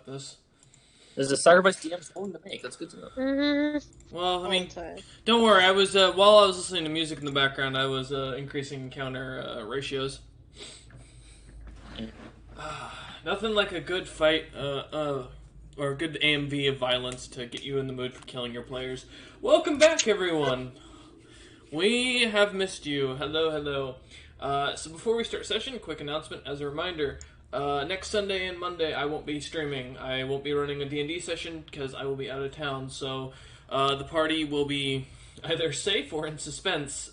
about this. This is a sacrifice DM's willing to make. That's good to know. Mm-hmm. Well, I mean, don't worry. I was while I was listening to music in the background, I was increasing encounter ratios. Nothing like a good fight, or a good AMV of violence to get you in the mood for killing your players. Welcome back, everyone. We have missed you. Hello, hello. So before we start session, quick announcement as a reminder. Next Sunday and Monday, I won't be streaming. I won't be running a D&D session because I will be out of town. So the party will be either safe or in suspense,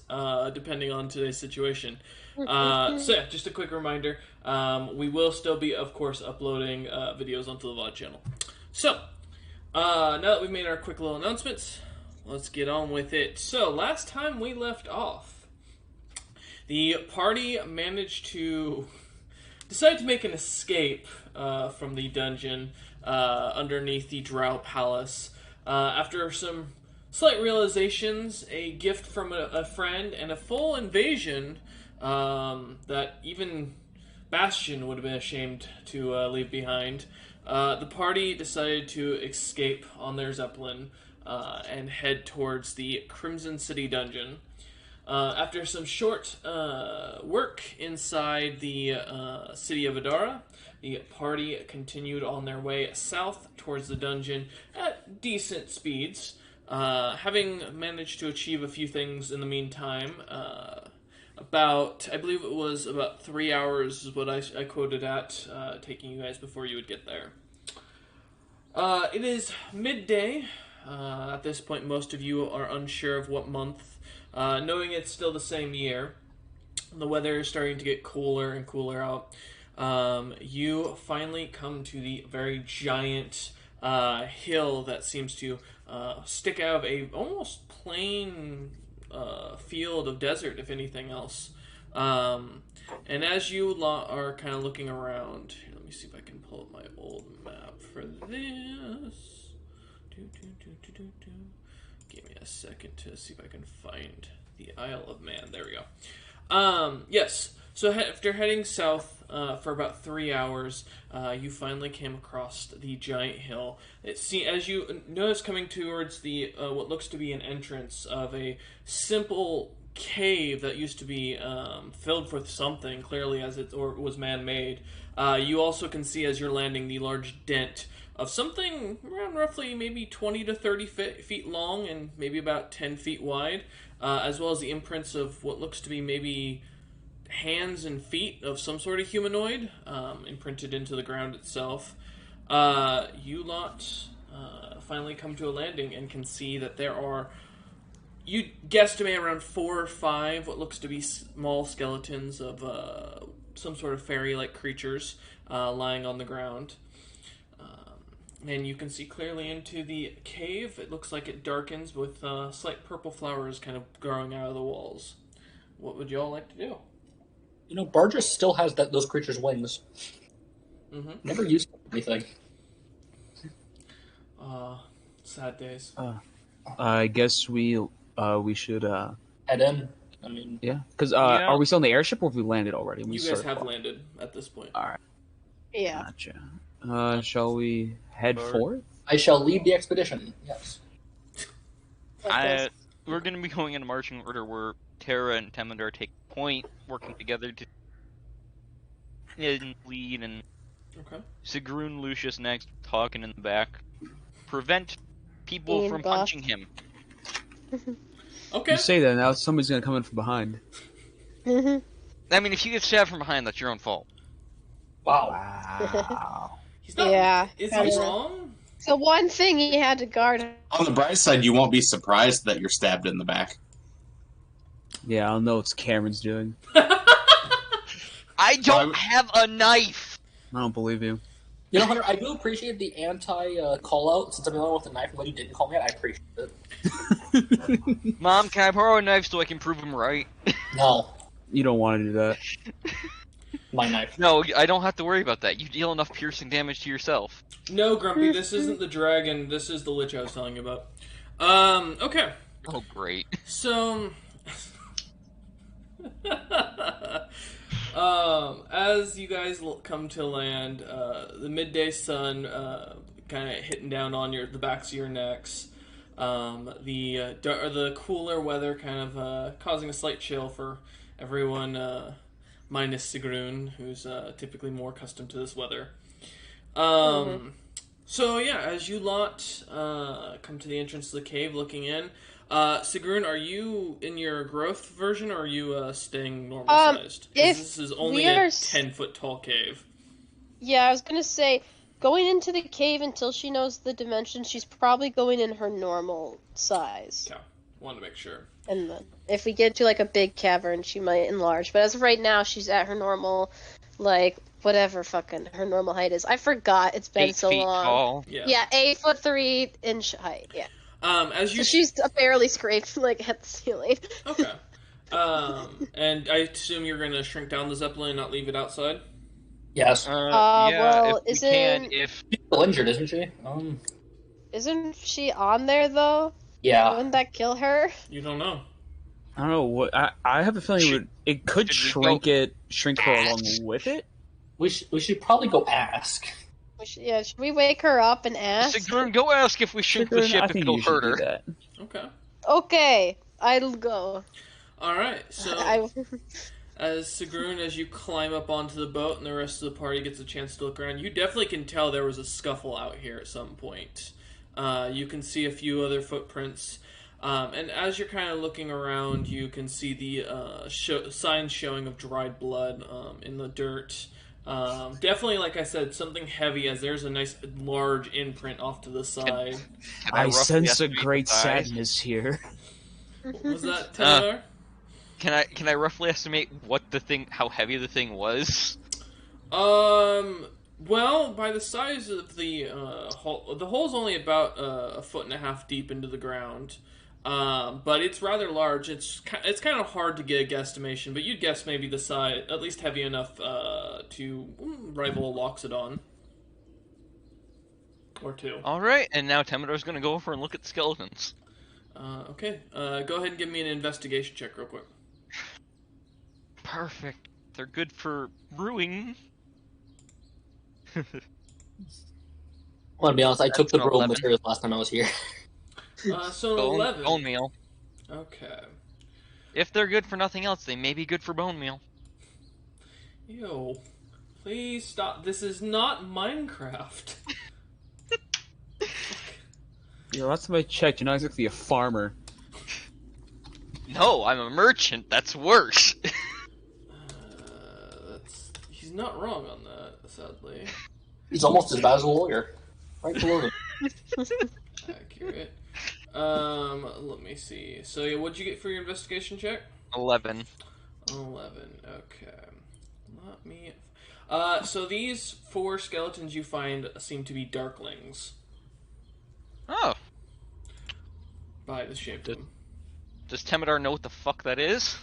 depending on today's situation. So yeah, just a quick reminder. We will still be, of course, uploading videos onto the VOD channel. So, now that we've made our quick little announcements, let's get on with it. So, last time we left off, the party managed to decide to make an escape from the dungeon underneath the Drow Palace. After some slight realizations, a gift from a friend, and a full invasion that even Bastion would have been ashamed to leave behind, the party decided to escape on their Zeppelin and head towards the Crimson City dungeon. After some short work inside the city of Adara, the party continued on their way south towards the dungeon at decent speeds, having managed to achieve a few things in the meantime. I believe it was about 3 hours is what I quoted at, taking you guys before you would get there. It is midday. At this point, most of you are unsure of what month. Knowing it's still the same year, the weather is starting to get cooler and cooler out. You finally come to the very giant hill that seems to stick out of a almost plain field of desert, if anything else. And as you are kind of looking around, here, let me see if I can pull up my old map for this. Give me a second to see if I can find the Isle of Man. There we go. Yes. So after heading south for about 3 hours, you finally came across the giant hill. As you notice coming towards the what looks to be an entrance of a simple cave that used to be filled with something, clearly as it was man-made. You also can see as you're landing the large dent of something around roughly maybe 20 to 30 feet long and maybe about 10 feet wide, as well as the imprints of what looks to be maybe hands and feet of some sort of humanoid imprinted into the ground itself. You lot finally come to a landing and can see that there are, you guesstimate, around 4 or 5 what looks to be small skeletons of some sort of fairy-like creatures lying on the ground. And you can see clearly into the cave. It looks like it darkens with slight purple flowers kind of growing out of the walls. What would you all like to do? You know, Bargis still has those creatures' wings. Mm-hmm. Never used anything. Sad days. I guess we should Head in. I mean, yeah. Because are we still in the airship, or have we landed already? You guys have landed at this point. All right. Yeah. Gotcha. Shall we head forth? I shall lead the expedition. Yes. We're going to be going in a marching order where Terra and Temendar take point, working together to lead, and Sigrun Lucius next, talking in the back. Prevent people from punching him. Okay. You say that, now somebody's going to come in from behind. I mean, if you get stabbed from behind, that's your own fault. Wow. He's not, yeah. Is he wrong? So one thing he had to guard. On the bright side, you won't be surprised that you're stabbed in the back. Yeah, I'll know what Cameron's doing. I don't have a knife! I don't believe you. You know, Hunter, I do appreciate the anti-call-out. Since I'm the only one with a knife, when you didn't call me out, I appreciate it. Mom, can I borrow a knife so I can prove him right? No. You don't want to do that. My knife. No, I don't have to worry about that. You deal enough piercing damage to yourself. No, Grumpy, this isn't the dragon. This is the Lich I was telling you about. Okay. Oh, great. So... As you guys come to land, the midday sun kind of hitting down on the backs of your necks. The cooler weather kind of causing a slight chill for everyone, minus Sigrun, who's typically more accustomed to this weather. So yeah, as you lot come to the entrance to the cave, looking in, Sigrun, are you in your growth version, or are you staying normal sized? If this is only we are a 10-foot tall cave. Yeah, I was gonna say, going into the cave until she knows the dimensions, she's probably going in her normal size. Okay, wanted to make sure. And then, if we get to like a big cavern, she might enlarge. But as of right now, she's at her normal, like whatever fucking her normal height is. I forgot. It's been 8 so feet long. tall. Yeah, 8'3" height. Yeah. As you So she's barely scraped like at the ceiling. Okay. And I assume you're gonna shrink down the Zeppelin and not leave it outside? Yes. Yeah, well, if we can, if She's still injured, isn't she? Isn't she on there though? Yeah. Wouldn't that kill her? You don't know. I don't know what. I have a feeling it could should we shrink her along with it. We should probably go ask. Should we wake her up and ask? Sigrun, go ask if we shrink the Sigrun, ship I if think it'll you should hurt do her. that. Okay. Okay, I'll go. Alright, so I... as Sigrun, as you climb up onto the boat and the rest of the party gets a chance to look around, you definitely can tell there was a scuffle out here at some point. You can see a few other footprints. And as you're kind of looking around, you can see the signs showing of dried blood in the dirt. Definitely, like I said, something heavy, as there's a nice large imprint off to the side. Can I roughly sense a estimate great the size? sadness here. Was that Teledar? Can I roughly estimate how heavy the thing was? Well, by the size of the hole's only about 1.5 feet deep into the ground. But it's rather large. It's kind of hard to get a guesstimation, but you'd guess maybe the size, at least heavy enough to rival a Loxodon. Or two. Alright, and now Temedar's gonna go over and look at the skeletons. Okay. Go ahead and give me an investigation check real quick. Perfect. They're good for brewing. I want to be honest, I took the That's an raw 11. materials last time I was here. So 11. Bone meal. Okay. If they're good for nothing else, they may be good for bone meal. Ew. Please stop. This is not Minecraft. Yeah, last time I checked, you're not exactly a farmer. No, I'm a merchant. That's worse. He's not wrong on that, sadly. He's almost as bad as a lawyer. Right below him. Accurate. Let me see. So, yeah, what'd you get for your investigation check? 11. 11. Okay. Let me. So these 4 skeletons you find seem to be darklings Oh. by the shape of them. Does Temedar know what the fuck that is?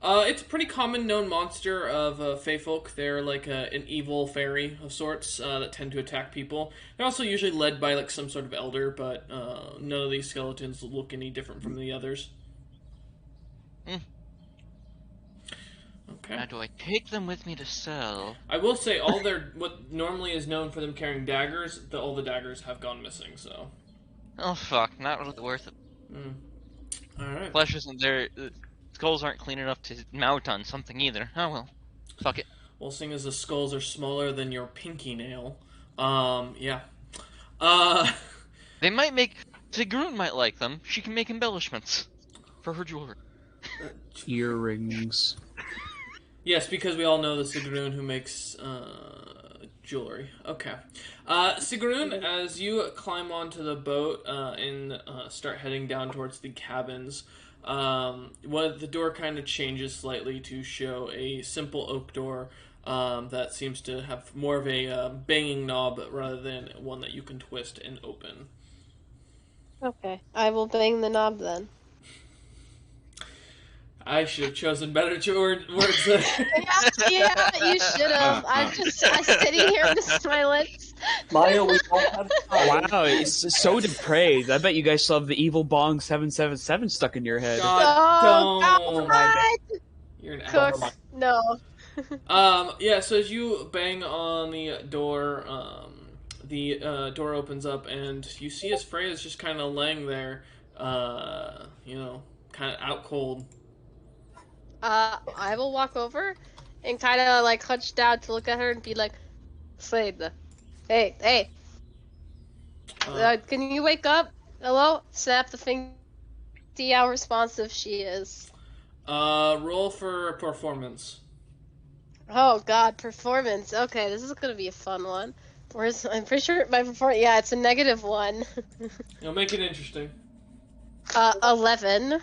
It's a pretty common known monster of Feyfolk. They're like an evil fairy of sorts that tend to attack people. They're also usually led by like some sort of elder, but none of these skeletons look any different from the others. Hmm. Okay. Now, do I take them with me to sell? I will say what normally is known for them carrying daggers, all the daggers have gone missing. So. Oh fuck, not really worth it. All right. Flesh isn't there. Skulls aren't clean enough to mount on something either. Oh well. Fuck it. Well, seeing as the skulls are smaller than your pinky nail, yeah. They might make... Sigrun might like them. She can make embellishments for her jewelry. Earrings. Yes, because we all know the Sigrun who makes jewelry. Okay. Sigrun, as you climb onto the boat and start heading down towards the cabins, the door kind of changes slightly to show a simple oak door that seems to have more of a banging knob rather than one that you can twist and open. Okay, I will bang the knob then. I should have chosen better words. Yeah, you should have. I'm sitting here with silence. Maya, we don't have time. Wow, it's so depraved. I bet you guys still have the evil bong 777 stuck in your head. God, Oh, don't. God. You're an Cook. ass. No. Yeah, so as you bang on the door opens up, and you see as Freya's just kind of laying there, kind of out cold. I will walk over and kind of like hunch down to look at her and be like, Freda, hey, can you wake up? Hello? Snap the finger. See how responsive she is. Roll for performance. Oh god, performance. Okay, this is gonna be a fun one. I'm pretty sure my performance. Yeah, it's a -1. Make it interesting. 11.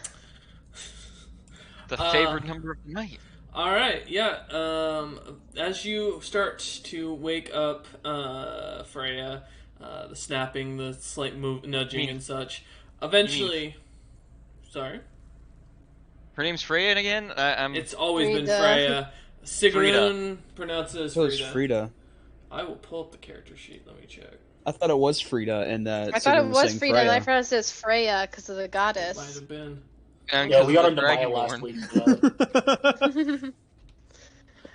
The favorite number of the night. All right, yeah. As you start to wake up, Freya, the snapping, the slight nudging, and such. Eventually, sorry. Her name's Freya again. It's always been Frida. Freya. Sigrun pronounces it as It was Frida. Frida. I will pull up the character sheet. Let me check. I thought it was Frida, and that I thought it Sigrun was saying Frida, and I Freya. pronounced it as Freya because of the Might goddess. have been. Yeah, we got on into Maya last week. Yeah.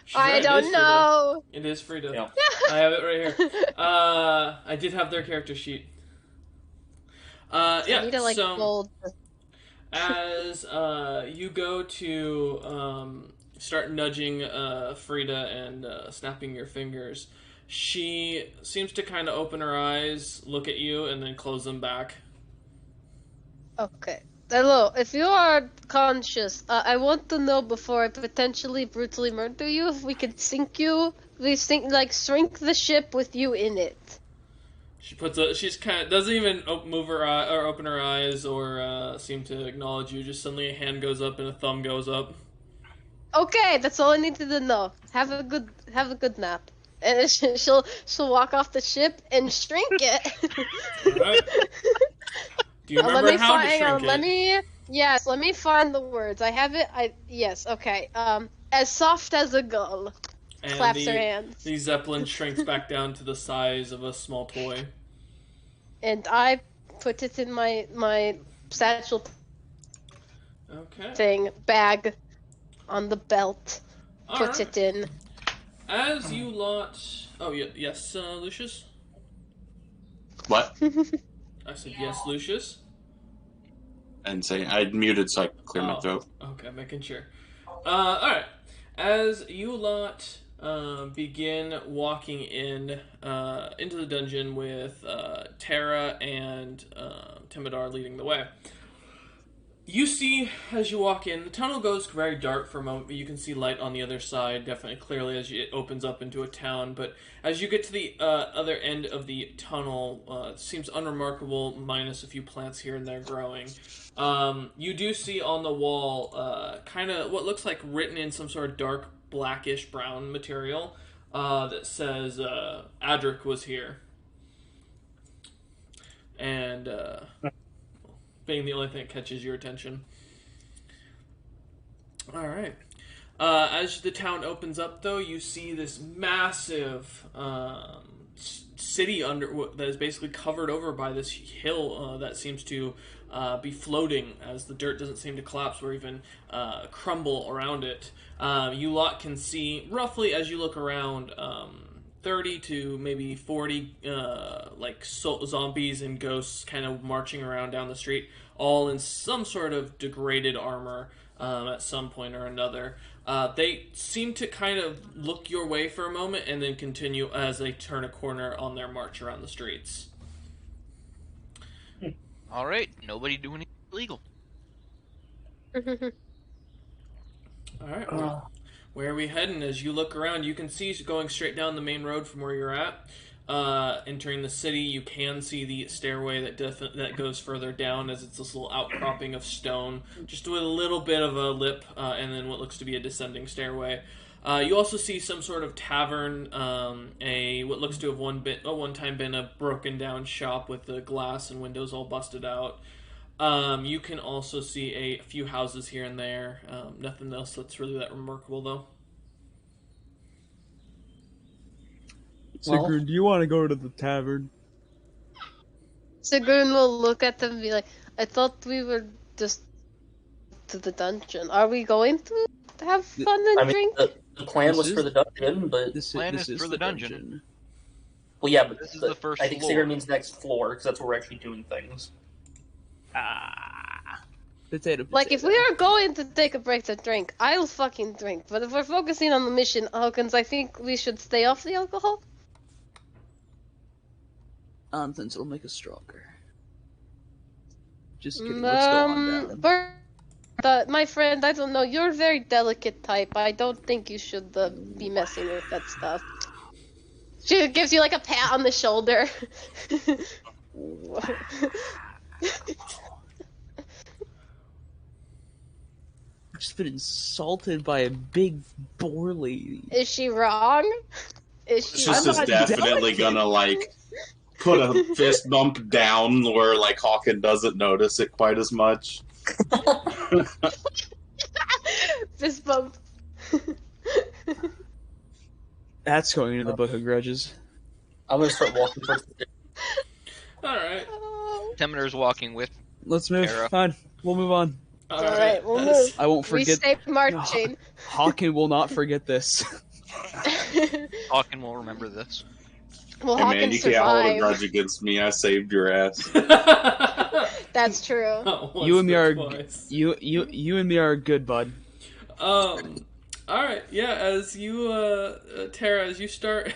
She's I right, it don't is know. Frida. It is Frida. Yeah. I have it right here. I did have their character sheet. Yeah. I need to like so fold. as you go to start nudging Frida and snapping your fingers, she seems to kind of open her eyes, look at you, and then close them back. Okay. Hello, if you are conscious, I want to know before I potentially brutally murder you if we could sink you. We shrink the ship with you in it. She's kind of doesn't even move her eye or open her eyes or seem to acknowledge you. Just suddenly a hand goes up and a thumb goes up. Okay, that's all I needed to know. Have a good nap. And she'll walk off the ship and shrink it. Alright. Do you remember how to shrink it? Let me find the words. I have it. Yes. Okay. As soft as a gull. And Claps her hands. The Zeppelin shrinks back down to the size of a small toy. And I put it in my satchel Okay. thing bag on the belt. Put Alright. it in. As you lot... Oh, yeah, yes, Lucius? What? I said yes, Lucius. And say I muted so I could clear my Oh. throat. Okay, making sure. Alright. As you lot begin walking into the dungeon with Terra and Timidar leading the way, you see, as you walk in, the tunnel goes very dark for a moment, but you can see light on the other side, definitely clearly as it opens up into a town. But as you get to the other end of the tunnel, it seems unremarkable, minus a few plants here and there growing. You do see on the wall kind of what looks like written in some sort of dark blackish brown material that says Adric was here. And... being the only thing that catches your attention. Alright. As the town opens up, though, you see this massive city that is basically covered over by this hill that seems to be floating as the dirt doesn't seem to collapse or even crumble around it. You lot can see, roughly as you look around, 30 to maybe 40 zombies and ghosts kind of marching around down the street, all in some sort of degraded armor at some point or another. They seem to kind of look your way for a moment and then continue as they turn a corner on their march around the streets. All right, nobody doing anything illegal. Alright, where are we heading? As you look around, you can see going straight down the main road from where you're at. Entering the city, you can see the stairway that goes further down, as it's this little outcropping of stone, just with a little bit of a lip, and then what looks to be a descending stairway. You also see some sort of tavern, what looks to have one time been a broken down shop with the glass and windows all busted out. You can also see a few houses here and there. Nothing else that's really that remarkable, though. Sigrun, do you want to go to the tavern? Sigrun will look at them and be like, I thought we were just to the dungeon. Are we going to? have fun and drink. The plan was for the dungeon, but Plan is for the dungeon. well, yeah, but This is the first I think floor. Cigarette means next floor because that's where we're actually doing things. Potato. Like, if we are going to take a break to drink, I'll fucking drink. But if we're focusing on the mission, Hawkins, I think we should stay off the alcohol. Nonsense, it'll make us stronger. Just kidding. Let's go on down. My friend, I don't know. You're a very delicate type. I don't think you should be messing with that stuff. She gives you like a pat on the shoulder. I've just been insulted by a big boar lady. Is she wrong? Is she? Just is definitely gonna like put a fist bump down where like Hawken doesn't notice it quite as much. Fist bump. That's going into the book of grudges. I'm gonna start walking towards the Alright. Temeter's walking with. Let's move. Terra. Fine. We'll move on. Alright, we'll move. I won't We forget. stay marching. Hawken will not forget this. Hawken will remember this. Well, Hey man, Hawkins you can't hold a survived. grudge against me. I saved your ass. That's true. Not once, You and me but are twice. you and me are good, bud. Alright, yeah, as you, Tara, as you start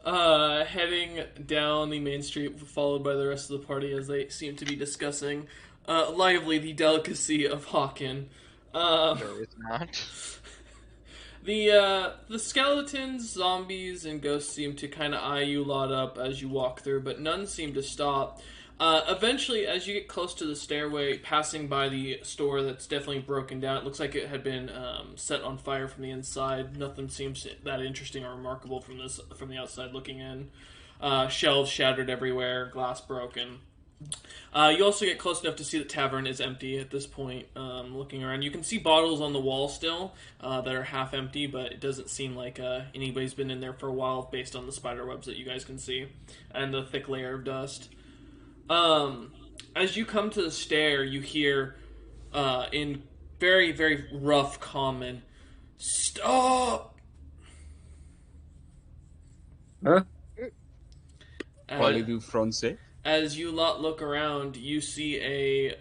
heading down the main street, followed by the rest of the party as they seem to be discussing lively the delicacy of Hawken. There is not. The skeletons, zombies, and ghosts seem to kind of eye you lot up as you walk through, but none seem to stop. Eventually, as you get close to the stairway, passing by the store that's definitely broken down, it looks like it had been set on fire from the inside. Nothing seems that interesting or remarkable from the outside looking in. Shelves shattered everywhere, glass broken. You also get close enough to see the tavern is empty at this point. Looking around, you can see bottles on the wall still that are half empty, but it doesn't seem like anybody's been in there for a while based on the spider webs that you guys can see and the thick layer of dust. As you come to the stair, you hear in very, very rough common, "Stop!" Huh? Parlez-vous français? As you lot look around, you see a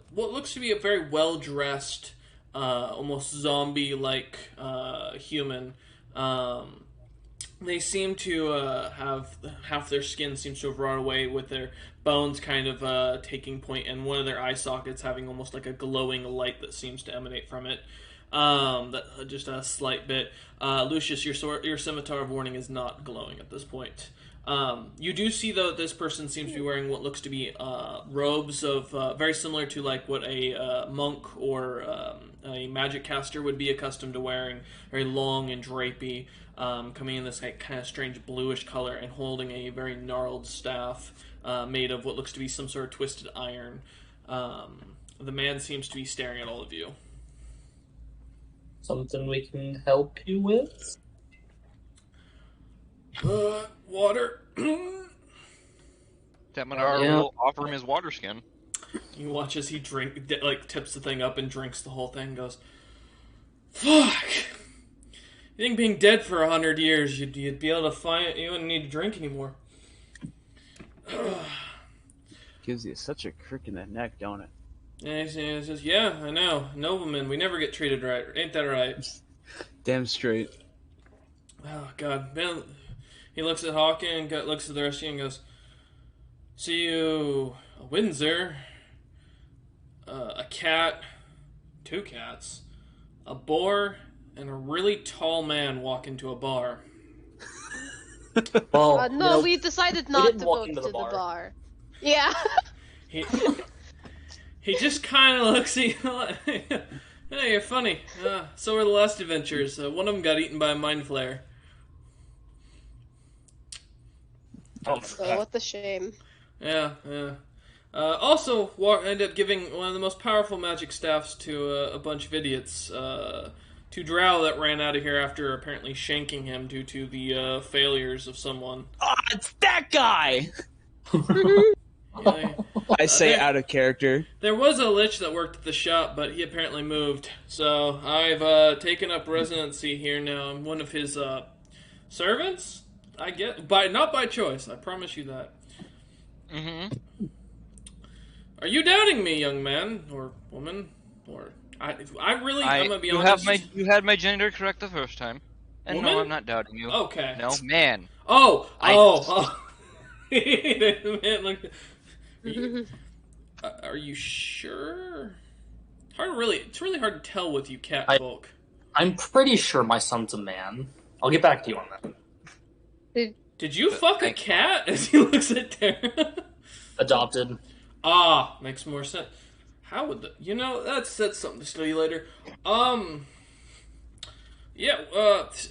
what looks to be a very well-dressed, almost zombie-like human. They seem to have half their skin seems to have rotted away, with their bones kind of taking point, and one of their eye sockets having almost like a glowing light that seems to emanate from it. That just a slight bit. Lucius, your scimitar of warning is not glowing at this point. You do see, though, that this person seems to be wearing what looks to be robes of very similar to like what a monk or a magic caster would be accustomed to wearing, very long and drapey, coming in this like, kind of strange bluish color and holding a very gnarled staff made of what looks to be some sort of twisted iron. The man seems to be staring at all of you. Something we can help you with? Water. Temeter Yeah. will offer him his water skin. You watch as he tips the thing up and drinks the whole thing and goes, "Fuck! You think being dead for 100 years, you'd be able to find it, you wouldn't need to drink anymore." Gives you such a crick in the neck, don't it? And he says, "Yeah, I know. Noblemen, we never get treated right. Ain't that right?" Damn straight. Oh, God. Ben, he looks at Hawken and looks at the rest of you and goes, "See you a Windsor, a cat, 2 cats, a boar, and a really tall man walk into a bar." Well, No, we decided not didn't to walk go into to the the bar. bar. Yeah. He just kind of looks at you like, "Hey, you're funny. So were the last adventures. One of them got eaten by a mind flare." Oh, So what a shame. Yeah. Also, ended up giving one of the most powerful magic staffs to a bunch of idiots. To Drow that ran out of here after apparently shanking him due to the failures of someone. Ah, it's that guy! Yeah, I say there- out of character. There was a lich that worked at the shop, but he apparently moved. So I've taken up residency here now. I'm one of his servants. I get not by choice. I promise you that. Mm-hmm. Are you doubting me, young man or woman? Or I'm gonna be you honest. you had my gender correct the first time. And Woman? no, I'm not doubting you. Okay. No, man. Oh. I- Man, look. Are you sure? It's really hard to tell with you cat folk. I'm pretty sure my son's a man. I'll get back to you on that. Did you fuck a cat? As he looks at Tara. Adopted. Ah, makes more sense. How would that's something to study later. Yeah,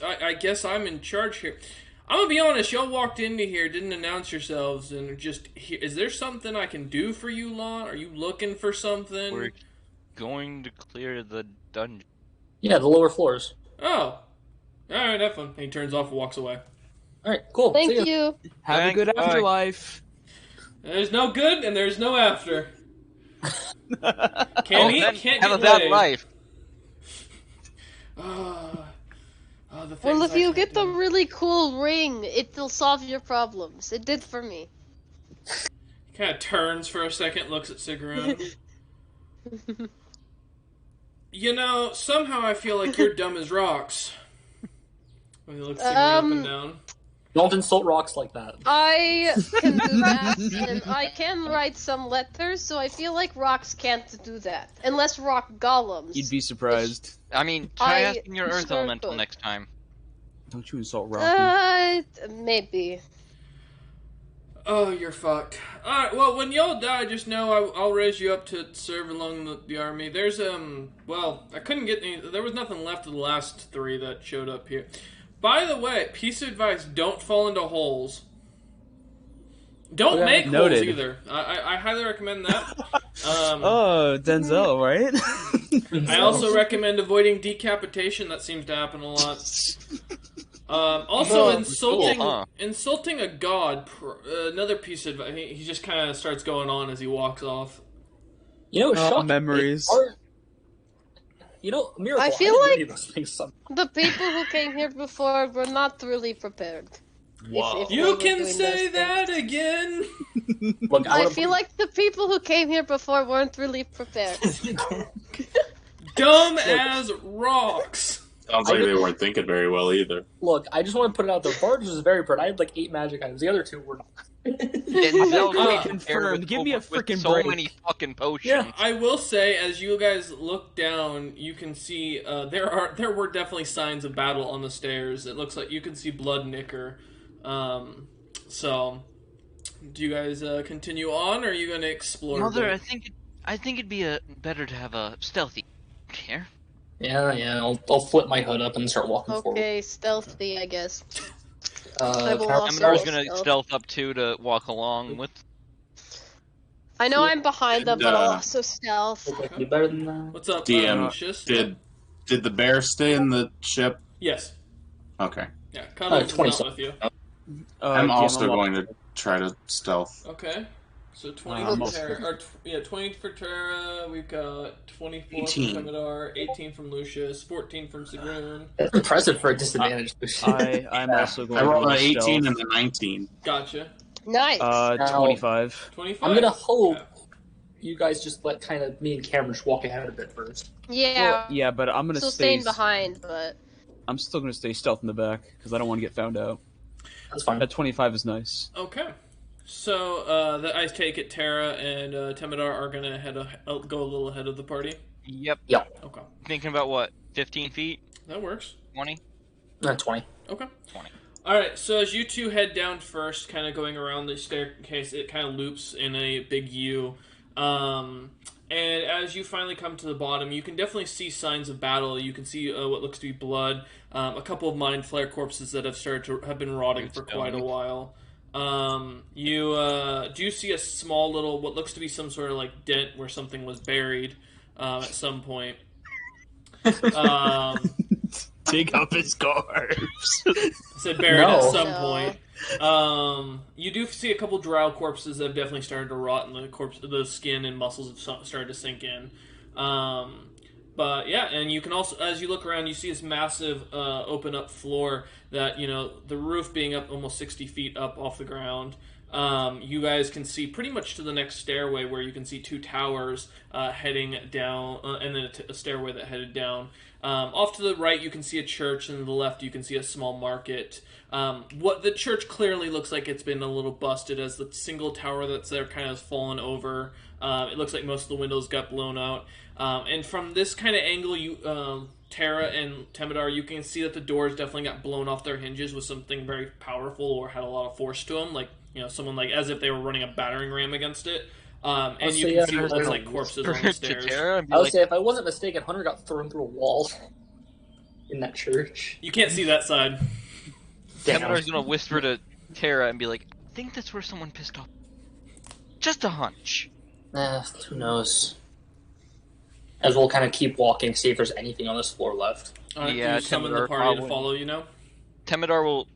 I guess I'm in charge here. I'm gonna be honest, y'all walked into here, didn't announce yourselves, and just is there something I can do for you, Lon? Are you looking for something? We're going to clear the dungeon. Yeah, the lower floors. Oh. Alright, have fun. He turns off and walks away. Alright, cool. Thank See ya. you. Have Thanks, a good bye. afterlife. There's no good and there's no after. Can't eat, then can't have a get bad laid. life. The Well, things if I you can't get the do. really cool ring, it will solve your problems. It did for me. He kind of turns for a second, looks at Sigrun. Somehow I feel like you're dumb as rocks. When he looks Sigrun up and down. Don't insult rocks like that. I can do that, and I can write some letters, so I feel like rocks can't do that. Unless rock golems. You'd be surprised. I mean, try I asking your Earth sure Elemental could. next time. Don't you insult Rocky. Maybe. Oh, you're fucked. Alright, well, when y'all die, just know I'll raise you up to serve along the army. There's, I couldn't get any, there was nothing left of the last three that showed up here. By the way, piece of advice, don't fall into holes. Don't Okay. make Noted. holes either. I highly recommend that. Oh, Denzel, right? I also recommend avoiding decapitation. That seems to happen a lot. Also, insulting cool, huh? insulting a god. Another piece of advice. He just kind of starts going on as he walks off. Shocking. memories. Miracle. I feel didn't do like- any of those things. The people who came here before were not really prepared. If they You were can doing say those that again. Look, I feel like the people who came here before weren't really prepared. Dumb as rocks. Sounds like they weren't thinking very well either. Look, I just want to put it out there. Barge was very pretty. I had like 8 magic items. The other 2 were not. Denzel Confirmed. Give me a frickin' so break. many fucking potions. Yeah. I will say, as you guys look down, you can see there were definitely signs of battle on the stairs. It looks like you can see blood nicker. So, do you guys continue on, or are you going to explore? Mother, a I bit? think it'd be better to have a stealthy here. Yeah. I'll flip my hood up and start walking forward. Okay, stealthy, I guess. I will also- Amador's gonna stealth. stealth up too to walk along with. I know I'm behind them, but I'll And, also stealth. Look like you better than that. What's up, DM, Lucius? Did the bear stay in the ship? Yes. Okay. Yeah, Cuddles is 20 not with you. I'm DM, also I'm going to try to stealth. Okay. So 20 I'm for also- Tara. 20 for Tara. We've got 24 18. from Commodore, 18 from Lucius, 14 from Sigrun. That's impressive for a disadvantage. I'm also going I rolled to an 18 stealth. and a 19. Gotcha. Nice. 25. 25. I'm gonna hope Okay. you guys just let kind of me and Cameron just walk ahead a bit first. yeah. Yeah, but I'm gonna Still stay. staying behind, but I'm still gonna stay stealth in the back because I don't want to get found out. That's fine. That 25 is nice. Okay. So, I take it Tara and Temidar are gonna go a little ahead of the party. Yep. Okay. Thinking about what? 15 feet? That works. 20? 20. Okay. 20. Alright, so as you two head down first, kind of going around the staircase, it kind of loops in a big U. And as you finally come to the bottom, you can definitely see signs of battle. You can see what looks to be blood, a couple of mind flare corpses that have been rotting for quite a while. You do see a small little, what looks to be some sort of like dent where something was buried at some point. Dig up his corpse. I said buried at No. some No. point. You do see a couple drow corpses that have definitely started to rot, and the skin and muscles have started to sink in. But yeah, and you can also, as you look around, you see this massive open up floor that, the roof being up almost 60 feet up off the ground. You guys can see pretty much to the next stairway, where you can see 2 towers heading down, and then a stairway that headed down. Off to the right, you can see a church, and to the left, you can see a small market. What the church clearly looks like it's been a little busted, as the single tower that's there kind of has fallen over. It looks like most of the windows got blown out. And from this kind of angle, Terra and Temidar, you can see that the doors definitely got blown off their hinges with something very powerful or had a lot of force to them, like someone like as if they were running a battering ram against it. And you can see what looks like corpses on the stairs. I would say, if I wasn't mistaken, Hunter got thrown through a wall in that church. You can't see that side. Temidar's gonna whisper to Terra and be like, "I think that's where someone pissed off. Just a hunch." Who knows? As we'll kind of keep walking, see if there's anything on this floor left. Yeah, summon the party to follow you now. Temidar will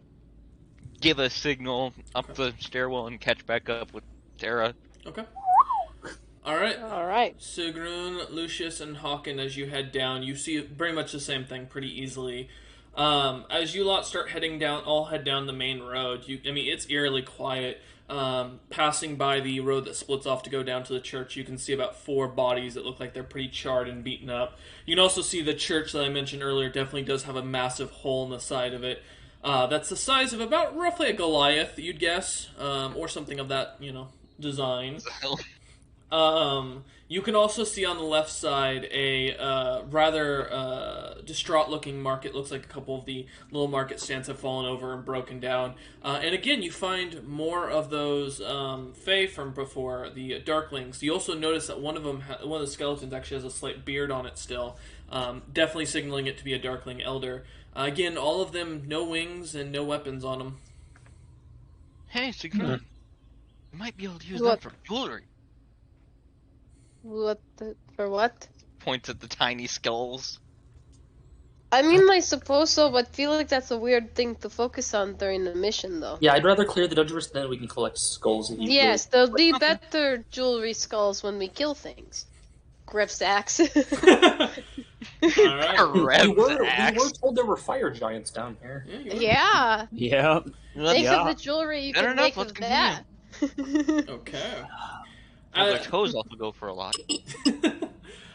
give a signal up the stairwell and catch back up with Terra. Okay. Alright. Alright. Sigrun, Lucius, and Hawken, as you head down, you see very much the same thing pretty easily. As you lot start heading down, head down the main road. It's eerily quiet. Passing by the road that splits off to go down to the church, you can see about 4 bodies that look like they're pretty charred and beaten up. You can also see the church that I mentioned earlier definitely does have a massive hole in the side of it. That's the size of about roughly a Goliath, you'd guess, or something of that, design. You can also see on the left side a rather distraught-looking market. Looks like a couple of the little market stands have fallen over and broken down. And again, you find more of those Fae from before, the Darklings. You also notice that one of the skeletons actually has a slight beard on it still, definitely signaling it to be a Darkling Elder. Again, all of them no wings and no weapons on them. Hey, Sigrun, you might be able to use that for jewelry. For what? Points at the tiny skulls. I suppose so, but feel like that's a weird thing to focus on during the mission, though. Yeah, I'd rather clear the dungeon first, then we can collect skulls. Yes, there'll be better jewelry skulls when we kill things. Griff's axe. Alright. We were told there were fire giants down here. Yeah. Yeah. Think of the jewelry you can make of that. Okay. Their toes also go for a lot.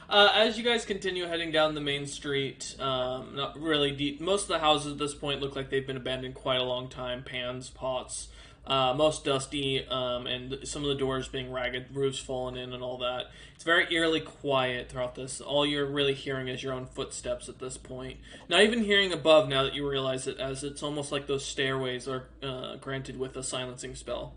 As you guys continue heading down the main street, not really deep. Most of the houses at this point look like they've been abandoned quite a long time. Pans, pots, most dusty, and some of the doors being ragged, roofs falling in, and all that. It's very eerily quiet throughout this. All you're really hearing is your own footsteps at this point. Not even hearing above now that you realize it, as it's almost like those stairways are granted with a silencing spell.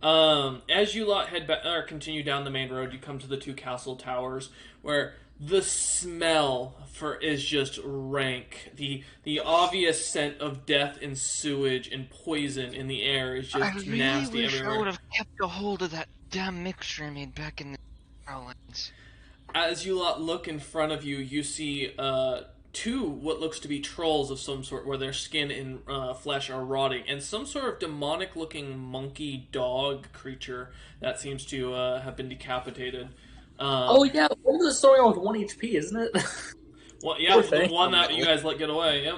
As you lot head back, or continue down the main road, you come to the 2 castle towers, where the smell is just rank. The obvious scent of death and sewage and poison in the air is just nasty everywhere. I would have kept a hold of that damn mixture I made back in the Islands. As you lot look in front of you, you see 2 what looks to be trolls of some sort, where their skin and flesh are rotting, and some sort of demonic-looking monkey dog creature that seems to have been decapitated. Oh yeah, one of the story with 1 HP, isn't it? Well, yeah, the one that you guys let get away. Yep.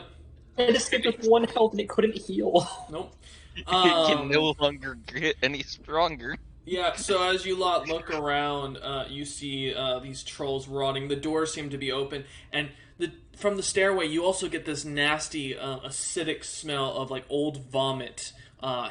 It escaped with 1 health and it couldn't heal. Nope. It can no longer get any stronger. Yeah, so as you lot look around, you see these trolls rotting. The doors seem to be open, and from the stairway, you also get this nasty, acidic smell of like old vomit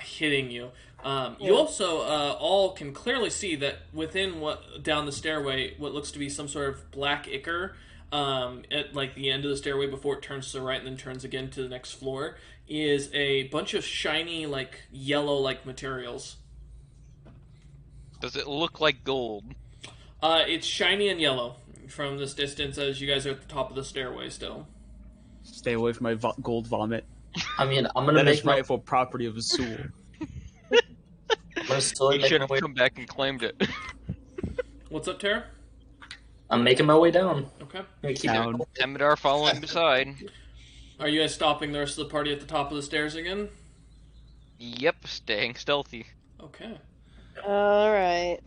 hitting you. You also all can clearly see that within down the stairway, what looks to be some sort of black ichor, at like the end of the stairway before it turns to the right and then turns again to the next floor, is a bunch of shiny, like yellow-like materials. Does it look like gold? It's shiny and yellow from this distance, as you guys are at the top of the stairway still. Stay away from my gold vomit. I'm gonna That make is rightful property of Azul. You should have come back and claimed it. What's up, Tara? I'm making my way down. Okay. Down. Temidar following beside. Are you guys stopping the rest of the party at the top of the stairs again? Yep, staying stealthy. Okay. Alright.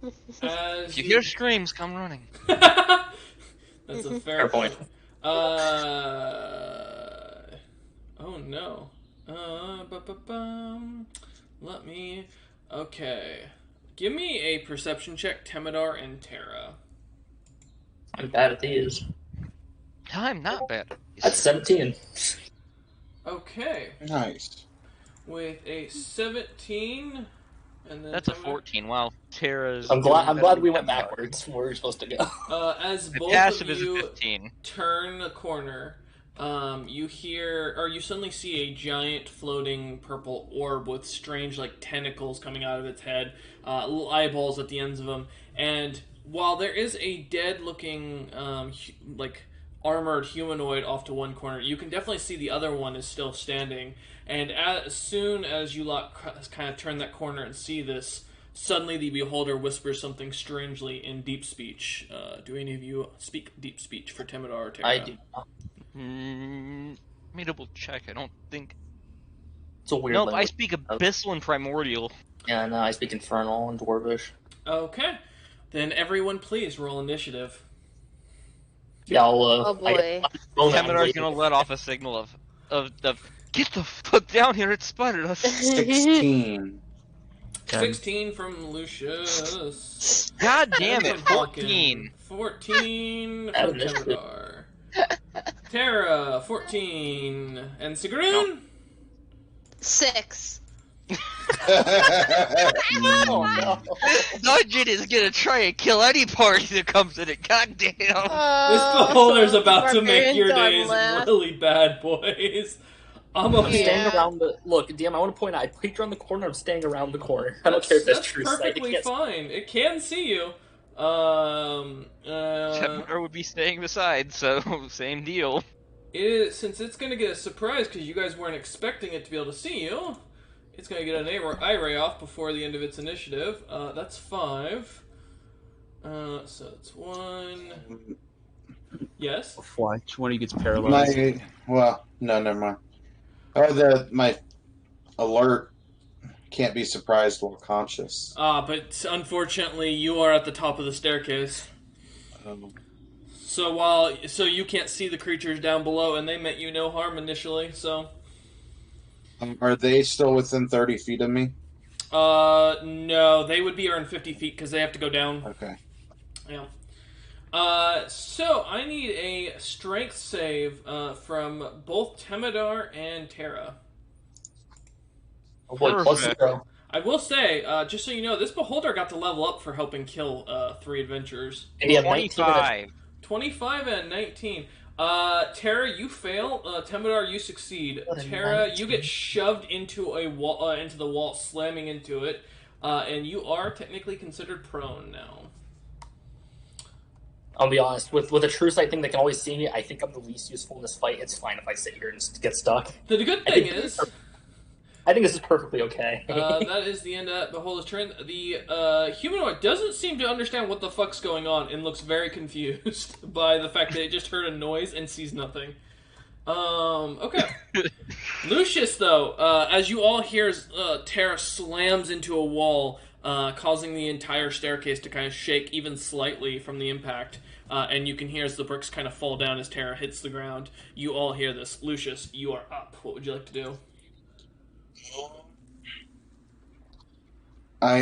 If you hear screams, come running. That's a fair Fair point. Oh no. Let me. Okay. Give me a perception check, Temidar and Terra. I'm bad at these. I'm not bad. That's 17. Okay. Nice. With a 17, and then That's a 14. Wow, Terra's. I'm glad we went Temidar. backwards from where we were supposed to go. As My both passive of is a you 15. turn the corner, you hear, or you suddenly see a giant floating purple orb with strange, like, tentacles coming out of its head, little eyeballs at the ends of them, and while there is a dead-looking, armored humanoid off to one corner, you can definitely see the other one is still standing, and as soon as you lot kind of turn that corner and see this, suddenly the beholder whispers something strangely in deep speech. Do any of you speak deep speech for Temidar or Terra? I do not. Let me double check. I don't think. It's a weird Nope, I language. speak Abyssal and Primordial. Yeah, no, I speak Infernal and Dwarvish. Okay. Then everyone please roll initiative. Yeah, I'll, Oh boy. Temedar's gonna let off a signal of get the fuck down here, it spotted us. 16. 16 from Lucius. God damn it, From Hawken. 14. 14 That from was good. Temidar. Terra, 14. And Sigrun? 6. Oh, no. This dungeon is gonna try and kill any party that comes in it, god damn. This beholder's about to make your days laugh. really bad, boys. I'm I'm okay. staying Yeah. around the... Look, DM, I want to point out, I peeked around the corner, I'm staying around the corner. I don't care if that's true. perfectly fine. It can see you. Temidar would be staying beside, so same deal. Since it's going to get a surprise because you guys weren't expecting it to be able to see you, it's going to get an eye ray off before the end of its initiative. That's 5. So it's 1. Yes? Watch when he gets paralyzed. No, never mind. My alert can't be surprised while conscious. But unfortunately, you are at the top of the staircase. So you can't see the creatures down below, and they meant you no harm initially. So, Are they still within 30 feet of me? no, they would be around 50 feet because they have to go down. Okay. Yeah. So I need a strength save from both Temidar and Terra. Oh boy, plus Perfect. 0. I will say, just so you know, this beholder got to level up for helping kill 3 adventurers. And he had 19 minutes. 25. 25 and 19. Terra, you fail. Temidar, you succeed. What a Terra, 19. you get shoved into a wall, into the wall, slamming into it, and you are technically considered prone now. I'll be honest, with a true sight thing that can always see me, I think I'm the least useful in this fight. It's fine if I sit here and get stuck. The good thing is, I think this is perfectly okay. that is the end of that beholder's turn. The humanoid doesn't seem to understand what the fuck's going on and looks very confused by the fact that it just heard a noise and sees nothing. Okay. Lucius, though, as you all hear, Terra slams into a wall, causing the entire staircase to kind of shake even slightly from the impact. And you can hear as the bricks kind of fall down as Terra hits the ground. You all hear this. Lucius, you are up. What would you like to do? Let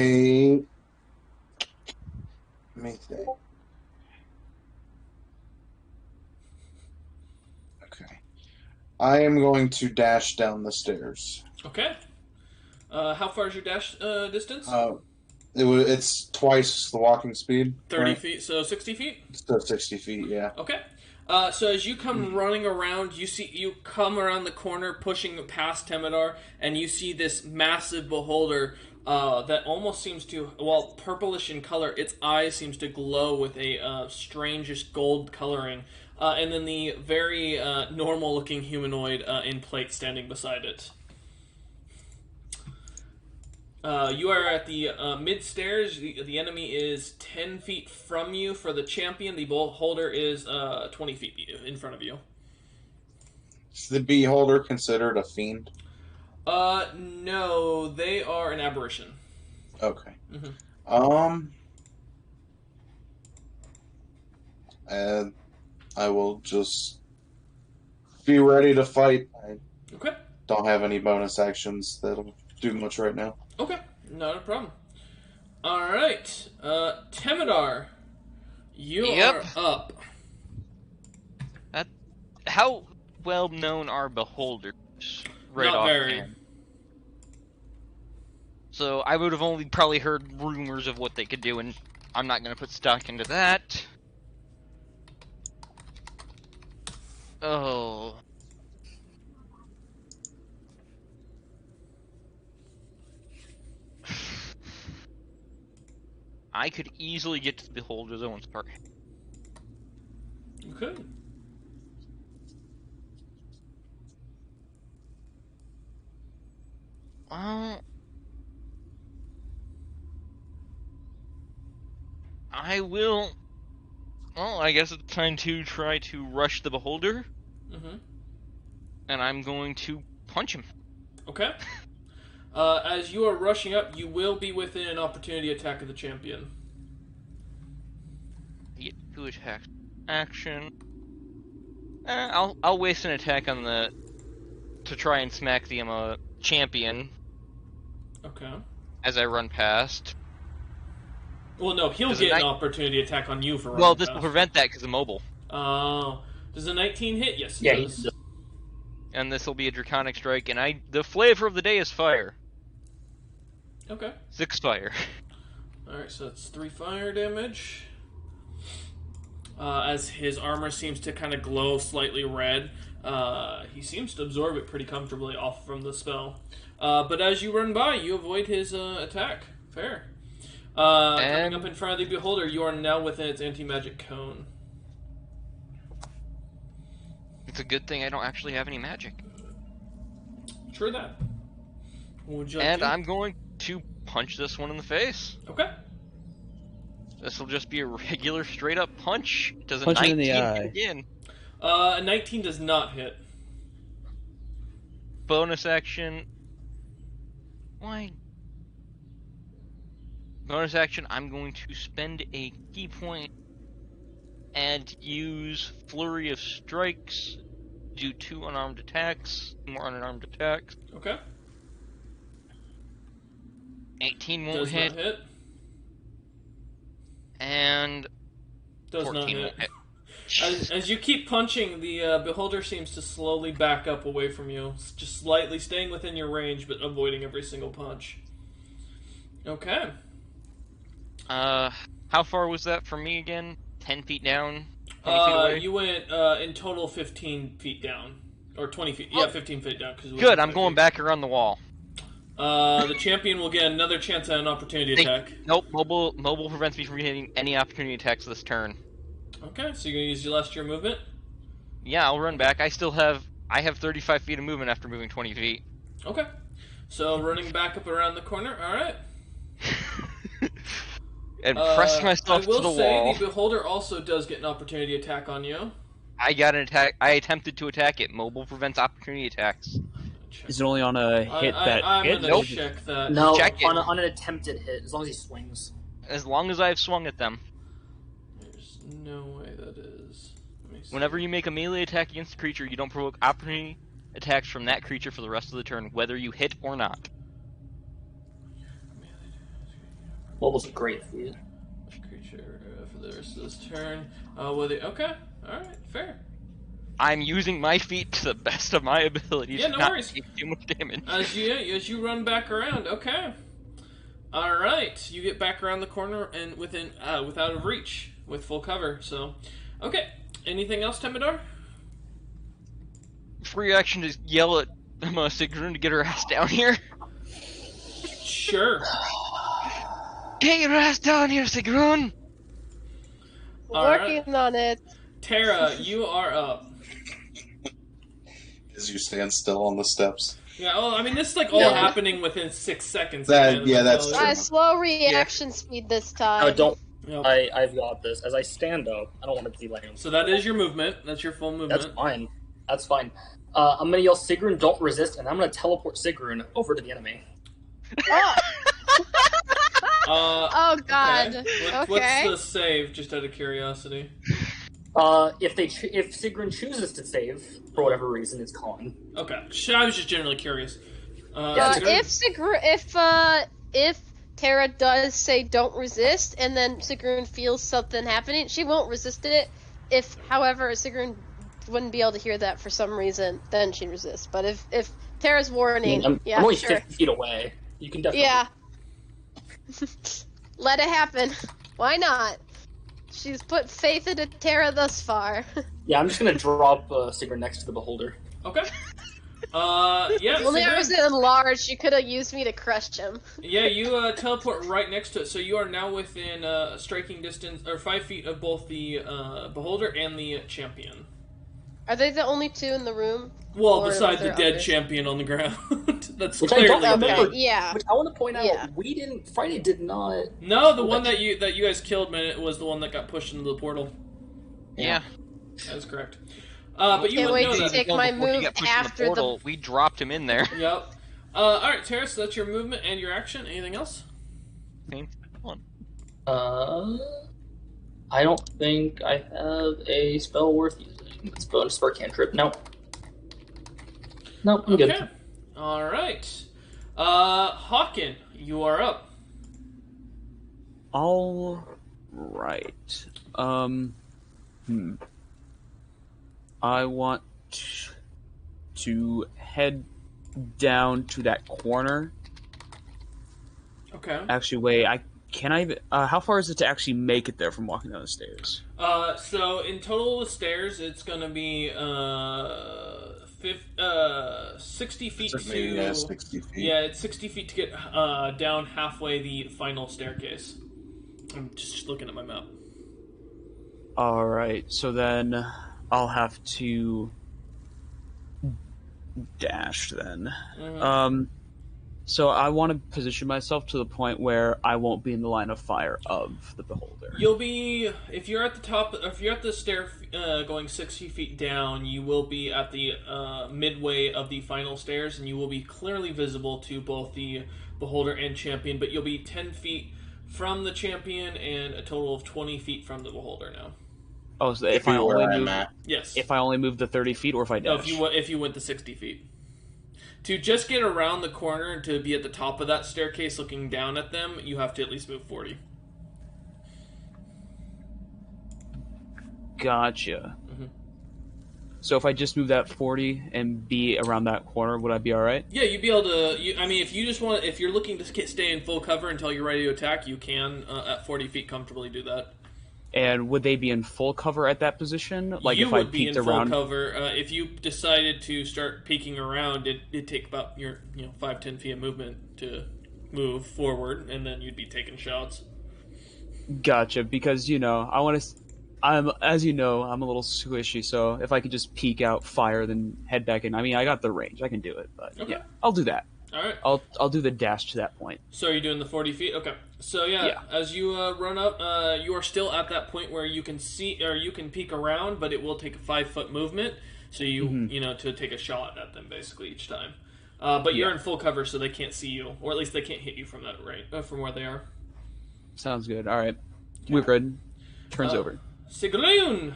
me think. Okay. I am going to dash down the stairs. Okay. How far is your dash distance? It's twice the walking speed. 30 right? feet, so 60 feet? So 60 feet, yeah. Okay. So as you come running around, you come around the corner, pushing past Temidar, and you see this massive beholder that almost seems to, well, purplish in color. Its eyes seems to glow with a strangest gold coloring, and then the very normal-looking humanoid in plate standing beside it. You are at the mid-stairs. The enemy is 10 feet from you for the champion. The beholder is 20 feet in front of you. Is the beholder considered a fiend? No, they are an aberration. Okay. Mm-hmm. And I will just be ready to fight. I Okay. don't have any bonus actions that'll do much right now. Okay, not a problem. Alright, Temidar, you are up. How well known are beholders? Right Not off very. hand? So I would have only probably heard rumors of what they could do, and I'm not going to put stock into that. Oh. I could easily get to the Beholder Zone's part. You could. Well, I will. Well, I guess it's time to try to rush the Beholder. Mm-hmm. And I'm going to punch him. Okay. As you are rushing up, you will be within an opportunity attack of the champion. Get 2 attacks. Action. I'll waste an attack on the to try and smack the champion. Okay. As I run past. Well, no, he'll get an opportunity attack on you for running Well, this past. will prevent that because I'm mobile. Does a 19 hit? Yes, it Yeah, does. And this will be a Draconic Strike, and the flavor of the day is fire. Okay. 6 fire. Alright, so that's 3 fire damage. As his armor seems to kind of glow slightly red, he seems to absorb it pretty comfortably off from the spell. But as you run by, you avoid his attack. Fair. Coming up in front of the Beholder, you are now within its anti-magic cone. It's a good thing I don't actually have any magic. True that. What would you like And to do? I'm going to punch this one in the face. Okay. This will just be a regular straight-up punch. Does a Punch him 19 in the eye. hit again? A 19 does not hit. Bonus action. Why? Bonus action, I'm going to spend a key point and use Flurry of Strikes, do 2 unarmed attacks, more unarmed attacks. Okay. 18 won't Does hit, not hit. and Does 14 not hit. won't hit. As you keep punching, the Beholder seems to slowly back up away from you, just slightly staying within your range, but avoiding every single punch. Okay. How far was that from me again? 10 feet down? 20 feet away? You went in total 15 feet down, or 20 feet. Yeah, 15 feet down. Good, I'm going back around the wall. The champion will get another chance at an opportunity attack. Nope, mobile prevents me from getting any opportunity attacks this turn. Okay, so you're gonna use your last your movement. Yeah, I'll run back. I have 35 feet of movement after moving 20 feet. Okay, so running back up around the corner. All right. And press myself to the I will say wall. the Beholder also does get an opportunity attack on you. I got an attack. I attempted to attack it. Mobile prevents opportunity attacks. Is it only on a hit I'm hit? gonna Nope. check that. No, Check it. on an attempted hit, as long as he swings. As long as I've swung at them. There's no way that is. Let me see. Whenever you make a melee attack against a creature, you don't provoke opportunity attacks from that creature for the rest of the turn, whether you hit or not. Mobile's a great feat. Creature for the rest of this turn. Okay, all right, fair. I'm using my feet to the best of my ability Yeah, to no not worries. take too much damage. As you run back around, okay. All right, you get back around the corner and without of reach with full cover. So, okay. Anything else, Temidar? Free action to yell at Sigrun to get her ass down here. Sure. Get your ass down here, Sigrun! All right. Working on it. Tara, you are up. As you stand still on the steps. Yeah, well, I mean, this is like all Yeah. happening within 6 seconds. That- man, yeah, let me that's tell true. you. Slow reaction speed this time. No, don't. Yep. I've got this. As I stand up, I don't want to be laying. So that is your movement. That's your full movement. That's fine. That's fine. I'm gonna yell Sigrun, don't resist, and I'm gonna teleport Sigrun over to the enemy. Oh, Oh God. What's Okay. the save, just out of curiosity? If Sigrun chooses to save, for whatever reason, it's con. Okay, I was just generally curious. Yeah, If Terra does say don't resist, and then Sigrun feels something happening, she won't resist it. If, however, Sigrun wouldn't be able to hear that for some reason, then she'd resist. But if Terra's warning, I'm yeah, only sure. 50 feet away. You can definitely. Yeah. Let it happen. Why not? She's put faith into Terra thus far. Yeah, I'm just gonna drop Sigrun next to the beholder. Okay. Yeah. Only I Sigrun, was enlarged, she could have used me to crush him. yeah, you teleport right next to it, so you are now within striking distance, or 5 feet of both the beholder and the champion. Are they the only two in the room? Well, Or besides are the there dead others? champion on the ground. That's Which I clearly don't a remember. thing. Yeah. Which I want to point out, Yeah. Friday did not. No, the one that you guys killed, man, was the one that got pushed into the portal. Yeah. That is correct. But you Can't wouldn't wait know to that. take Well, my before he move got pushed in after the portal, we dropped him in there. Yep. Alright, Terra, so that's your movement and your action. Anything else? I don't think I have a spell worth using. It's bonus for a cantrip. Nope. Nope, I'm Okay. good. Alright. Hawken, you are up. All right. I want to head down to that corner. Okay. Actually, wait. How far is it to actually make it there from walking down the stairs? So in total with stairs, it's gonna be 60 feet Certainly, to. yeah, 60 feet. Yeah, it's 60 feet to get down halfway the final staircase. I'm just looking at my map. All right. So then I'll have to dash then. Mhm. So I want to position myself to the point where I won't be in the line of fire of the beholder. You'll be if you're at the top. If you're at the stair going 60 feet down, you will be at the midway of the final stairs, and you will be clearly visible to both the beholder and champion. But you'll be 10 feet from the champion and a total of 20 feet from the beholder now. Oh, so If I you were only where I'm move, at. Yes. if I only move the 30 feet, or if I No, dash. if you went the 60 feet. To just get around the corner and to be at the top of that staircase looking down at them, you have to at least move 40. Gotcha. Mhm. So if I just move that 40 and be around that corner, would I be all right? Yeah, you'd be able to. If you just want, if you're looking to stay in full cover until you're ready to attack, you can at 40 feet comfortably do that. And would they be in full cover at that position? Like you if I would be in peeked full around? cover. If you decided to start peeking around, it'd take about your 5-10 feet of movement to move forward, and then you'd be taking shots. Gotcha. Because I want to. As you know, I'm a little squishy, so if I could just peek out, fire, then head back in. I mean, I got the range, I can do it. But Okay. yeah, I'll do that. All right. I'll do the dash to that point. So are you doing the 40 feet? Okay. So yeah. As you run up, you are still at that point where you can see or you can peek around, but it will take a 5-foot movement. So you to take a shot at them basically each time. But you're in full cover, so they can't see you, or at least they can't hit you from that from where they are. Sounds good. All right, we're good. Turns over. Sigrun,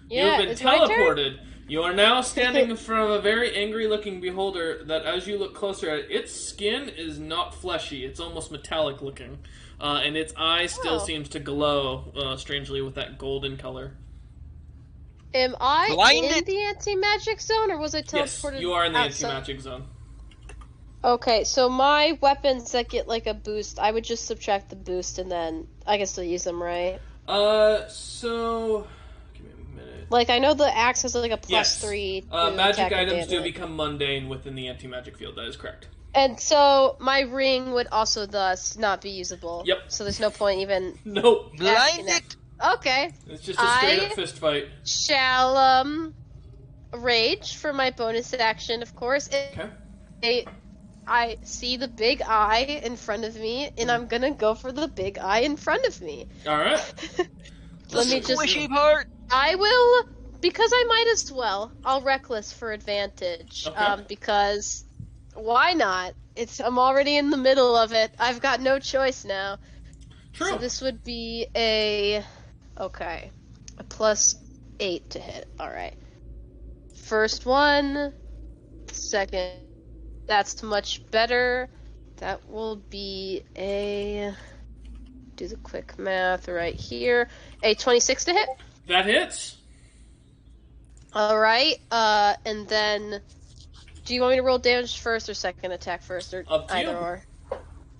Yeah, you've been it's my turn? teleported. You are now standing in front of a very angry-looking beholder that, as you look closer at it, its skin is not fleshy. It's almost metallic-looking. And its eye still Oh. seems to glow, strangely, with that golden color. Am I Blind in it. the anti-magic zone, or was I Yes, teleported you are in the outside? anti-magic zone. Okay, so my weapons that get like a boost, I would just subtract the boost and then I can still use them, right? So... Give me a minute. Like, I know the axe has like a Yes. +3 to Magic attack and items do damage. become mundane within the anti-magic field. That is correct. And so my ring would also thus not be usable. Yep. So there's no point even. Nope. Blind it! Okay. It's just a straight-up I- fist fight. Shall rage for my bonus action, of course. Okay. I see the big eye in front of me, and I'm gonna go for the big eye in front of me. All right. Let me The just. squishy part! I will because I might as well, I'll reckless for advantage. Okay. Because why not? I'm already in the middle of it. I've got no choice now. True. So this would be a +8 to hit. All right. First one, second. That's much better. That will be do the quick math right here. A 26 to hit. That hits. All right. And then, do you want me to roll damage first or second attack first, or Up to you. either or?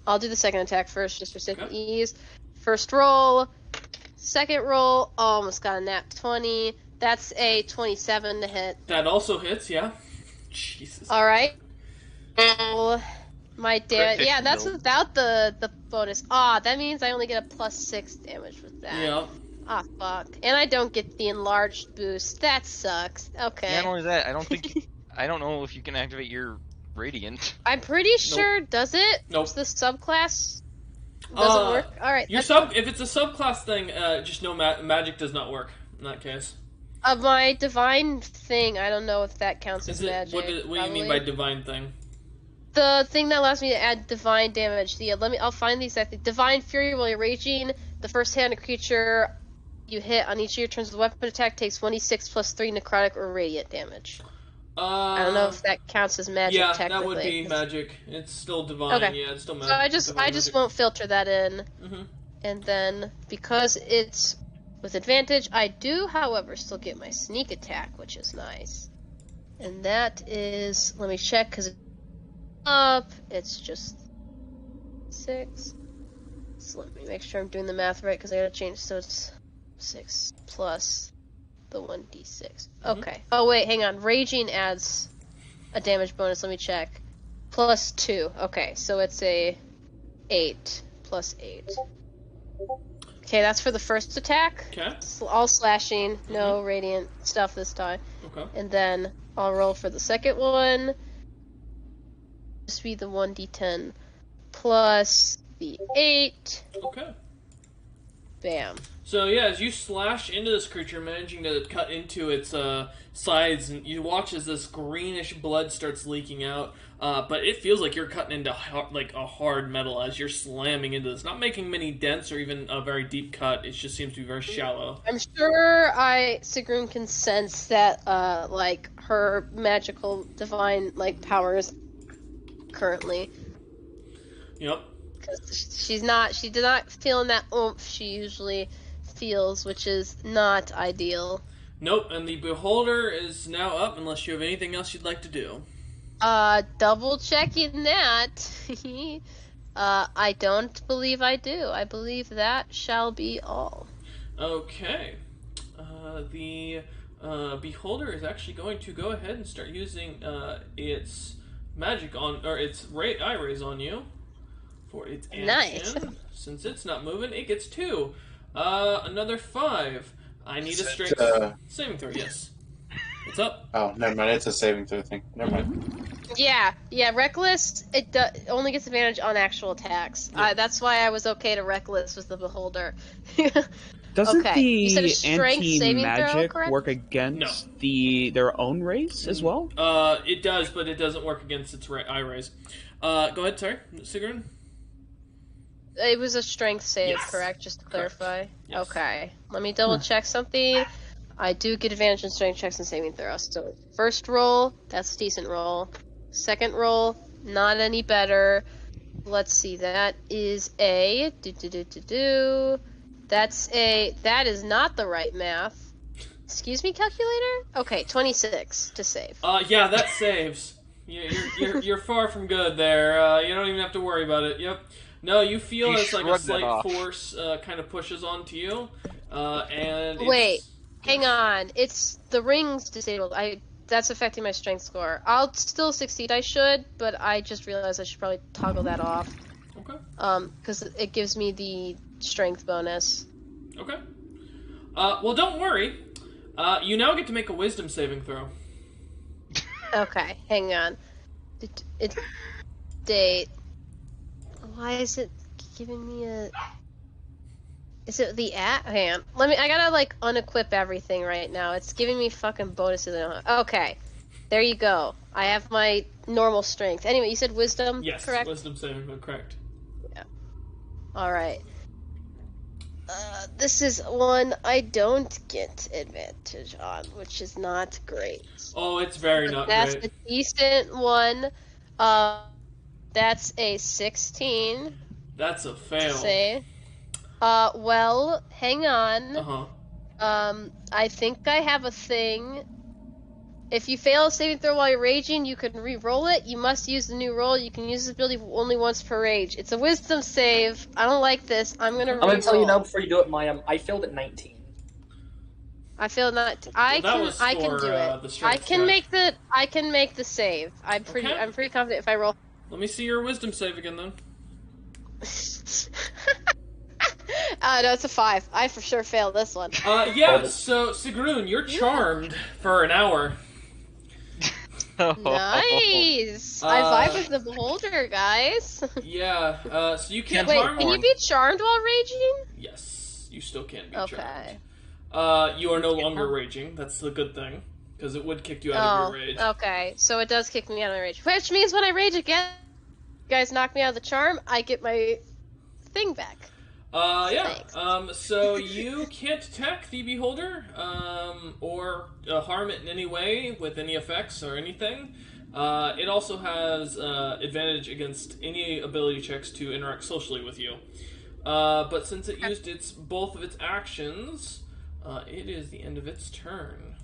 I'll do the second attack first, just for sake of Okay. ease. First roll, second roll. Almost got a nat 20. That's a 27 to hit. That also hits, yeah. Jesus. All right. Roll my damage. Crit Yeah, that's build. without the bonus. That means I only get a +6 damage with that. Yeah. Fuck. And I don't get the enlarged boost. That sucks. Okay. Yeah, not only that, I don't think I don't know if you can activate your radiant. I'm pretty sure, does it? Nope. The subclass doesn't work? Alright. If it's a subclass thing, just know magic does not work in that case. My divine thing, I don't know if that counts Is as it? magic. What do you mean by probably. divine thing? The thing that allows me to add divine damage. I'll find the exact thing. Divine Fury while you're raging. The first hand a creature you hit on each of your turns with a weapon attack takes 1d6 plus 3 necrotic or radiant damage. I don't know if that counts as magic. Yeah, technically. that would be magic. It's still divine. Okay. Yeah, it's still magic. So I just magic. won't filter that in. Mm-hmm. And then, because it's with advantage, I do, however, still get my sneak attack, which is nice. And that is, let me check, because it's just 6. So let me make sure I'm doing the math right, because I gotta change, so it's 6 plus the 1d6. Okay. Oh, wait, hang on. Raging adds a damage bonus, let me check. Plus 2. Okay, so it's a 8 plus 8. Okay, that's for the first attack. Okay. All slashing, no radiant stuff this time. Okay. And then I'll roll for the second one. Just be the 1d10 plus the 8. Okay. Bam. So yeah, as you slash into this creature, managing to cut into its sides, and you watch as this greenish blood starts leaking out. But it feels like you're cutting into like a hard metal as you're slamming into this. Not making many dents or even a very deep cut. It just seems to be very shallow. I'm sure Sigrun can sense that, like, her magical divine, like, powers currently. Yep. Because she did not feel that oomph she usually feels, which is not ideal. Nope. And the beholder is now up. Unless you have anything else you'd like to do. Double checking that. I don't believe I do. I believe that shall be all. Okay. The beholder is actually going to go ahead and start using its magic its eye rays on you for its action. Nice. Since it's not moving, it gets 2. Another 5. I need a strength saving throw. Yes. What's up? Oh, never mind. It's a saving throw thing. Never mind. Yeah, Reckless, it only gets advantage on actual attacks. Yeah. That's why I was okay to Reckless with the Beholder. Doesn't Okay. You said a strength saving throw, anti-magic correct? work against their own race as well? It does, but it doesn't work against its eye rays. Go ahead, sorry, Sigrun. It was a strength save, Yes. correct? Just to clarify. Yes. Okay. Let me double check something. I do get advantage in strength checks and saving throws. So first roll, that's a decent roll. Second roll, not any better. Let's see. That is a that is not the right math. Excuse me, calculator. Okay, 26 to save. Yeah, that saves. You're far from good there. You don't even have to worry about it. Yep. No, you feel He as like a shrugged it slight off. force kind of pushes onto you, and Wait, it's- hang on. It's the ring's disabled. That's affecting my strength score. I'll still succeed. I should, but I just realized I should probably toggle that off. Okay. Because it gives me the strength bonus. Okay. Well, don't worry. You now get to make a wisdom saving throw. Okay, hang on. It's date. Why is it giving me a? Is it the at? Hang on. I gotta like unequip everything right now. It's giving me fucking bonuses. Okay. There you go. I have my normal strength. Anyway, you said wisdom, Yes, correct? wisdom saving throw, correct. Alright. This is one I don't get advantage on, which is not great. Oh, it's very not That's great. a decent one. That's a 16. That's a fail. Say. Well, hang on. Uh-huh. I think I have a thing. If you fail a saving throw while you're raging, you can re-roll it. You must use the new roll. You can use this ability only once per rage. It's a wisdom save. I don't like this. I'm gonna re-roll. I'm gonna tell you now before you do it, Maya. I failed at 19. I feel not. Well, I that can. was I can for, do it. the I strength can check. make the. I can make the save. I'm pretty. Okay. I'm pretty confident if I roll. Let me see your wisdom save again, then. No, it's a 5. I for sure failed this one. Yeah, so, Sigrun, you're charmed for an hour. Nice. I vibe with the beholder, guys. Yeah, so you can't Wait, harm... can you be charmed while raging? Yes, you still can be Okay. charmed. You are no longer raging. That's the good thing, because it would kick you out of your rage. Okay. So it does kick me out of my rage. Which means when I rage again, you guys knock me out of the charm, I get my thing back. Yeah. Thanks. So you can't attack the beholder, or harm it in any way with any effects or anything. It also has advantage against any ability checks to interact socially with you. But since it used both of its actions, it is the end of its turn.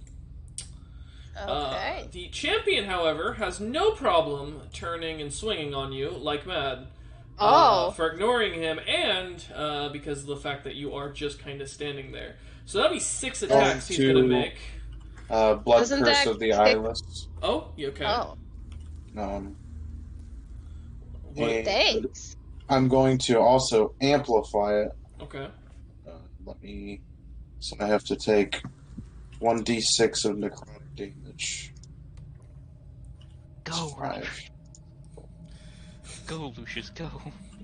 Okay. The champion, however, has no problem turning and swinging on you like mad. For ignoring him, and because of the fact that you are just kind of standing there. So that'll be 6 attacks he's gonna make. Blood Doesn't Curse that of the kick- Eyeless. Oh, you okay? Oh, And thanks. I'm going to also amplify it. Okay. Let me. So I have to take 1d6 of necrotic damage. Go, 5. Go, Lucius, go.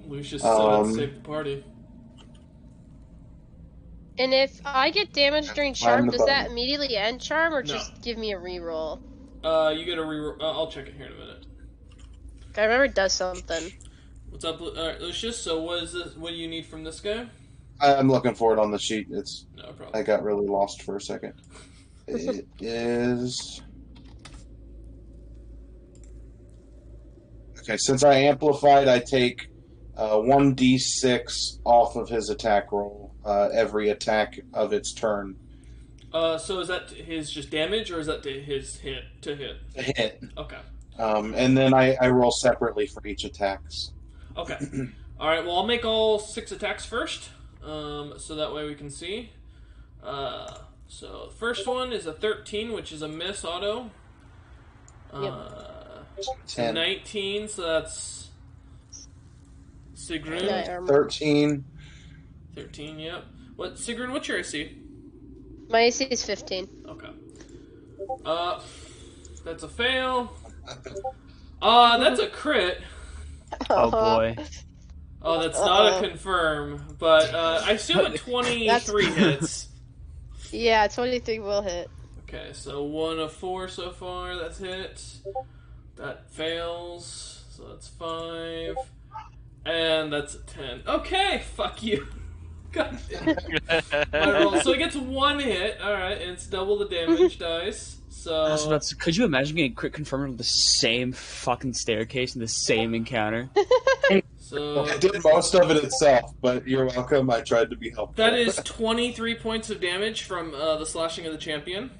Lucius said let's save the party. And if I get damaged during Find charm, the does that button. immediately end charm, or No. just give me a reroll? You get a reroll. I'll check it here in a minute. I remember it does something. What's up, Lucius? So what is this? What do you need from this guy? I'm looking for it on the sheet. No I problem. got really lost for a second. It is. Okay, since I amplified, I take 1d6 off of his attack roll every attack of its turn. So is that his just damage, or is that his hit to hit? A hit. Okay. And then I roll separately for each attacks. Okay. All right. Well, I'll make all 6 attacks first, so that way we can see. So the first one is a 13, which is a miss auto. 10. 19, so that's Sigrun. 13. 13, yep. What, Sigrun, what's your AC? My AC is 15. Okay. That's a fail. That's a crit. Oh boy. Oh, that's not a confirm, but I assume a 23 hits. Yeah, 23 will hit. Okay, so 1 of 4 so far, that's hit. That fails, so that's 5. And that's a 10. Okay, fuck you. God damn it. My roll. So it gets 1 hit, alright, and it's double the damage dice. So Could you imagine getting crit confirmed with the same fucking staircase and the same encounter? So I did most of it itself, but you're welcome. I tried to be helpful. that is 23 points of damage from the slashing of the champion.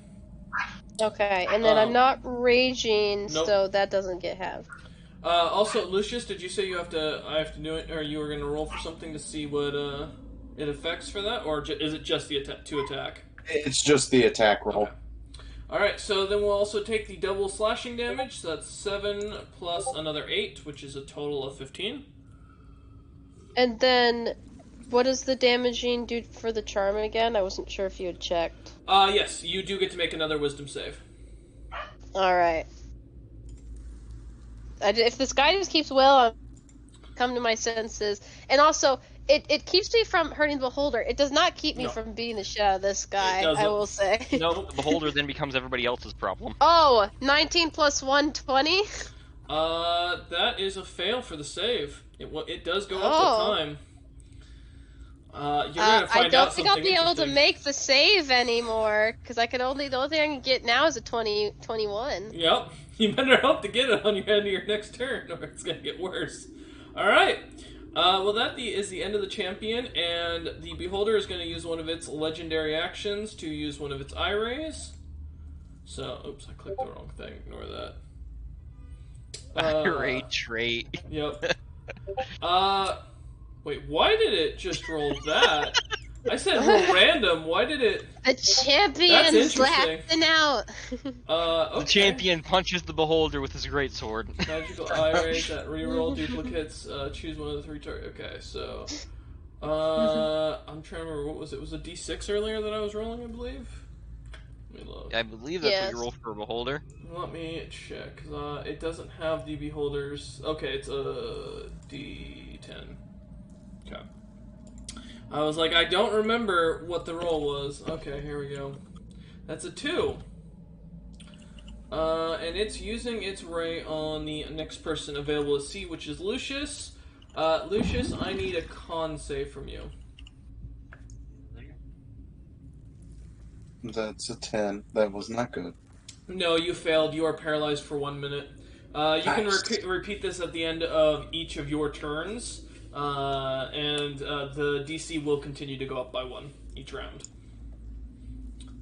Okay, and then I'm not raging, Nope. so that doesn't get halved. Also, Lucius, did you say I have to do it, or you were going to roll for something to see what it affects for that, or is it just the to attack? It's just the attack roll. Okay. Alright, so then we'll also take the double slashing damage, so that's 7 plus another 8, which is a total of 15. And then, what does the damaging do for the charm again? I wasn't sure if you had checked. Yes, you do get to make another wisdom save. Alright. If this guy just keeps well, I'll come to my senses. And also, it keeps me from hurting the beholder. It does not keep me No. from beating the shit out of this guy, doesn't. I will say. No, the beholder then becomes everybody else's problem. Oh, 19 plus 1, 20? That is a fail for the save. It does go up Oh. with time. You're gonna find I don't out think I'll something be able to interesting. make the save anymore, because the only thing I can get now is a 21. Yep. You better hope to get it on your end of your next turn, or it's gonna get worse. Alright. Well, that is the end of the champion, and the beholder is going to use one of its legendary actions to use one of its eye rays. So, oops, I clicked the wrong thing. Ignore that. Great trait. Yep. Wait, why did it just roll that? I said roll random. Why did it? The That's champion's interesting. laughing out. Okay. The champion punches the beholder with his great sword. Magical eye rays that reroll duplicates. Choose one of the 3 targets. Okay, so. I'm trying to remember, what was it? Was it D6 earlier that I was rolling, I believe? Let me look. I believe that's what Yes. you roll for a beholder. Let me check. It doesn't have the beholders. Okay, it's a D10. Okay. I was like, I don't remember what the roll was. Okay, here we go. That's a 2. And it's using its ray on the next person available to see, which is Lucius. Lucius, I need a con save from you. That's a 10. That was not good. No, you failed. You are paralyzed for 1 minute. You can Nice. repeat this at the end of each of your turns, and the DC will continue to go up by 1 each round.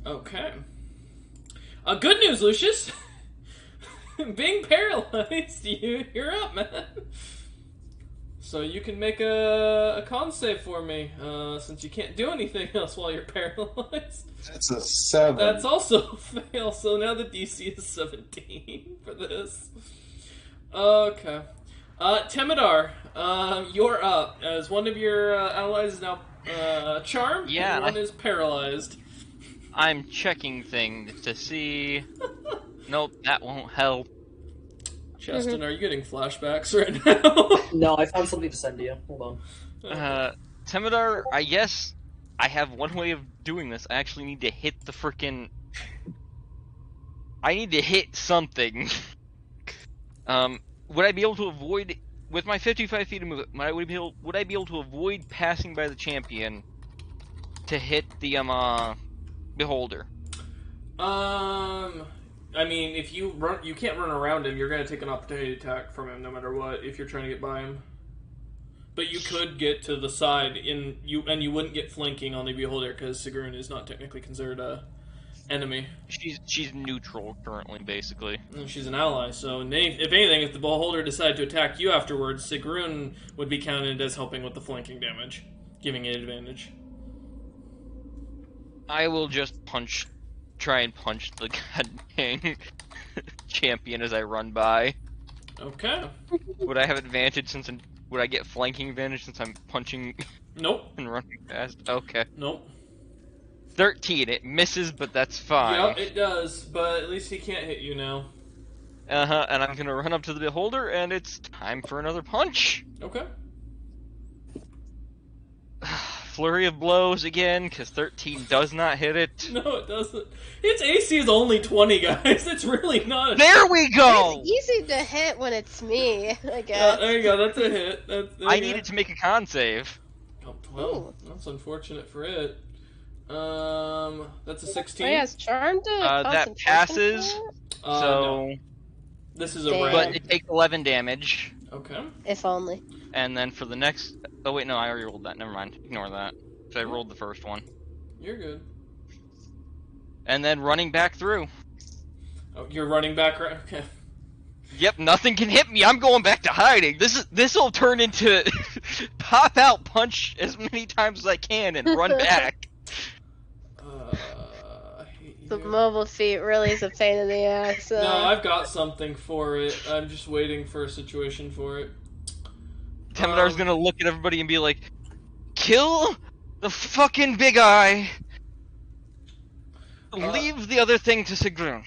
Okay. Good news, Lucius! Being paralyzed, you're up, man. So you can make a con save for me, since you can't do anything else while you're paralyzed. That's a 7. That's also a fail, so now the DC is 17 for this. Okay. Temidar, you're up, as one of your allies is now charmed, Yeah, and one is paralyzed. I'm checking things to see. Nope, that won't help. Cheston, are you getting flashbacks right now? No, I found something to send to you. Hold on. Temidar, I guess I have one way of doing this. I actually need to hit the frickin'. I need to hit something. Would I be able to avoid, with my 55 feet of movement, would I be able to avoid passing by the champion to hit the beholder? I mean, if you can't run around him. You're gonna take an opportunity attack from him, no matter what. If you're trying to get by him, but you could get to the side and you wouldn't get flanking on the beholder because Sigrun is not technically considered a enemy. She's neutral currently, basically. And she's an ally, so if anything, if the beholder decided to attack you afterwards, Sigrun would be counted as helping with the flanking damage, giving it advantage. I will just try and punch the goddamn champion as I run by. Okay. Would I have advantage would I get flanking advantage since I'm punching Nope. and running fast? Okay. Nope. 13, it misses, but that's fine. Yep, it does, but at least he can't hit you now. And I'm gonna run up to the beholder, and it's time for another punch! Okay. Flurry of blows again, because 13 does not hit it. No, it doesn't. Its AC is only 20, guys. It's really not. There we go! It's easy to hit when it's me, I guess. There you go. That's a hit. There I you go. needed to make a con save. Oh, 12. That's unfortunate for it. That's a 16. Oh, yeah, it's charmed to That concentration passes, for it? No. so... This is a Damn. red. But it takes 11 damage. Okay. If only. And then for the next... Oh wait, no, I already rolled that. Never mind. Ignore that. So I rolled the first one. You're good. And then running back through. Oh, you're running back right. Okay. Yep, nothing can hit me. I'm going back to hiding. This'll turn into pop out punch as many times as I can and run back. I hate The you. mobile feat really is a pain in the ass. No, I've got something for it. I'm just waiting for a situation for it. Temidar's gonna look at everybody and be like, "Kill the fucking big eye. Leave the other thing to Sigrun."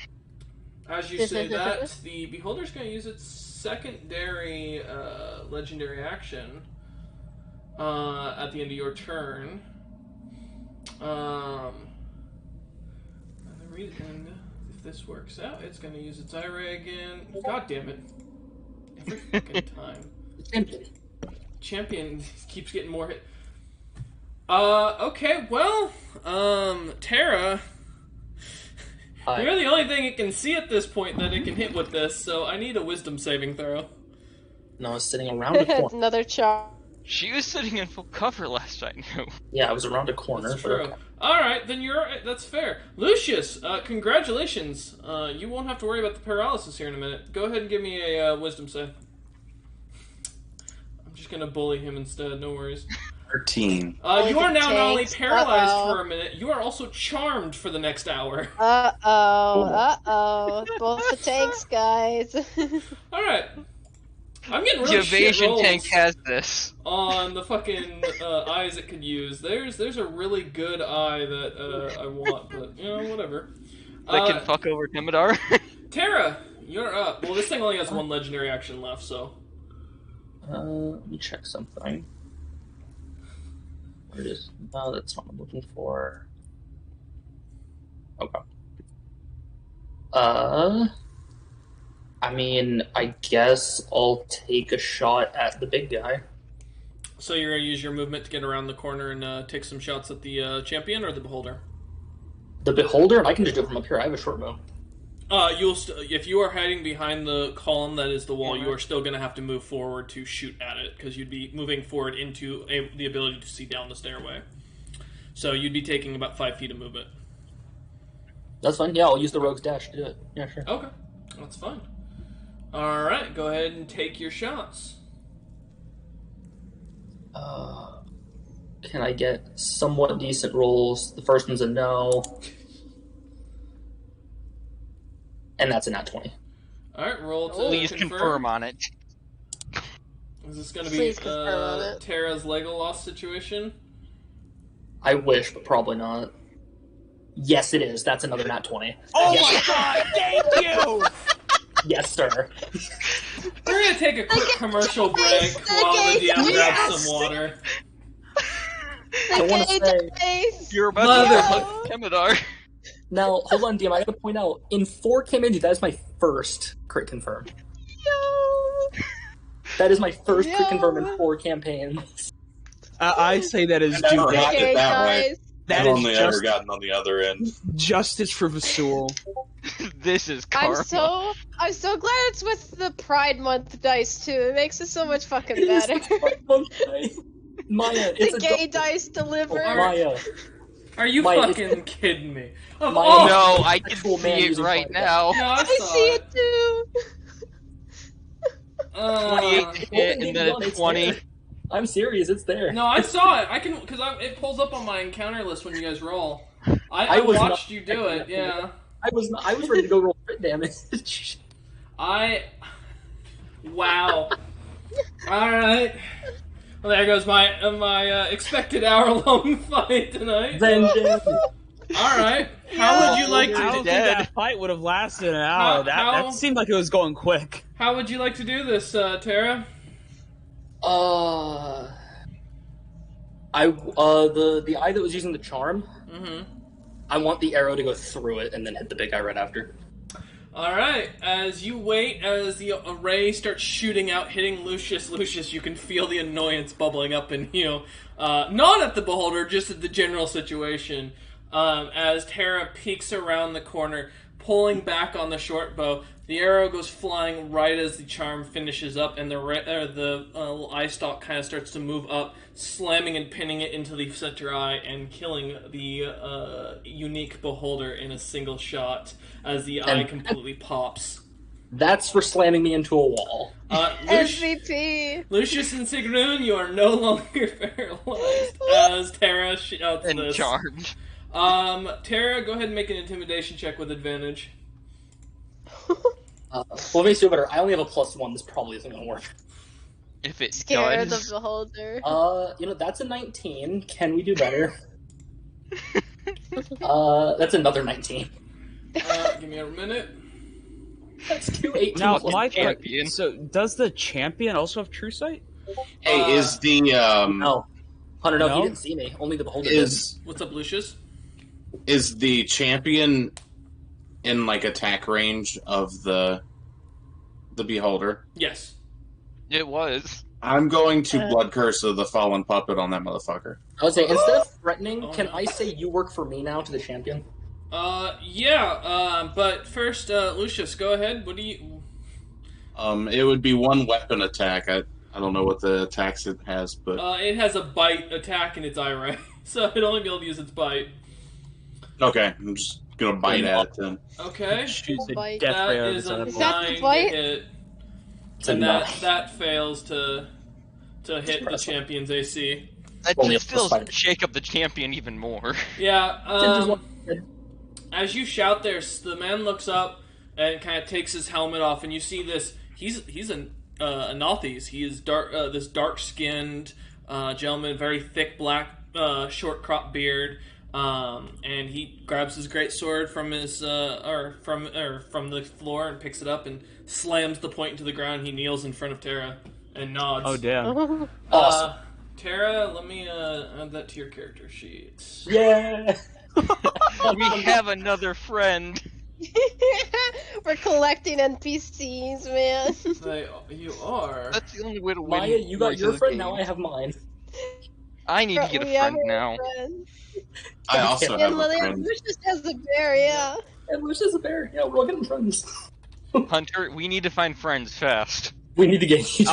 As you say that, the beholder's going to use its secondary legendary action. at the end of your turn. And the reason, if this works out, it's going to use its IRA again. God damn it. Every fucking time. Champion keeps getting more hit. Okay, well, Terra, you're the only thing it can see at this point that it can hit with this, so I need a wisdom saving throw. No, I was sitting around a corner. Another charm. She was sitting in full cover last I knew. Yeah, I was around a corner. That's but true. okay. Alright, then that's fair. Lucius, congratulations. You won't have to worry about the paralysis here in a minute. Go ahead and give me a wisdom save. I'm just gonna bully him instead, no worries. 13. You are now not only tanks. paralyzed Uh-oh. for a minute, you are also charmed for the next hour. Uh-oh. Both the tanks, guys. Alright. I'm getting The really shit evasion rolls tank has this. on the fucking eyes it could use. There's a really good eye that I want, but, you know, whatever. That can fuck over Temidar. Terra, you're up. Well, this thing only has one legendary action left, so... Let me check something. Where it is? No, that's not what I'm looking for. Okay. I mean, I guess I'll take a shot at the big guy. So you're gonna use your movement to get around the corner and take some shots at the champion or the beholder? The beholder, I can just do it from up here. I have a short bow. If you are hiding behind the column that is the wall, you are still gonna have to move forward to shoot at it because you'd be moving forward into the ability to see down the stairway. So you'd be taking about 5 feet of movement. That's fine. Yeah, I'll use the rogue's dash to do it. Yeah, sure. Okay, that's fine. All right, go ahead and take your shots. Can I get somewhat decent rolls? The first one's a no. And that's a nat 20. All right, roll to Please confirm on it. Is this going to be Please confirm on it. Terra's Legolas situation? I wish, but probably not. Yes, it is. That's another nat 20. Oh Yes. my god, thank you! Yes, sir. We're going to take a quick commercial break while the DM grabs some water. I want to say... Face. You're about Mother- to fuck Temidar. Now, hold on, DM. I gotta point out, in 4K Mindy, that is my first crit confirm. Yo. That is my first crit Yo. confirm in 4 campaigns. I say that is Never due. got Okay, it that way. guys. That I've is only ever gotten on the other end. justice for Vasul. This is karma. I'm so glad it's with the Pride Month dice too. It makes it so much fucking better. Maya, it's The a gay dice deliver. Maya. Are you Maya, fucking kidding me? Of Maya, all... No, I can Actual see man it using right fire. now. No, I saw see it too. 28 to hit and then a It's 20. there. I'm serious, it's there. No, I saw it. I can because it pulls up on my encounter list when you guys roll. I I was watched not you do it. expecting Yeah, I was ready to go roll crit damage. Wow. All right. Well, there goes my expected hour-long fight tonight. Vengeance. All right. How would you like I to? don't think dead. that fight would have lasted an hour. How- That seemed like it was going quick. How would you like to do this, Tara? The eye that was using the charm, Mm-hmm. I want the arrow to go through it and then hit the big guy right after. All right. As you wait, as the array starts shooting out, hitting Lucius, you can feel the annoyance bubbling up in you. Not at the beholder, just at the general situation. As Tara peeks around the corner, pulling back on the short bow, the arrow goes flying right as the charm finishes up, and the eye stalk kind of starts to move up, slamming and pinning it into the center eye and killing the unique beholder in a single shot as the eye completely pops. That's for slamming me into a wall. MVP. Lucius and Sigrun, you are no longer paralyzed as Tara shouts And this. charmed. Tara, go ahead and make an intimidation check with advantage. What makes you better? I only have a +1. This probably isn't gonna work. If it Scared of does. the beholder. That's a 19. Can we do better? That's another 19. Give me a minute. That's 2 18. Now, plus my champion. so does the champion also have true sight? Hey, is the No. Hunter, no, he No? didn't see me. Only the beholder did. What's up, Lucius? is the champion in like attack range of the beholder? Yes. It was. I'm going to blood curse of the fallen puppet on that motherfucker. I would say, instead of threatening, Oh, can no. I say you work for me now to the champion? Yeah, but first, Lucius, go ahead. What do you... It would be one weapon attack. I don't know what the attacks it has, but it has a bite attack in its eye, right? So it'd only be able to use its bite. okay, I'm just gonna bite at it then. Okay. Shoots a Bite. death That ray out of is his a eyeball. Is that the 9 to bite? hit. It's a And nine. that fails to hit the Impressive. champion's AC. That Only just a plus feels five. shake up the champion even more. Yeah, Just one- as you shout there, the man looks up and kind of takes his helmet off, and you see this. He's a Anathes. He is dark, this dark-skinned gentleman, very thick black, short crop beard, and he grabs his great sword from his from the floor and picks it up and slams the point into the ground. He kneels in front of Terra and nods. Oh damn. Awesome. Terra, let me add that to your character sheet. Yeah. We have another friend. We're collecting NPCs, man. You are. That's the only way to win. Maya, you got Rise your of the friend, Game. now I have mine. I need to get a We have friend now. friend. I also And have a Lillian friend. Lucius has a bear, yeah. And Lucius a bear. Yeah, we're all getting friends. Hunter, we need to find friends fast. We need to get you.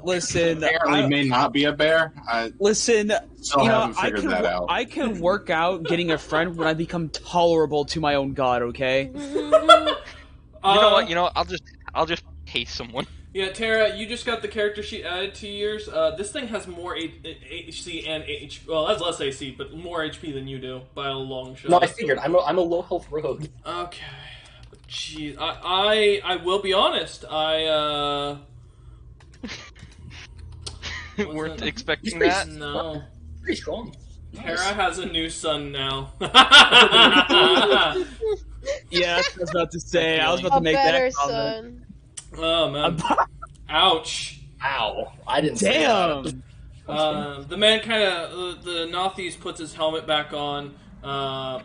Listen, Apparently, may not be a bear. I listen. still You know, haven't figured that out. I can work out getting a friend when I become tolerable to my own god. Okay. You know what? You know, I'll just pay someone. Yeah, Tara, you just got the character sheet added to yours. This thing has more HC and HP. Well, it has less AC, but more HP than you do by a long shot. No, I figured. I'm a low health rogue. Okay. Jeez, I will be honest. I Weren't expecting pretty that. no. Pretty strong. Tara has a new son now. Yeah, that's what I was about to say. I was about A to make better that comment. son. Oh man. Ouch. Ow. I didn't say that. Damn. The man kind of, the Nothies puts his helmet back on,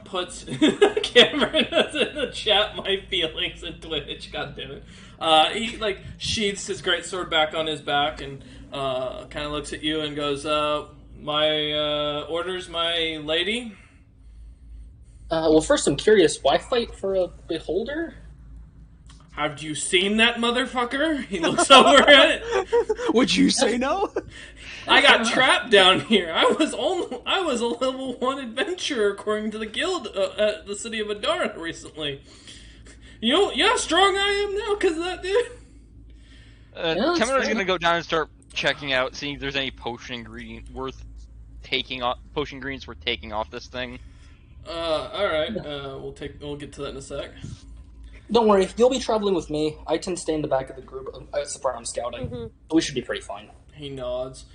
puts, Cameron is in the chat, my feelings in Twitch, god damn it. He, like, sheaths his greatsword back on his back and, kind of looks at you and goes, my, orders, my lady? Well, first I'm curious. Why fight for a beholder? Have you seen that motherfucker? He looks over at it. Would you say no? I got trapped down here. I was a level 1 adventurer according to the guild at the city of Adara recently. You know how strong I am now because of that, dude? Yeah, Kemenor's fair. gonna go down and start checking out, seeing if there's any potion ingredients worth taking off this thing. Alright. We'll get to that in a sec. Don't worry, you'll be traveling with me. I tend to stay in the back of the group. It's the part I'm scouting. Mhm. We should be pretty fine. He nods.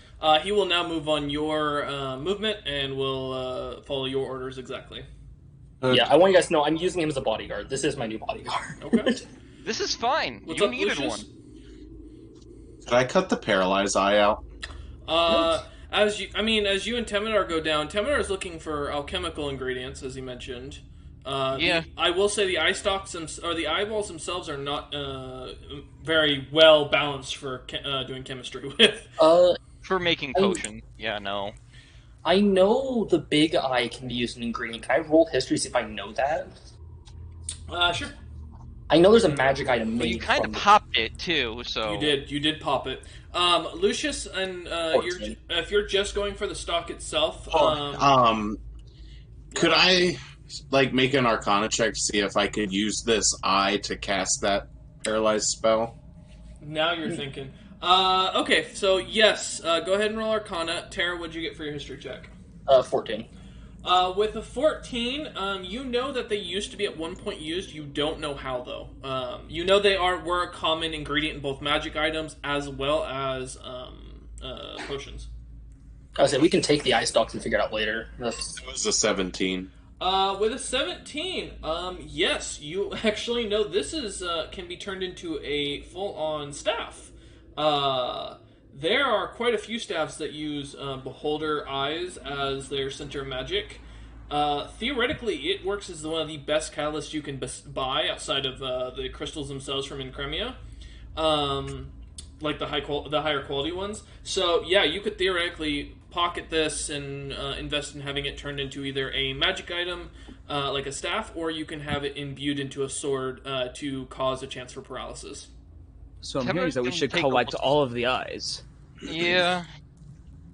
He will now move on your movement and will follow your orders exactly. Yeah, I want you guys to know I'm using him as a bodyguard. This is my new bodyguard. Okay. This is fine. What's You up, needed Lucius? one. Could I cut the paralyzed eye out? As you and Temenar go down, Temenar is looking for alchemical ingredients, as he mentioned. Yeah. I will say the eye stalks or the eyeballs themselves are not very well balanced for doing chemistry with. For making potion. Yeah, no. I know the big eye can be used as an ingredient. Can I roll history to see if I know that? Sure. I know there's a magic item But made you kind from of popped it too, so You did pop it. Lucius, and if you're just going for the stock itself, Could I make an Arcana check to see if I could use this eye to cast that paralyzed spell? now you're thinking. Okay, so yes, go ahead and roll Arcana. Tara, what'd you get for your history check? 14. With a 14, you know that they used to be at one point used. You don't know how, though. You know they were a common ingredient in both magic items as well as potions. I would say we can take the eye stalks and figure it out later. It was a 17. With a 17, yes, you actually know this is can be turned into a full-on staff. there are quite a few staffs that use Beholder Eyes as their center of magic. Theoretically, it works as one of the best catalysts you can buy outside of the crystals themselves from Incremia, like the higher quality ones. So yeah, you could theoretically pocket this and invest in having it turned into either a magic item, like a staff, or you can have it imbued into a sword to cause a chance for paralysis. So I'm hearing that we should collect all of the eyes. Yeah.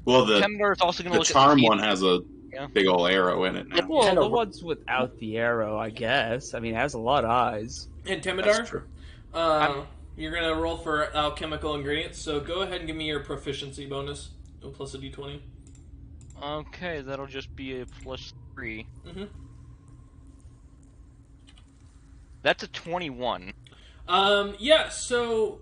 Well, the Temdar's also going to look charm at the one has a big old arrow in it now. Well, the ones without the arrow, I guess. I mean, it has a lot of eyes. And That's Temidar, true. you're going to roll for alchemical ingredients, so go ahead and give me your proficiency bonus, plus a d20. Okay, that'll just be a +3. Mm-hmm. That's a 21. Yeah, so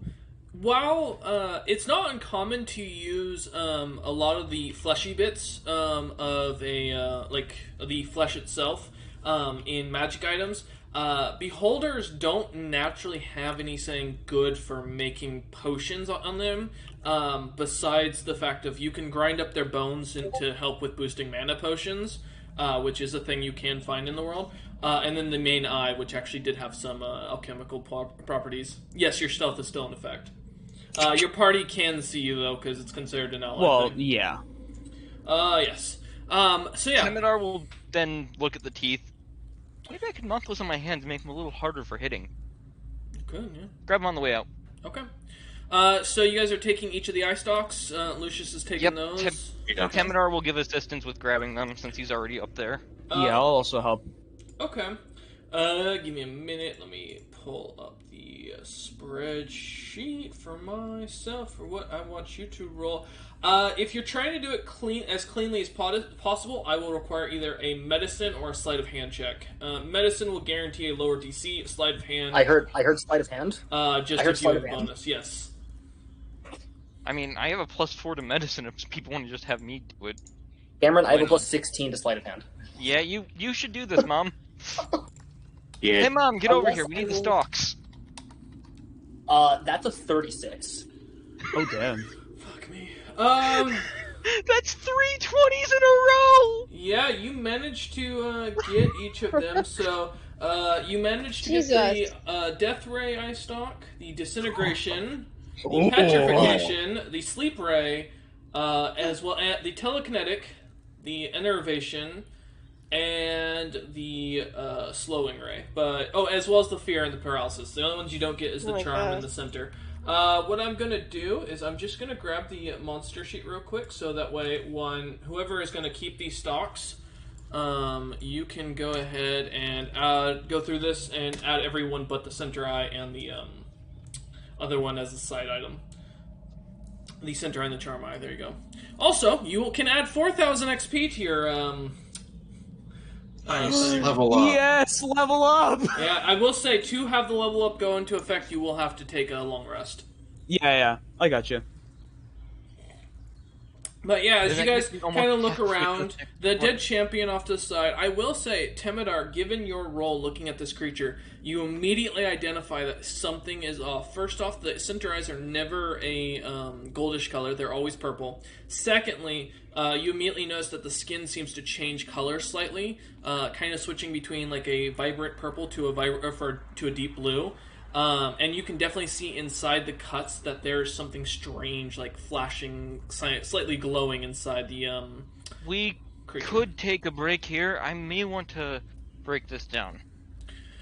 while it's not uncommon to use a lot of the fleshy bits of like the flesh itself in magic items, beholders don't naturally have anything good for making potions on them. Besides the fact of you can grind up their bones to help with boosting mana potions, which is a thing you can find in the world. And then the main eye, which actually did have some alchemical properties. Yes, your stealth is still in effect. Your party can see you, though, because it's considered an ally. Well, thing. yeah. Yes. So yeah. Temidar will then look at the teeth. Maybe I could knock those on my hand to make them a little harder for hitting. Good, yeah. Grab them on the way out. Okay. So you guys are taking each of the eye stalks. Lucius is taking those. Yeah. Temidar will give assistance with grabbing them since he's already up there. Yeah, I'll also help. Okay. Give me a minute. Let me pull up the spreadsheet for myself for what I want you to roll. If you're trying to do it as cleanly as possible, I will require either a medicine or a sleight of hand check. Medicine will guarantee a lower DC. Sleight of hand. I heard sleight of hand. Just gives you a bonus. Yes. I mean, I have a +4 to medicine if people want to just have me do it. Cameron, I have a +16 to sleight of hand. Yeah, you should do this, Mom. Yeah. Hey, Mom, get over here. We need the stalks. That's a 36. Oh, damn. Fuck me. That's 3 20s in a row! Yeah, you managed to get each of them. So, you managed to Jesus. get the Death Ray Eye Stalk, the Disintegration, the Petrification, the Sleep Ray, as well as the Telekinetic, the Enervation, and the Slowing Ray. As well as the Fear and the Paralysis. The only ones you don't get is the Charm in the center. What I'm gonna do is I'm just gonna grab the monster sheet real quick, so that way whoever is gonna keep these stocks, you can go ahead and go through this and add every one but the center eye and the other one as a side item. The center eye and the charm eye. There you go. Also, you can add 4,000 XP to your Nice. Level up. Yes, level up! Yeah, I will say, to have the level up go into effect, you will have to take a long rest. Yeah, I got you. But yeah, as you guys Almost kind of look halfway around, through the dead champion off to the side, I will say, Temidar, given your role looking at this creature, you immediately identify that something is off. First off, the center eyes are never a goldish color, they're always purple. Secondly, you immediately notice that the skin seems to change color slightly, kind of switching between like a vibrant purple to a deep blue. And you can definitely see inside the cuts that there's something strange, like flashing, slightly glowing inside the We creature. could take a break here. I may want to break this down.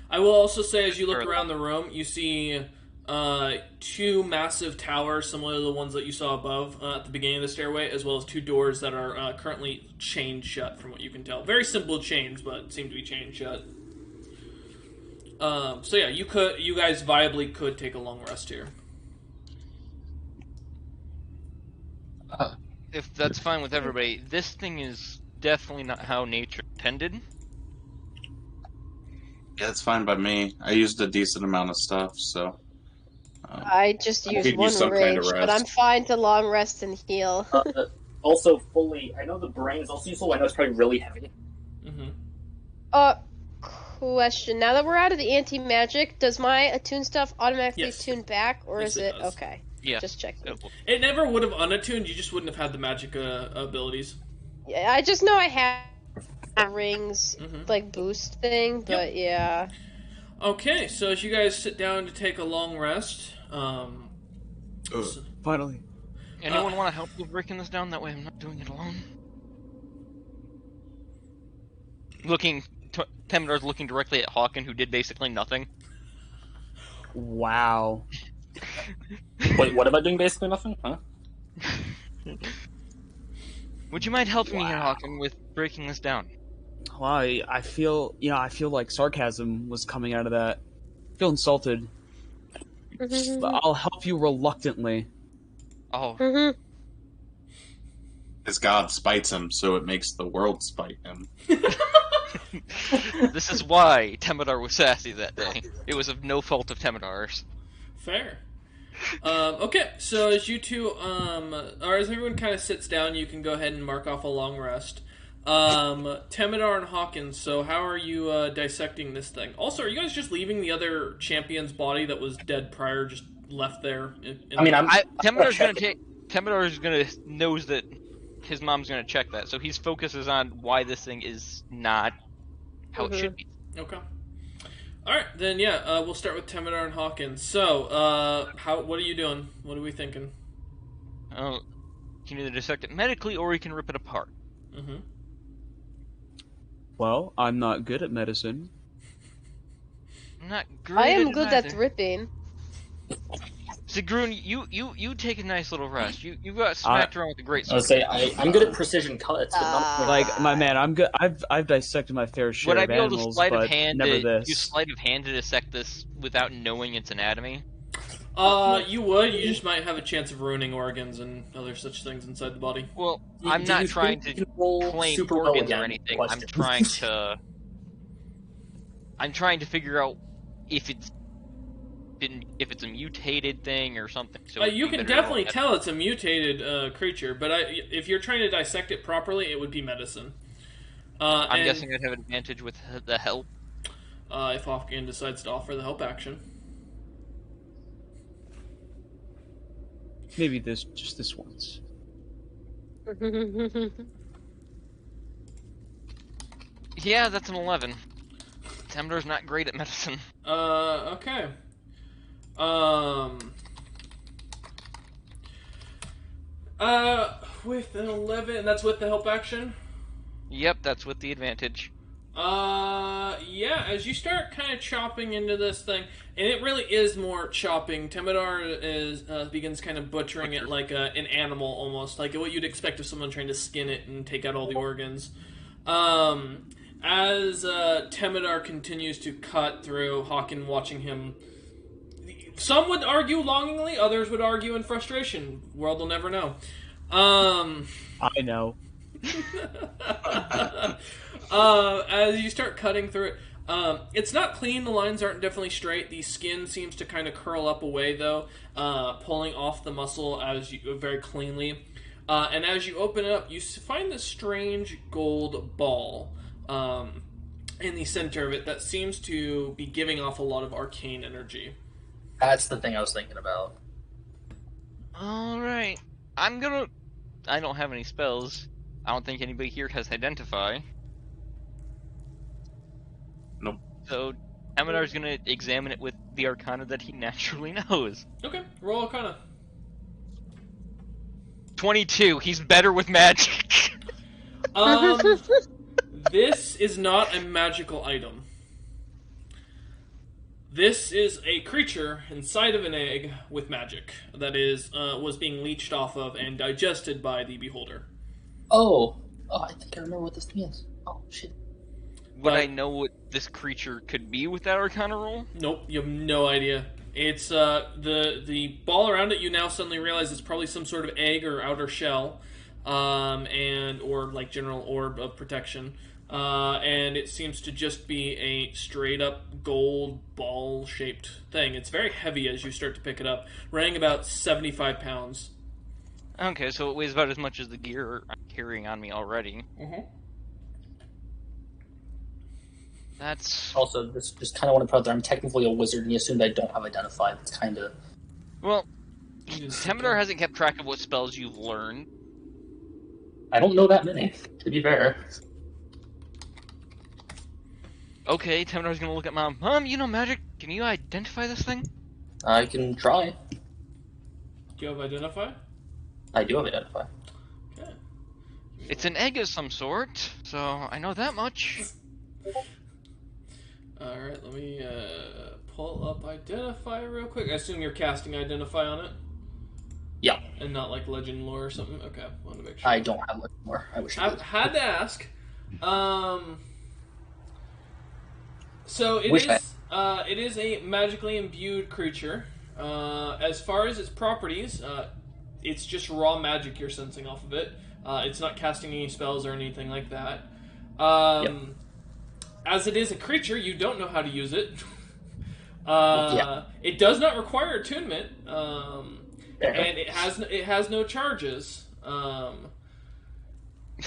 I will also say, as you look around the room, you see two massive towers, similar to the ones that you saw above at the beginning of the stairway, as well as two doors that are currently chained shut, from what you can tell. Very simple chains, but seem to be chained shut. So yeah, you guys viably could take a long rest here. If that's fine with everybody, this thing is definitely not how nature intended. Yeah, it's fine by me. I used a decent amount of stuff, so. I just could used use one some rage, kind of but rest. I'm fine to long rest and heal. Also, fully, I know the brain is also useful. I know it's probably really heavy. Mm-hmm. Question. Now that we're out of the anti-magic, does my attune stuff automatically Yes. tune back, or Yes, is it it... does. Okay. Yeah. Just checking. It never would have unattuned. You just wouldn't have had the magic abilities. Yeah, I just know I have a rings Mhm. like boost thing, but yeah. Okay, so as you guys sit down to take a long rest, Finally. Anyone want to help with breaking this down? That way I'm not doing it alone. Temedar's looking directly at Hawken, who did basically nothing. Wow. Wait, what am I doing? Basically nothing, huh? Would you mind helping me here, Hawken, with breaking this down? Wow, I feel, I feel like sarcasm was coming out of that. I feel insulted. But I'll help you reluctantly. Oh, His god spites him, so it makes the world spite him. this is why Temedar was sassy that day. It was of no fault of Temedar's. fair. Okay, so as you two, or as everyone kind of sits down, you can go ahead and mark off a long rest. Temedar and Hawkins, so how are you dissecting this thing? Also, are you guys just leaving the other champion's body that was dead prior just left there? Temedar's knows that his mom's gonna check that, so his focus is on why this thing is not how it should be. Okay. Alright, then we'll start with Temedar and Hawkins. So, what are you doing? What are we thinking? You can either dissect it medically or you can rip it apart. Mm-hmm. Well, I'm not good at medicine. I'm not great I am at good either. at ripping. Sigrun, you take a nice little rest. You got smacked around with a great I would sword. say I'm good at precision cuts, but not Like, my man, I'm good. I've dissected my fair share Would I of be able to animals, sleight of but hand never use this. sleight of hand to dissect this without knowing its anatomy? You would. You just might have a chance of ruining organs and other such things inside the body. Well, You- I'm do not you trying think to you can roll claim super well organs again? or anything. Question. I'm trying to figure out if it's a mutated thing or something. So You it'd be can better to definitely roll tell it's a mutated creature, but if you're trying to dissect it properly, it would be medicine. I'm guessing I'd have an advantage with the help. If Hawkins decides to offer the help action. Maybe just this once. Yeah, that's an 11. Temedar's not great at medicine. Okay. With an 11, that's with the help action? Yep, that's with the advantage. Yeah, as you start kind of chopping into this thing, and it really is more chopping, Temedar begins kind of butchering it like an animal almost, like what you'd expect of someone trying to skin it and take out all the organs. As Temedar continues to cut through, Hawken watching him. Some would argue longingly, others would argue in frustration. World will never know. I know. As you start cutting through it, it's not clean. The lines aren't definitely straight. The skin seems to kind of curl up away, though, pulling off the muscle very cleanly. And as you open it up, you find this strange gold ball in the center of it that seems to be giving off a lot of arcane energy. That's the thing I was thinking about. Alright. I don't have any spells. I don't think anybody here has Identify. Nope. So, Temedar's gonna examine it with the Arcana that he naturally knows. Okay, roll Arcana. 22. He's better with magic. This is not a magical item. This is a creature inside of an egg with magic that was being leached off of and digested by the beholder. Oh, I think I remember what this thing is. Oh shit. Would I know what this creature could be with that Arcana roll? Nope, you have no idea. It's the ball around it. You now suddenly realize it's probably some sort of egg or outer shell, or like general orb of protection. And it seems to just be a straight up gold ball shaped thing. It's very heavy as you start to pick it up, weighing about 75 pounds. Okay, so it weighs about as much as the gear I'm carrying on me already. Mm-hmm. That's... Also, just kind of want to put out there, I'm technically a wizard, and you assumed I don't have Identify. That's kind of... Well, Temidor hasn't kept track of what spells you've learned. I don't know that many, to be fair. Okay, Temidor's gonna look at Mom. Mom, you know magic. Can you identify this thing? I can try. Do you have identify? I do have Identify. Okay. It's an egg of some sort, so I know that much. Alright, let me pull up Identify real quick. I assume you're casting Identify on it? Yeah, And not like Legend Lore or something? Okay, want to make sure. I don't have much more. I wish I I did. had to ask. So Wish it is a magically imbued creature. As far as its properties, it's just raw magic you're sensing off of it. It's not casting any spells or anything like that. As it is a creature, you don't know how to use it. It does not require attunement, and it has no charges.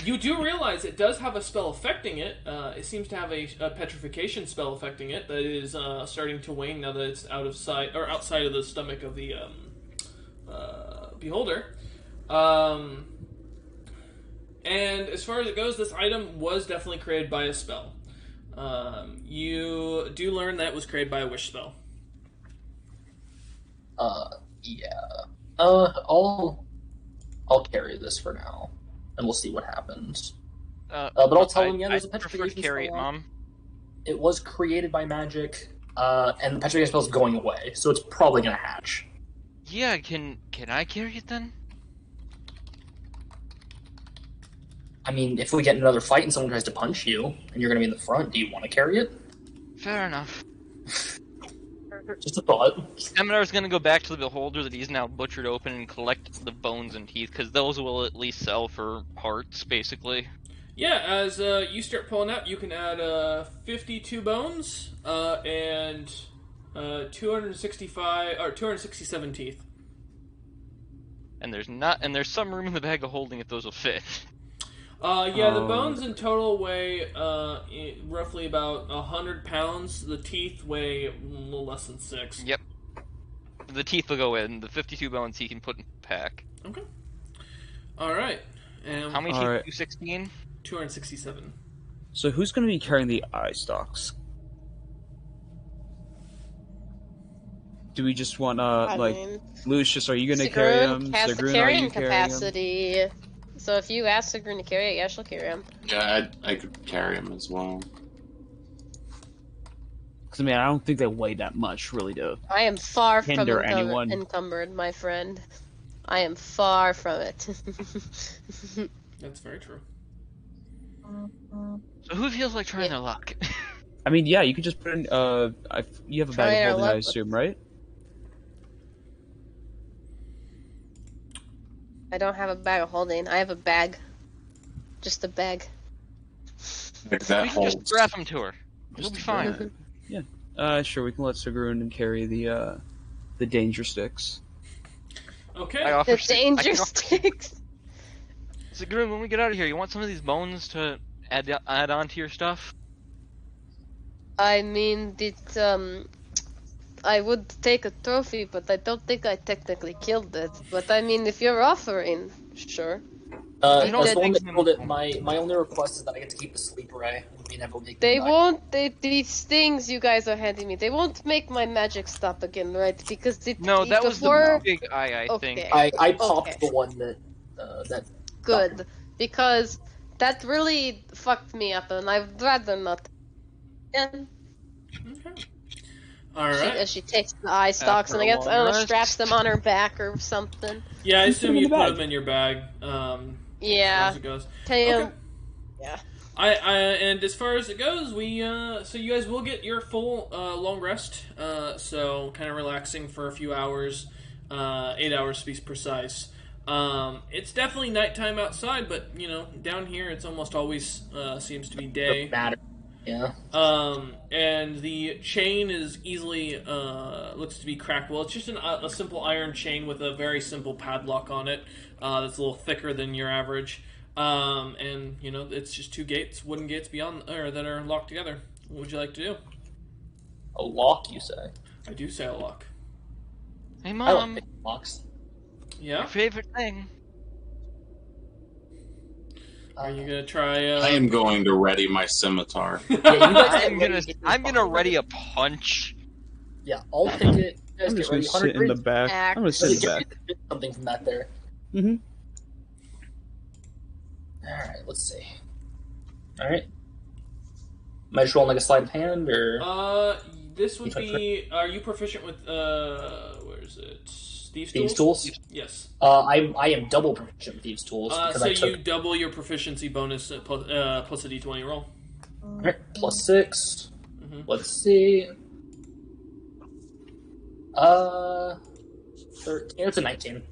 You do realize it does have a spell affecting it. It seems to have a petrification spell affecting it that is starting to wane now that it's out of sight or outside of the stomach of the beholder. And as far as it goes, this item was definitely created by a spell. You do learn that it was created by a wish spell. Yeah. I'll carry this for now, and we'll see what happens. But I'll tell him, yeah, there's a I prefer to petrification carry it, spell. Mom. It was created by magic, and the petrification spell is going away, so it's probably gonna hatch. Yeah, can I carry it then? I mean, if we get in another fight and someone tries to punch you, and you're gonna be in the front, do you want to carry it? Fair enough. Just a thought. Temidor's gonna go back to the beholder that he's now butchered open and collect the bones and teeth, because those will at least sell for parts, basically. Yeah, as you start pulling out, you can add 52 bones and 265 or 267 teeth. And there's some room in the bag of holding if those will fit. The bones in total weigh roughly about 100 pounds. The teeth weigh a little less than 6. Yep. The teeth will go in. The 52 bones he can put in the pack. Okay. All right. And How many teeth? Alright. 216? 267. So who's going to be carrying the eye stalks? Do we just want Lucius? Are you going to carry them? Sigrun has the Sigrun, are carrying you carrying them? capacity. So if you ask Sigrun to carry it, yeah, she'll carry him. Yeah, I could carry him as well. Because I mean, I don't think they weigh that much, really, to I am far from hinder anyone. encumbered, my friend. I am far from it. That's very true. So who feels like trying their luck? I mean, yeah, you could just put in. You have a Try bag our of holding, I luck. assume, right? I don't have a bag of holding. I have a bag. Just a bag. Like We that can just holds. strap him to her. We'll be Just fine. Sure, we can let Sigrun carry the danger sticks. Okay. I offer The danger I can offer- sticks. Sigrun, when we get out of here, you want some of these bones to add on to your stuff? I mean, I would take a trophy, but I don't think I technically killed it. But I mean, if you're offering, sure. I don't As the one think- that killed it, my only request is that I get to keep the sleep ray with being able to make They them back. won't. These things you guys are handing me, they won't make my magic stop again, right? Because No, that was before... the big eye, I think. Okay. I popped Okay. the one that Good, because that really fucked me up, and I'd rather not. And Okay. All right. she takes the eye stalks, and I guess, I don't know, straps them on her back or something. Yeah, I assume them in you the put bag. them in your bag. Yeah. As it goes. Tam, Okay. And as far as it goes, so you guys will get your full long rest. So kind of relaxing for a few hours, 8 hours to be precise. It's definitely nighttime outside, but down here it's almost always seems to be day. matter. Yeah. And the chain is easily looks to be crackable. It's just a simple iron chain with a very simple padlock on it. That's a little thicker than your average. And it's just 2 gates, wooden gates beyond that are locked together. What would you like to do? A lock, you say? I do say a lock. Hey, I like Mom. big locks. Yeah. Your favorite thing. Are you gonna try? I am going to ready my scimitar. Yeah, you guys I'm gonna ready a punch. Yeah, I'll pick it. You guys I'm get just gonna ready. sit in the back. I'm gonna sit in the back. Something from back there. Mm-hmm. Alright, let's see. Alright. Am I just rolling like a sleight of hand, or...? This would be... Are you proficient with, where is it? Thieves' Tools? Yes. I am double proficient with Thieves' Tools. Because so I took... you double your proficiency bonus plus a d20 roll. Alright, plus 6. Mm-hmm. Let's see. 13. It's a 19.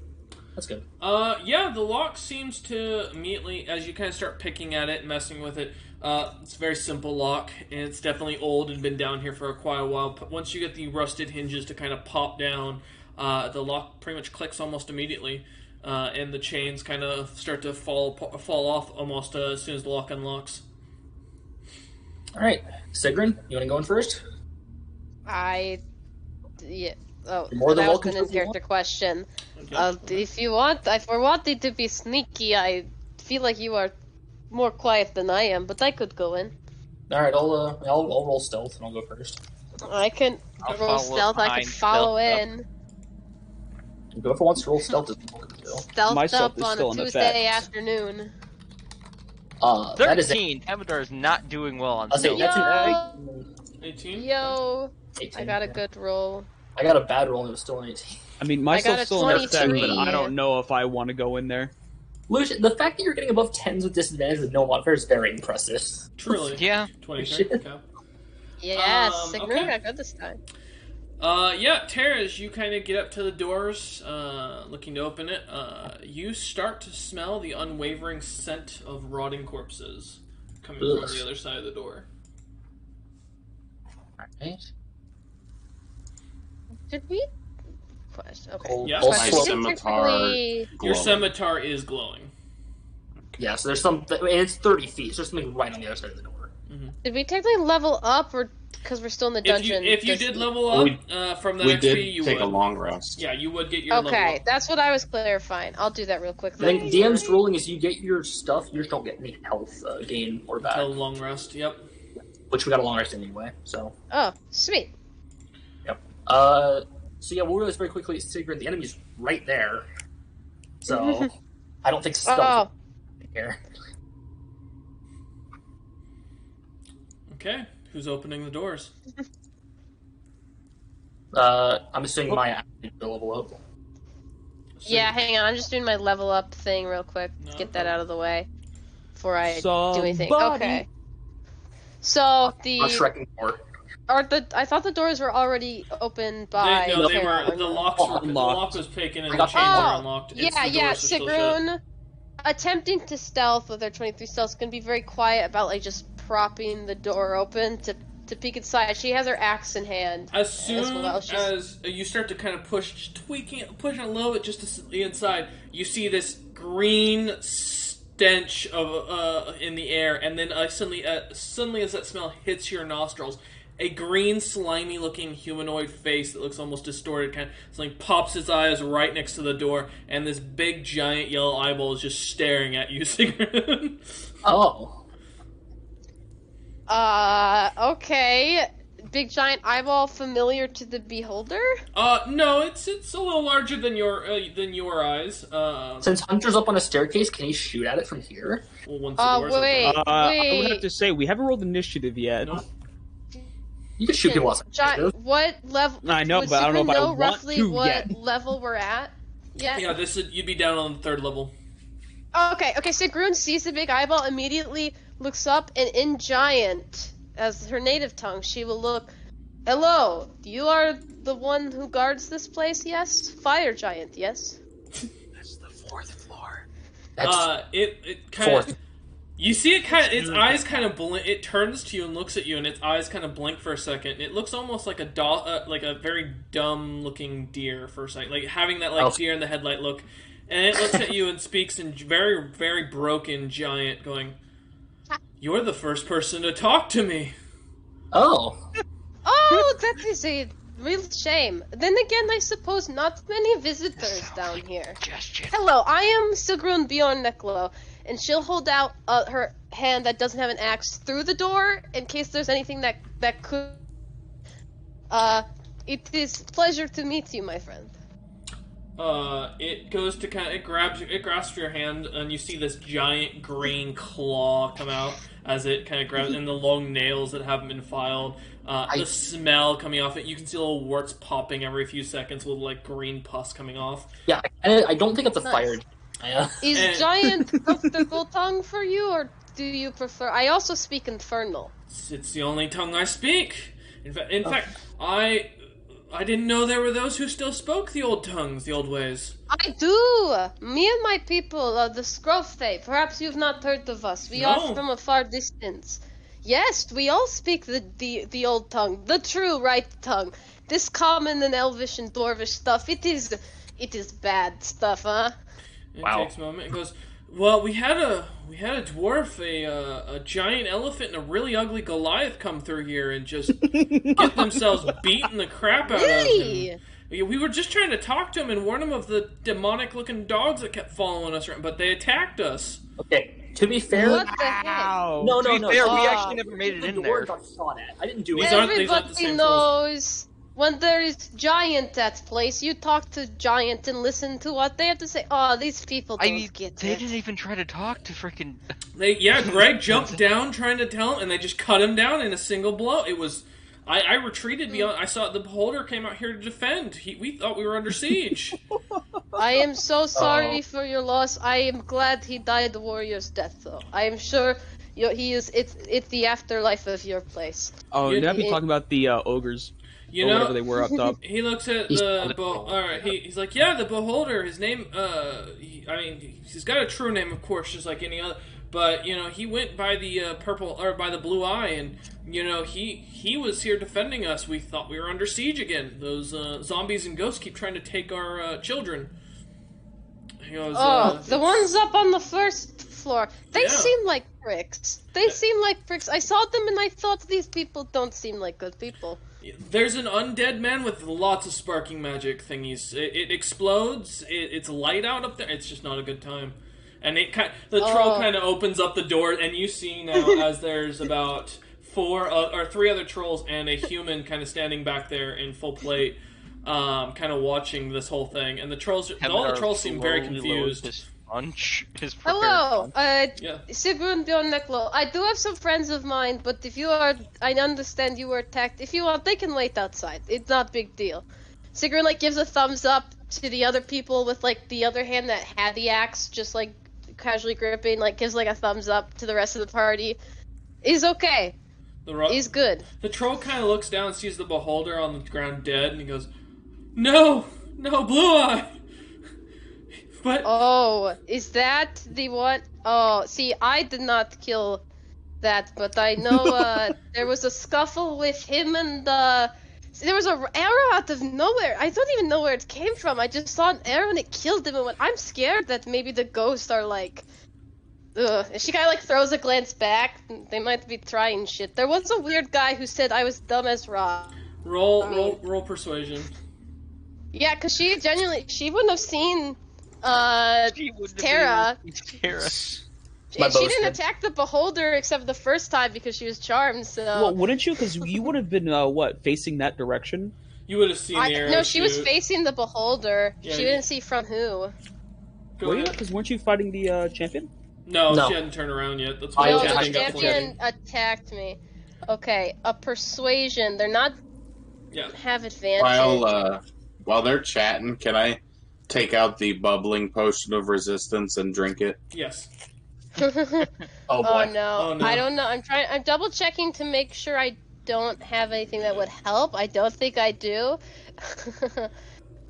That's good. Yeah, the lock seems to immediately, as you kind of start picking at it and messing with it, it's a very simple lock, and it's definitely old and been down here for quite a while. But once you get the rusted hinges to kind of pop down, the lock pretty much clicks almost immediately, and the chains kind of start to fall off almost as soon as the lock unlocks. Alright, Sigrun, you want to go in first? Yeah. Oh, More than that was welcome an to in-character question. Okay. If we're wanting to be sneaky, I feel like you are more quiet than I am, but I could go in. Alright, I'll roll stealth and I'll go first. I can I'll roll follow stealth, I behind can follow stealth in. Whoever wants to roll stealth is welcome to. Stealth My stealth up is on still a in Tuesday effect. afternoon. That is 13. Temidar is not doing well on I'll say stealth. that's Yo! an 18? Yo, 18. I got a good roll. I got a bad roll and it was still an 18. I mean, my I got stuff's a still in effect, but 23. I don't know if I want to go in there. Lucian, the fact that you're getting above 10s with disadvantage with no modifier is very impressive. Truly. Yeah. 23? Okay. Yeah, Okay. Sigrun got good this time. Yeah, Tara, as you kind of get up to the doors, looking to open it, you start to smell the unwavering scent of rotting corpses coming from the other side of the door. Alright. Did we? Okay. Yeah. I'll My slow- scimitar Your glowing. scimitar is glowing. Yeah, so there's some. And it's 30 feet, so there's something right on the other side of the door. Did we technically level up, or because we're still in the dungeon? If you did level up from the We XP, did you take would. a long rest. Yeah, you would get your level Okay, up. that's what I was clarifying. I'll do that real quick. I think DM's ruling is you get your stuff, you just don't get any health gain or back. A long rest, yep. Which we got a long rest anyway, so. Oh, sweet. Yep. So yeah, we'll realize very quickly, Sigrid, the enemy's right there. So, I don't think stealth is here. Okay, who's opening the doors? I'm assuming my action to level up. Yeah, hang on. I'm just doing my level up thing real quick. No Get that problem. out of the way before I do anything. Somebody- Okay. So Not the Shrekking more. I thought the doors were already opened by. They were. Tara. The lock was taken and the got chains that. were unlocked. Yeah, the yeah. doors are still shut. Sigrun attempting to stealth with her 23 stealth is gonna be very quiet about like just propping the door open to peek inside. She has her axe in hand. As soon well, she's- as you start to kind of push a little bit just to the inside, you see this green stench of in the air, and then suddenly as that smell hits your nostrils, a green, slimy-looking humanoid face that looks almost distorted kind of something pops its eyes right next to the door, and this big, giant yellow eyeball is just staring at you, Sigrid. Oh. Okay. Big giant eyeball familiar to the beholder? No, it's a little larger than your eyes. Since Hunter's up on a staircase, can he shoot at it from here? Well, once the door's wait. open. I would have to say, we haven't rolled initiative yet. Nope. You can shoot people outside. What level? I know, would but I don't know Sigrun if I want roughly to what yet. level we're at yet? Yeah, you'd be down on the 3rd level. Oh, okay, Sigrun sees the big eyeball, immediately looks up, and in giant, as her native tongue, she will look, "Hello, you are the one who guards this place, yes? Fire giant, yes?" That's the 4th floor. That's It kind of. fourth. You see it kind of. Its eyes kind of blink. It turns to you and looks at you, and its eyes kind of blink for a second. It looks almost like like a very dumb-looking deer for a second, like having that deer in the headlight look. And it looks at you and speaks in very, very broken giant, going, "You're the first person to talk to me." Oh. Oh, that is a real shame. Then again, I suppose not many visitors down here. Suggestion. Hello, I am Sigrun Bjorneklo, and she'll hold out her hand that doesn't have an axe through the door in case there's anything that could. It is pleasure to meet you, my friend. It goes to it grasps your hand, and you see this giant green claw come out as it kind of grabs, and the long nails that haven't been filed. The smell coming off it, you can see little warts popping every few seconds, little like green pus coming off. Yeah, I don't think it's a fire. Is giant comfortable tongue for you, or do you prefer? I also speak Infernal. It's the only tongue I speak. In fact, I didn't know there were those who still spoke the old tongues, the old ways. I do! Me and my people, the Scrofte. Perhaps you've not heard of us. We are from a far distance. Yes, we all speak the old tongue, the true right tongue. This common and elvish and dwarvish stuff, it is bad stuff, huh? It takes a moment. It goes, well, we had a dwarf, a giant elephant, and a really ugly Goliath come through here and just get themselves beating the crap out of him. We were just trying to talk to him and warn him of the demonic-looking dogs that kept following us around, but they attacked us. Okay, to be fair... What the heck? No. To be fair, we actually never made it in there. Got shot at. I didn't do it. Everybody knows when there is giant at place, you talk to giant and listen to what they have to say. Oh, these people don't get it. They didn't even try to talk to freaking... Greg jumped down trying to tell him, and they just cut him down in a single blow. It was... I retreated beyond... I saw the Beholder came out here to defend. We thought we were under siege. I am so sorry for your loss. I am glad he died a warrior's death, though. I am sure he is... It's the afterlife of your place. Oh, you might be talking about the ogres. You know, whatever they were up top. He looks at he's like, yeah, the Beholder, his name, he's got a true name, of course, just like any other, but, he went by the by the Blue Eye, and, he was here defending us. We thought we were under siege again. Those, zombies and ghosts keep trying to take our, children. He goes, the ones up on the first floor. They seem like pricks. I saw them and I thought these people don't seem like good people. There's an undead man with lots of sparking magic thingies. It explodes. It's light out up there. It's just not a good time. And the troll kind of opens up the door, and you see now as there's about 3 other trolls and a human kind of standing back there in full plate, kind of watching this whole thing. And all the trolls seem very confused. Hello, Sigrun Bjorneklo. I do have some friends of mine, but I understand you were attacked. If you want, they can wait outside. It's not a big deal. Sigrun, gives a thumbs up to the other people with, the other hand that had the axe, just, casually gripping, gives, a thumbs up to the rest of the party. He's okay. He's good. The troll kind of looks down and sees the Beholder on the ground dead, and he goes, No, Blue Eye! But... Oh, is that the one? Oh, see, I did not kill that, but I know there was a scuffle with him and there was an arrow out of nowhere. I don't even know where it came from. I just saw an arrow and it killed him, and I'm scared that maybe the ghosts are ugh. And she kind of throws a glance back. They might be trying shit. There was a weird guy who said I was dumb as rock. Roll persuasion. Yeah, because she wouldn't have seen... Terra. She didn't attack the Beholder except the first time because she was charmed, so... Well, wouldn't you? Because you would have been, facing that direction? You would have seen the arrow. No, she was facing the Beholder. Yeah, she didn't see from who. Were you? Because weren't you fighting the, champion? No, she hadn't turned around yet. That's why the champion attacked me. Okay, a persuasion. They're not... have advantage. While they're chatting, can I take out the bubbling potion of resistance and drink it? Yes. Oh boy. Oh no. I don't know. I'm double checking to make sure I don't have anything that would help. I don't think I do.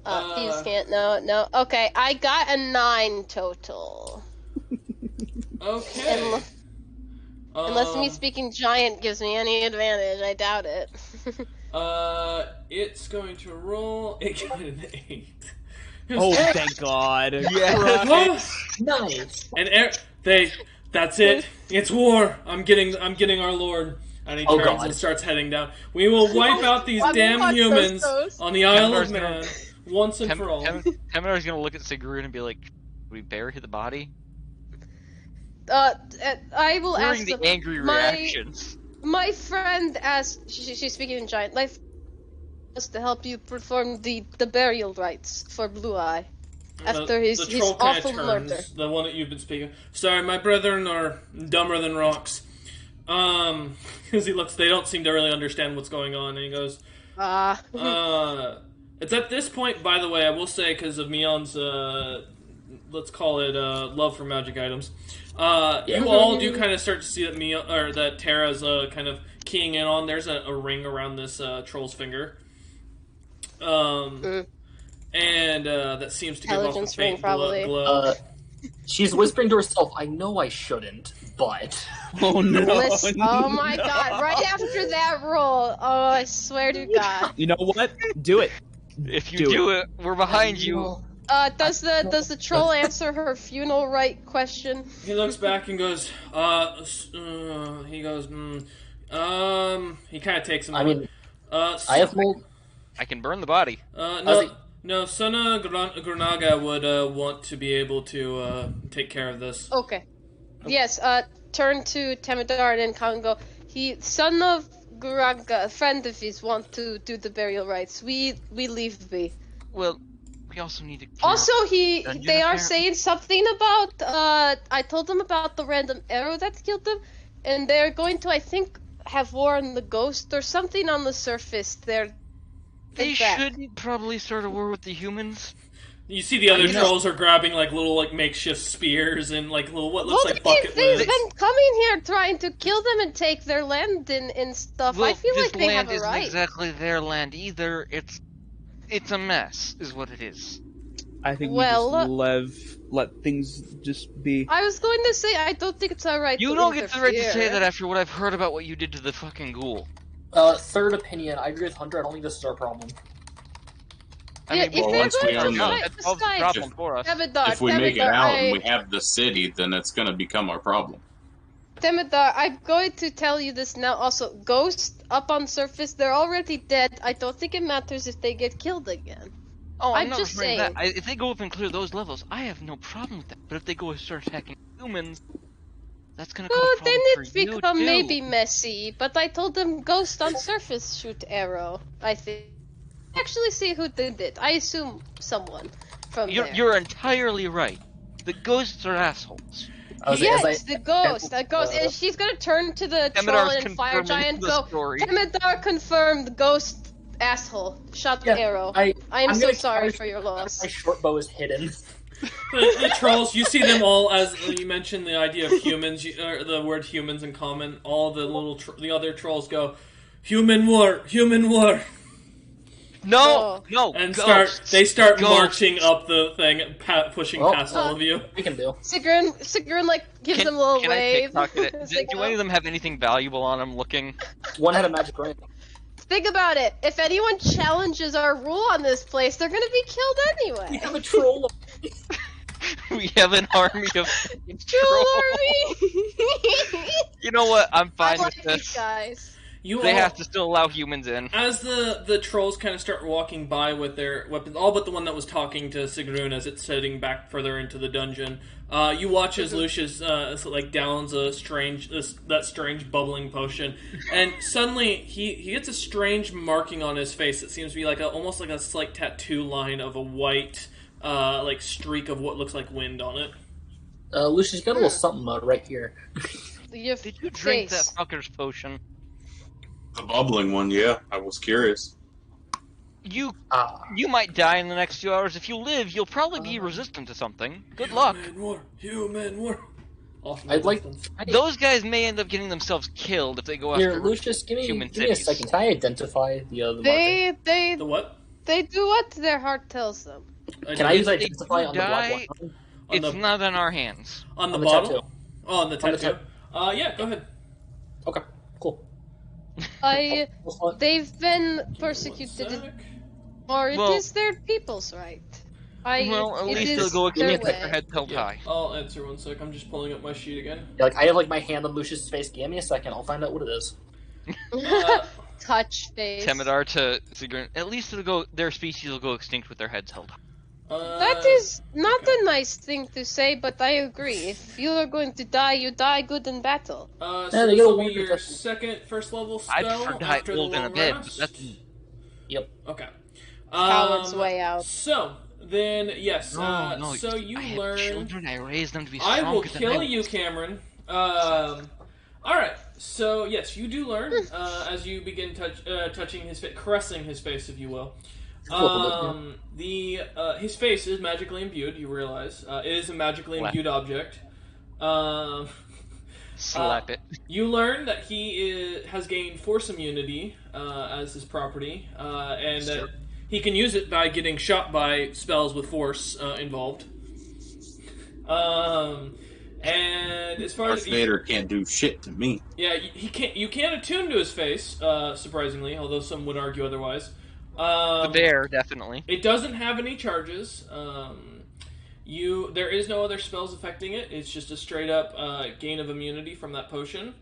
Thieves can't. No. Okay, I got a 9 total. Okay. Unless me speaking giant gives me any advantage, I doubt it. It's going to roll. It got an 8. Oh, thank God! Yeah. Nice. And that's it. It's war. I'm getting our lord. And he Oh, turns God. and starts heading down. We will wipe out these damn humans on the Isle of Man once and for all. Temedar's gonna look at Sigrun and be like, "We bury the body?" I will Hearing ask the them. angry reactions. My friend asked. She's speaking in giant. My friend asked to help you perform the burial rites for Blue Eye after his troll kinda awful turns, murder. the one that you've been speaking. Sorry, my brethren are dumber than rocks. Because they don't seem to really understand what's going on, and he goes, it's at this point, by the way, I will say, because of Mion's, let's call it, love for magic items, you all do kind of start to see that that Terra's, kind of keying in on. There's a ring around this, troll's finger. And, that seems to give off a Intelligence faint ring, probably. glow. She's whispering to herself, I know I shouldn't, but... Oh no! Oh my god, right after that roll, oh, I swear to god. You know what? Do it. If you do it, we're behind you. Does the troll answer her funeral rite question? He looks back and goes, he kind of takes him. I mean, I have mold. I can burn the body. No, Sona Grunaga would want to be able to take care of this. Okay. Yes, turn to Temidar and go, son of Guraga, a friend of his, want to do the burial rites. We leave be. Well, we also need to... Also, they are saying something about, I told them about the random arrow that killed them, and they're going to, I think, have war on the ghost or something on the surface. They should probably start a war with the humans. You see the other trolls are grabbing little makeshift spears and little what looks like bucket they've lids. been coming here trying to kill them and take their land and stuff. Well, I feel like they have a this land right. isn't exactly their land either. It's a mess, is what it is. I think we just let things just be. I was going to say I don't think it's our right. You don't get the right to say that after what I've heard about what you did to the fucking ghoul. Third opinion, I agree with Hunter. I don't think this is our problem. I mean, if once we own that solves the problem for us. If we make it out and we have the city, then it's going to become our problem. Temidar, I'm going to tell you this now. Also, ghosts up on surface, they're already dead. I don't think it matters if they get killed again. Oh, I'm not just saying saying. that. If they go up and clear those levels, I have no problem with that. But if they go and start attacking humans, that's gonna cause Well, problems then for it's you become too. maybe messy. But I told them ghost on surface shoot arrow. I think. Actually, see who did it. I assume someone from there. You're entirely right. The ghosts are assholes. Yes, the ghost. And she's gonna turn to the troll and fire giant. Go. Temidar confirmed. Ghost asshole. Shot the arrow. I am so sorry for your loss. My short bow is hidden. The trolls, you see them all as you mentioned the idea of humans, or the word humans in common. All the the other trolls go, human war, human war. No, and ghosts, they start ghosts. marching up the thing, pushing past all of you. We can do. Sigrun gives them a little wave. Do any of them have anything valuable on them looking? One had a magic ring. Think about it. If anyone challenges our rule on this place, they're gonna be killed anyway. We have a troll. We have an army of troll army. You know what? I'm fine I with like this. these guys. They have to still allow humans in. As the trolls kind of start walking by with their weapons, all but the one that was talking to Sigrun as it's heading back further into the dungeon, you watch as Lucius downs that strange bubbling potion, and suddenly he gets a strange marking on his face that seems to be almost like a slight tattoo line of a white streak of what looks like wind on it. Lucius, you got a little something right here. Did you drink that fucker's potion? The bubbling one, yeah. I was curious. You might die in the next few hours. If you live, you'll probably be resistant to something. Good luck. Human war. Those guys may end up getting themselves killed if they go after Lucius, give me a second. Can I identify the other The what? They do what their heart tells them. Can I use identify on the black one? It's not in our hands. On the bottle? Oh, on the tattoo. Yeah, go ahead. Okay, cool. They've been persecuted, or it is their people's right. At least they'll go against their head held high. I'll answer 1 sec. I'm just pulling up my sheet again. Yeah, I have my hand on Lucius' face. Give me a second. I'll find out what it is. Touch face. Temidar to Sigrun. At least their species will go extinct with their heads held high. That is not a nice thing to say, but I agree. If you are going to die, you die good in battle. So this will be your second first level spell. I'd prefer to die old in a bed, but that's... Yep. Okay. Coward's way out. So then, yes. So you learn. Children, I raised them to be strong. I will kill you, Cameron. All right. So yes, you do learn as you begin touching his face, caressing his face, if you will. His face is magically imbued. You realize it is a magically imbued object. Slap it. You learn that he has gained force immunity as his property, and that he can use it by getting shot by spells with force involved. And as far Darth as Vader can't do shit to me. Yeah, he can't. You can't attune to his face, surprisingly, although some would argue otherwise. The bear, definitely. It doesn't have any charges. There is no other spells affecting it. It's just a straight up gain of immunity from that potion.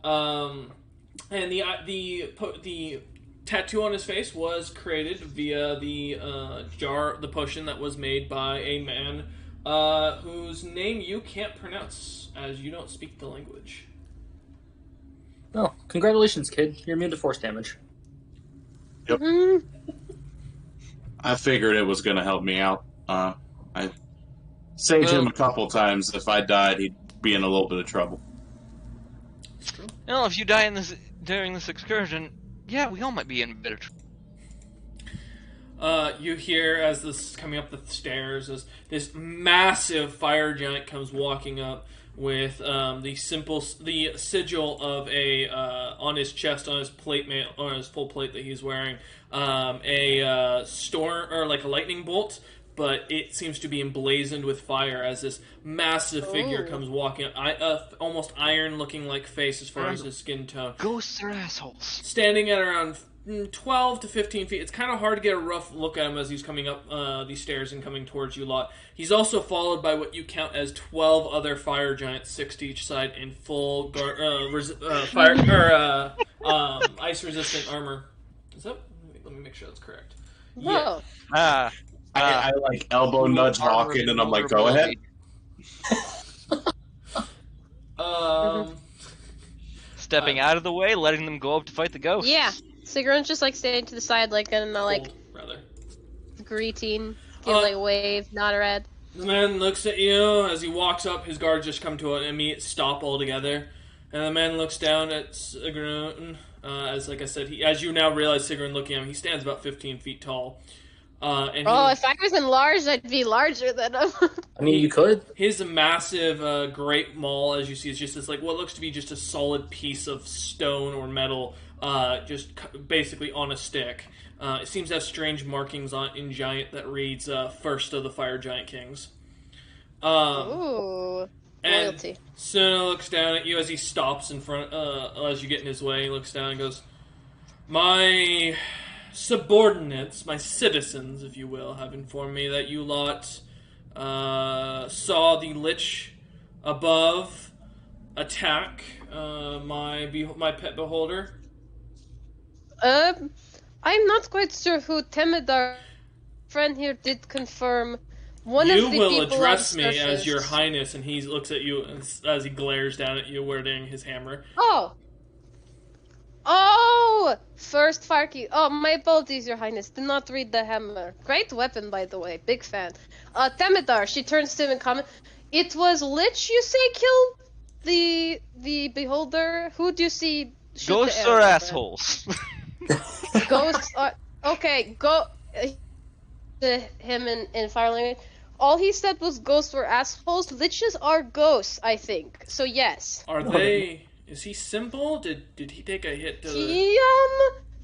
And the tattoo on his face was created via the potion that was made by a man whose name you can't pronounce as you don't speak the language. Oh, congratulations, kid! You're immune to force damage. Yep. I figured it was going to help me out. I saved him a couple times. If I died, he'd be in a little bit of trouble. If you die during this excursion, yeah, we all might be in a bit of trouble. You hear as this is coming up the stairs, as this massive fire giant comes walking up with the sigil of a on his chest, on his plate mail, on his full plate that he's wearing, a storm or like a lightning bolt, but it seems to be emblazoned with fire as this massive figure comes walking up, almost iron-looking like face as far as his skin tone. Ghosts are assholes. Standing at around 12 to 15 feet. It's kind of hard to get a rough look at him as he's coming up these stairs and coming towards you lot. He's also followed by what you count as 12 other fire giants, 6 to each side, in full ice-resistant armor. Is that? Let me make sure that's correct. Whoa. Yeah. I like elbow nudge Hawken, and I'm like, go ahead. Stepping out of the way, letting them go up to fight the ghost. Yeah. Sigrun's just like standing to the side, like in a greeting, give like a wave, nod her head. The man looks at you as he walks up. His guards just come to an immediate stop altogether, and the man looks down at Sigrun. As like I said, as you now realize, Sigrun looking at him, he stands about 15 feet tall. If I was enlarged, I'd be larger than him. I mean, you could. His massive great maul, as you see, is just this like what looks to be just a solid piece of stone or metal, just basically on a stick. It seems to have strange markings on it in giant that reads "First of the Fire Giant Kings." Ooh, loyalty. Suna looks down at you as he stops in front. As you get in his way, he looks down and goes, "My subordinates, my citizens, if you will, have informed me that you lot saw the Lich above attack my pet beholder." I'm not quite sure who Temidar friend here did confirm. One of the people You will address me as your highness, and he looks at you as he glares down at you, wielding his hammer. Oh, first Farky. Oh, my apologies, your highness. Did not read the hammer. Great weapon, by the way. Big fan. Temidar, she turns to him and comments, "It was Lich, you say, killed the beholder? Who do you see shoot Ghosts the are arrow, assholes." Ghosts are... Okay, go... to him in fire language. All he said was ghosts were assholes. Liches are ghosts, I think. So yes. Are they... Is he simple? Did he take a hit to the...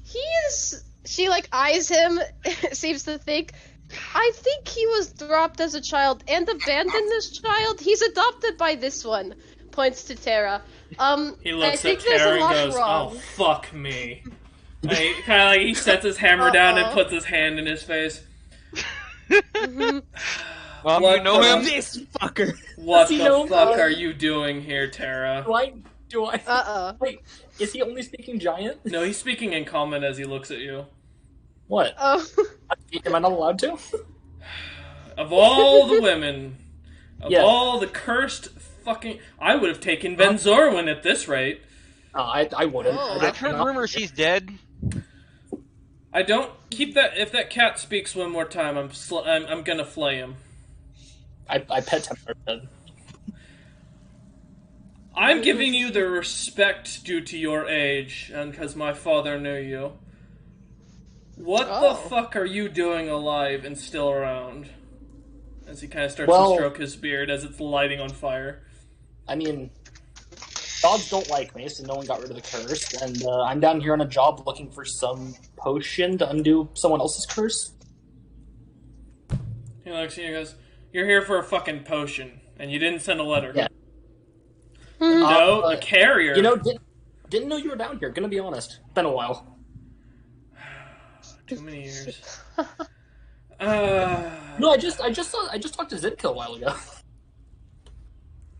He is... She, like, eyes him, seems to think... I think he was dropped as a child and abandoned as a child. He's adopted by this one. Points to Terra. He looks I at think there's Terra a lot and goes, wrong. "Oh, fuck me." Kind of like he sets his hammer down and puts his hand in his face. Mm-hmm. You know him? This fucker. What the fuck are you doing here, Terra? Do I? Uh-oh. Wait, Is he only speaking giant? No, he's speaking in common as he looks at you. What? Oh. Am I not allowed to? Of all the women, of all the cursed fucking... I would have taken Ben Zorwin at this rate. I wouldn't. Oh. I've heard rumors he's dead. I don't... Keep that... If that cat speaks one more time, I'm gonna flay him. I pet him. I'm giving you the respect due to your age, and because my father knew you. What the fuck are you doing alive and still around? As he kind of starts to stroke his beard as it's lighting on fire. I mean, gods don't like me, so no one got rid of the curse, and I'm down here on a job looking for some potion to undo someone else's curse. He looks at you and goes, "You're here for a fucking potion, and you didn't send a letter." Yeah. No, a carrier. You know, didn't know you were down here, gonna be honest. Been a while. Too many years. No, I just talked to Zitka a while ago.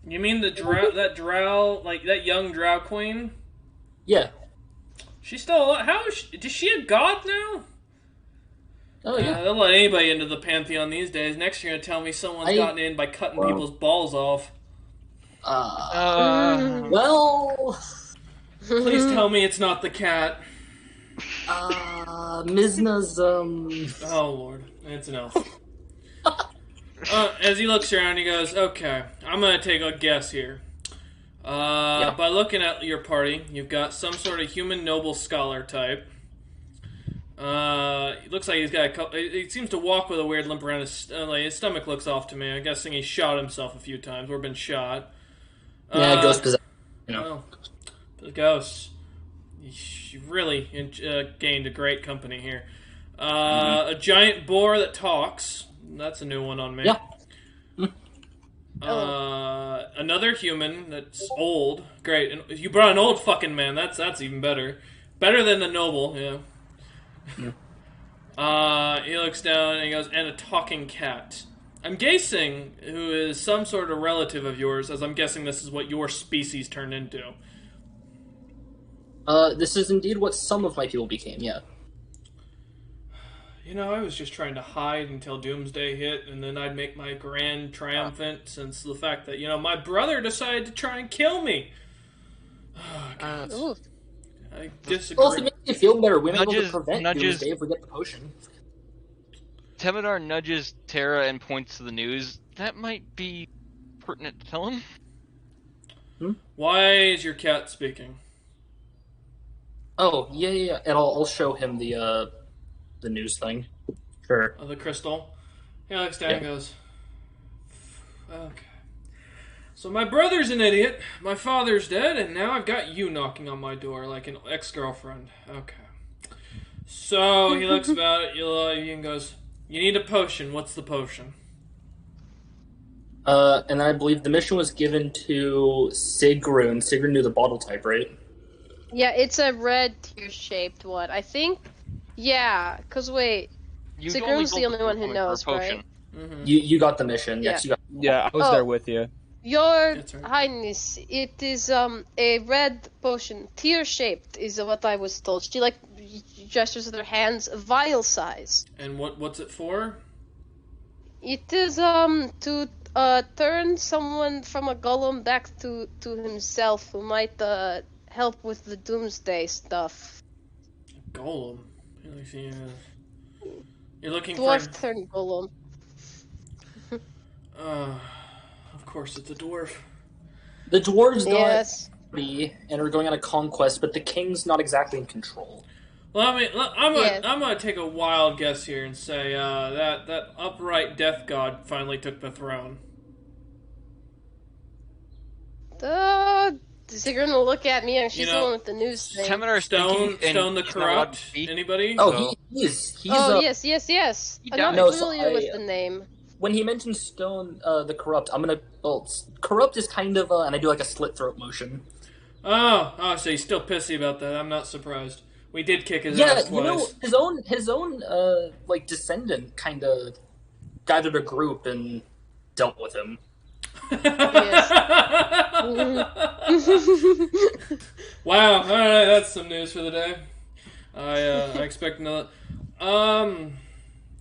You mean that drow, like that young drow queen? Yeah. She's still alive. How is she a god now? Oh yeah. They'll let anybody into the pantheon these days. Next, you're gonna tell me someone's gotten in by cutting people's balls off. Well. Please tell me it's not the cat. Mizna's, Oh, Lord. It's an elf. As he looks around, he goes, "Okay, I'm gonna take a guess here. By looking at your party, you've got some sort of human noble scholar type. It looks like he's got a couple... He seems to walk with a weird limp around his... his stomach looks off to me. I'm guessing he shot himself a few times, or been shot. Yeah, ghost possession. You know. Oh, the ghosts. You really gained a great company here. A giant boar that talks. That's a new one on me. Yeah. Another human that's old. Great. And you brought an old fucking man. That's even better. Better than the noble, yeah. He looks down and he goes, and a talking cat. I'm guessing who is some sort of relative of yours, as I'm guessing this is what your species turned into. This is indeed what some of my people became, yeah. You know, I was just trying to hide until Doomsday hit, and then I'd make my grand triumphant since the fact that, my brother decided to try and kill me. Oh, God. I disagree. Well, if it makes you feel better, we're able to prevent Doomsday if we get the potion. Temidar nudges Terra and points to the news. That might be pertinent to tell him. Why is your cat speaking? Oh, yeah. And I'll show him the news thing. Sure. The crystal. He looks down and goes, "Okay. So my brother's an idiot, my father's dead, and now I've got you knocking on my door like an ex-girlfriend. Okay." So he looks about at you and goes, "You need a potion. What's the potion?" And I believe the mission was given to Sigrun. Sigrun knew the bottle type, right? Yeah, it's a red tear-shaped one. I think... Yeah, because wait... Sigrun's the only one who knows, right? Mm-hmm. You got the mission. Yes, you got. Yeah, I was there with you. Your That's right. Highness, it is a red potion, tear-shaped is what I was told. She gestures with her hands, vial size. And what's it for? It is to turn someone from a golem back to himself who might help with the doomsday stuff. Golem. You're looking Dwarf for... turned golem. Of course, it's a dwarf. The dwarves Yes. got free and are going on a conquest, but the king's not exactly in control. Well, I'm gonna take a wild guess here and say that upright death god finally took the throne. Sigrun will look at me and she's the one with the news thing. Temidar Stone the Corrupt. Anybody? Oh, he's yes. I'm not No, familiar with the name. When he mentioned Stone the Corrupt, Corrupt is kind of and I do like a slit throat motion. Oh, so he's still pissy about that. I'm not surprised. We did kick his ass twice. You know, his own descendant kind of gathered a group and dealt with him. Wow, alright, that's some news for the day. I expect another.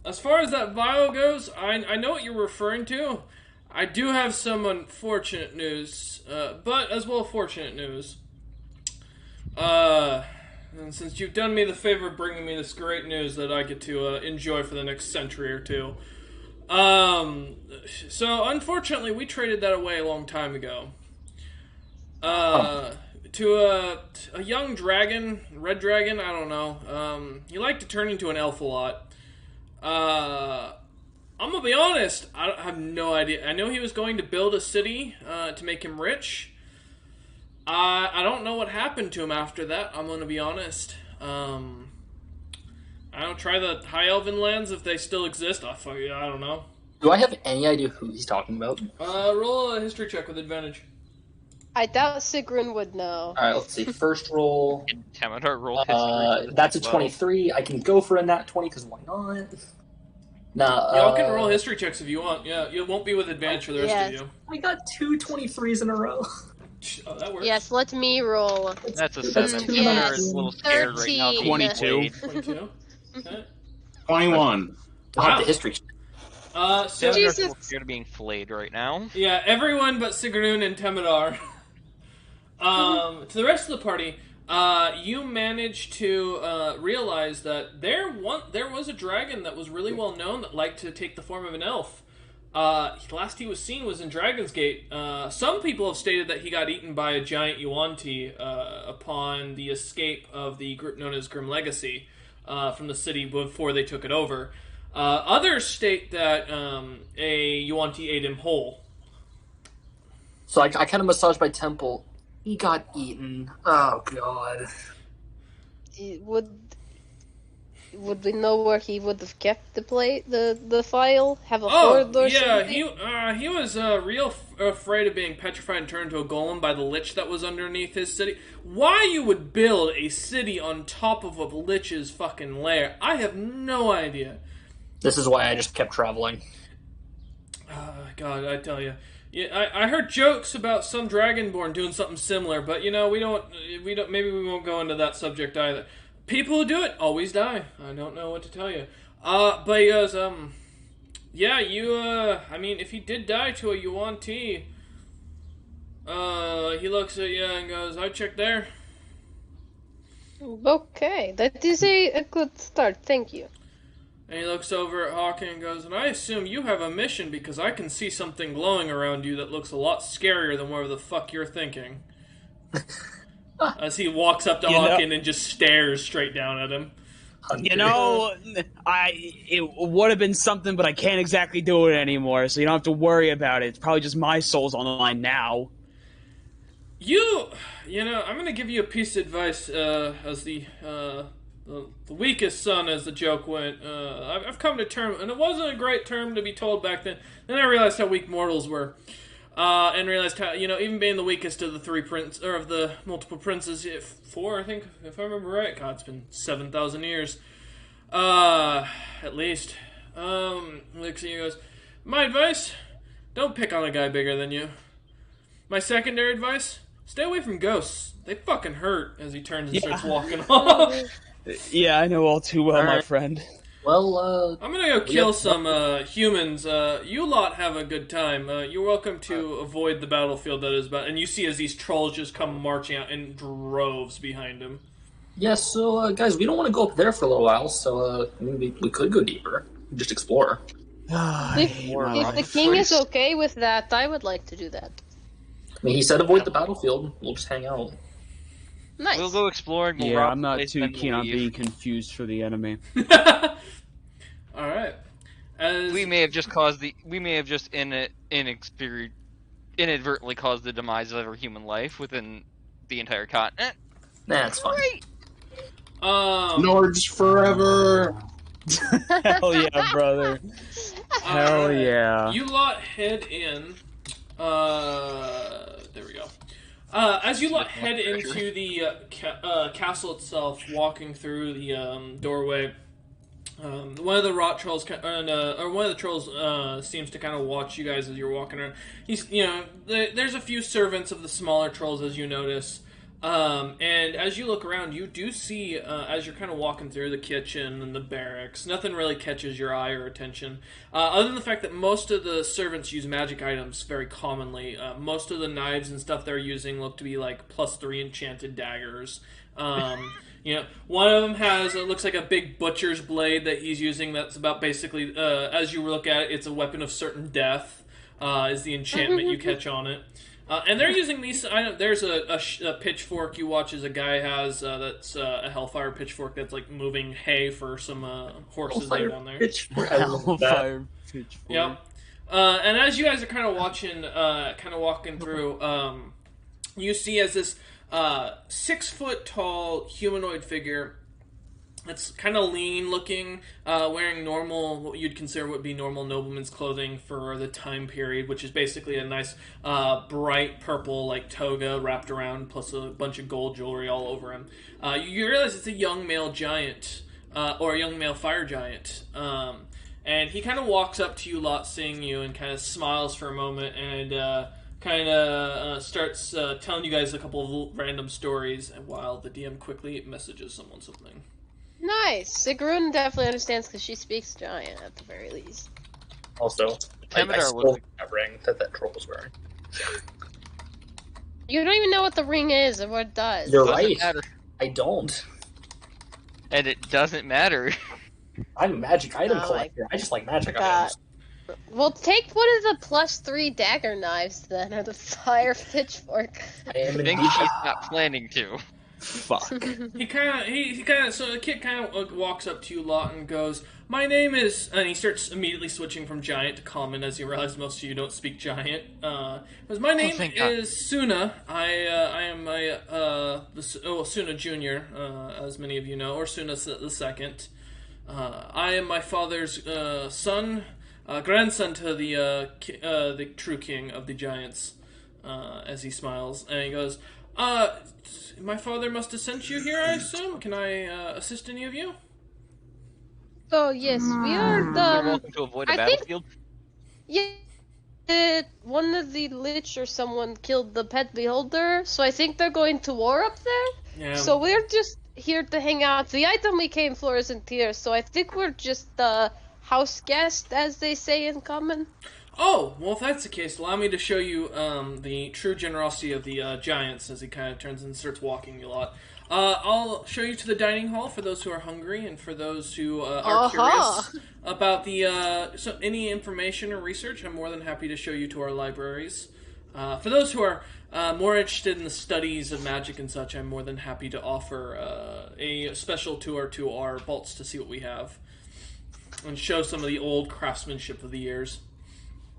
As far as that vial goes, I know what you're referring to. I do have some unfortunate news, but as well fortunate news. And since you've done me the favor of bringing me this great news that I get to enjoy for the next century or two. So unfortunately, we traded that away a long time ago. To a young dragon, red dragon, I don't know. He liked to turn into an elf a lot. I'm gonna be honest, I have no idea. I know he was going to build a city to make him rich. I don't know what happened to him after that, I'm gonna be honest. I don't try the High Elven lands if they still exist. I don't know. Do I have any idea who he's talking about? Roll a history check with advantage. I doubt Sigrun would know. Alright, let's see. First roll. Tamadar roll history. That's a 23. I can go for a nat 20, because why not? Nah, Y'all can roll history checks if you want. Yeah, it won't be with advantage for the rest of you. I got two 23s in a row. Oh, that works. Yes, let me roll. That's a That's 7. too Tamadar much. is a little scared right now. 13. 22. 22. Okay. 21. I'll have Wow. the history. So, Tamadar is a Jesus. little scared of being flayed right now. yeah, everyone but Sigrun and Temidar. To the rest of the party, you managed to realize that there was a dragon that was really well known that liked to take the form of an elf. Last he was seen was in Dragon's Gate. Some people have stated that he got eaten by a giant Yuan-Ti upon the escape of the group known as Grim Legacy from the city before they took it over. Others state that a Yuan-Ti ate him whole. So I kind of massaged my temple. He got eaten. Oh, God. Would we know where he would have kept the file? Have a hoard or yeah, something? he was real afraid of being petrified and turned into a golem by the lich that was underneath his city. Why you would build a city on top of a lich's fucking lair, I have no idea. This is why I just kept traveling. God, I tell you. Yeah, I heard jokes about some Dragonborn doing something similar, but we don't. Maybe we won't go into that subject either. People who do it always die. I don't know what to tell you. But he goes, yeah, I mean, if he did die to a Yuan-Ti, he looks at you and goes, I checked there. Okay, that is a good start, thank you. And he looks over at Hawken and goes, and I assume you have a mission because I can see something glowing around you that looks a lot scarier than whatever the fuck you're thinking. As he walks up to Hawken and just stares straight down at him. You know, it would have been something, but I can't exactly do it anymore, so you don't have to worry about it. It's probably just my soul's on the line now. I'm gonna give you a piece of advice as the weakest son, as the joke went. I've come to term, and it wasn't a great term to be told back then. Then I realized how weak mortals were, and realized how even being the weakest of the of the multiple princes, four, I think, if I remember right. God, it's been 7,000 years, at least. Lixie goes, my advice: don't pick on a guy bigger than you. My secondary advice: stay away from ghosts. They fucking hurt. As he turns and starts walking off. Yeah, I know all too well, my friend. Well, I'm gonna go kill some humans. You lot have a good time. You're welcome to avoid the battlefield that is about. And you see as these trolls just come marching out in droves behind him. yeah, so, guys, we don't want to go up there for a little while, so, maybe we could go deeper. Just explore. If the king is okay with that, I would like to do that. I mean, he said avoid the battlefield. We'll just hang out. Nice. We'll go exploring. We'll Yeah, rob I'm the not place, too then we'll keen on leave. being confused for the enemy. Alright. We may have just inadvertently caused the demise of every human life within the entire continent. Nah, it's fine. Great. Nords forever. Hell yeah, brother. Hell Alright. yeah. You lot head in. There we go. As you lot head into the castle itself, walking through the doorway, One of the rot trolls, or one of the trolls, seems to kind of watch you guys as you're walking around. There's a few servants of the smaller trolls, as you notice. And as you look around, you do see, as you're kind of walking through the kitchen and the barracks, nothing really catches your eye or attention. Other than the fact that most of the servants use magic items very commonly. Most of the knives and stuff they're using look to be like +3 enchanted daggers. One of them has, it looks like a big butcher's blade that he's using that's about basically, as you look at it, it's a weapon of certain death, is the enchantment you catch on it. And they're using these. There's a pitchfork you watch as a guy has that's a Hellfire pitchfork that's like moving hay for some horses that are down there. Hellfire pitchfork. Yep. And as you guys are kind of watching, kind of walking through, you see as this 6 foot tall humanoid figure that's kind of lean looking, wearing normal, what you'd consider would be normal nobleman's clothing for the time period, which is basically a nice bright purple like toga wrapped around plus a bunch of gold jewelry all over him. You realize it's a young male giant, or a young male fire giant. And he kind of walks up to you lot seeing you and kind of smiles for a moment and starts telling you guys a couple of random stories, and while the DM quickly messages someone something. Nice. Sigrun definitely understands because she speaks giant at the very least. Also, I Temidar stole was- that ring that troll was wearing. You don't even know what the ring is or what it does. You're Doesn't right. matter. I don't. And it doesn't matter. I'm a magic item Oh my collector. I just like magic God. items. Well, take one of the +3 dagger knives then, or the fire pitchfork. I am I think indeed. she's not planning to. Fuck. So the kid kind of walks up to you lot and goes, "My name is," and he starts immediately switching from giant to common as he realizes most of you don't speak giant. Goes, "My name thank God. is Suna. I am Suna Junior, as many of you know, or Suna the Second. I am my father's son, grandson to the true king of the giants." As he smiles, and he goes, "My father must have sent you here, I assume. Can I assist any of you?" Oh yes, we are You're the. welcome to avoid a I think- battlefield. Yeah, one of the lich or someone killed the pet beholder, so I think they're going to war up there. Yeah. So we're just here to hang out. The item we came for isn't here, so I think we're just the house guest, as they say in common. Oh, well, if that's the case, allow me to show you the true generosity of the giants as he kind of turns and starts walking you a lot. I'll show you to the dining hall for those who are hungry and for those who are curious about any information or research. I'm more than happy to show you to our libraries. For those who are more interested in the studies of magic and such, I'm more than happy to offer a special tour to our vaults to see what we have and show some of the old craftsmanship of the years.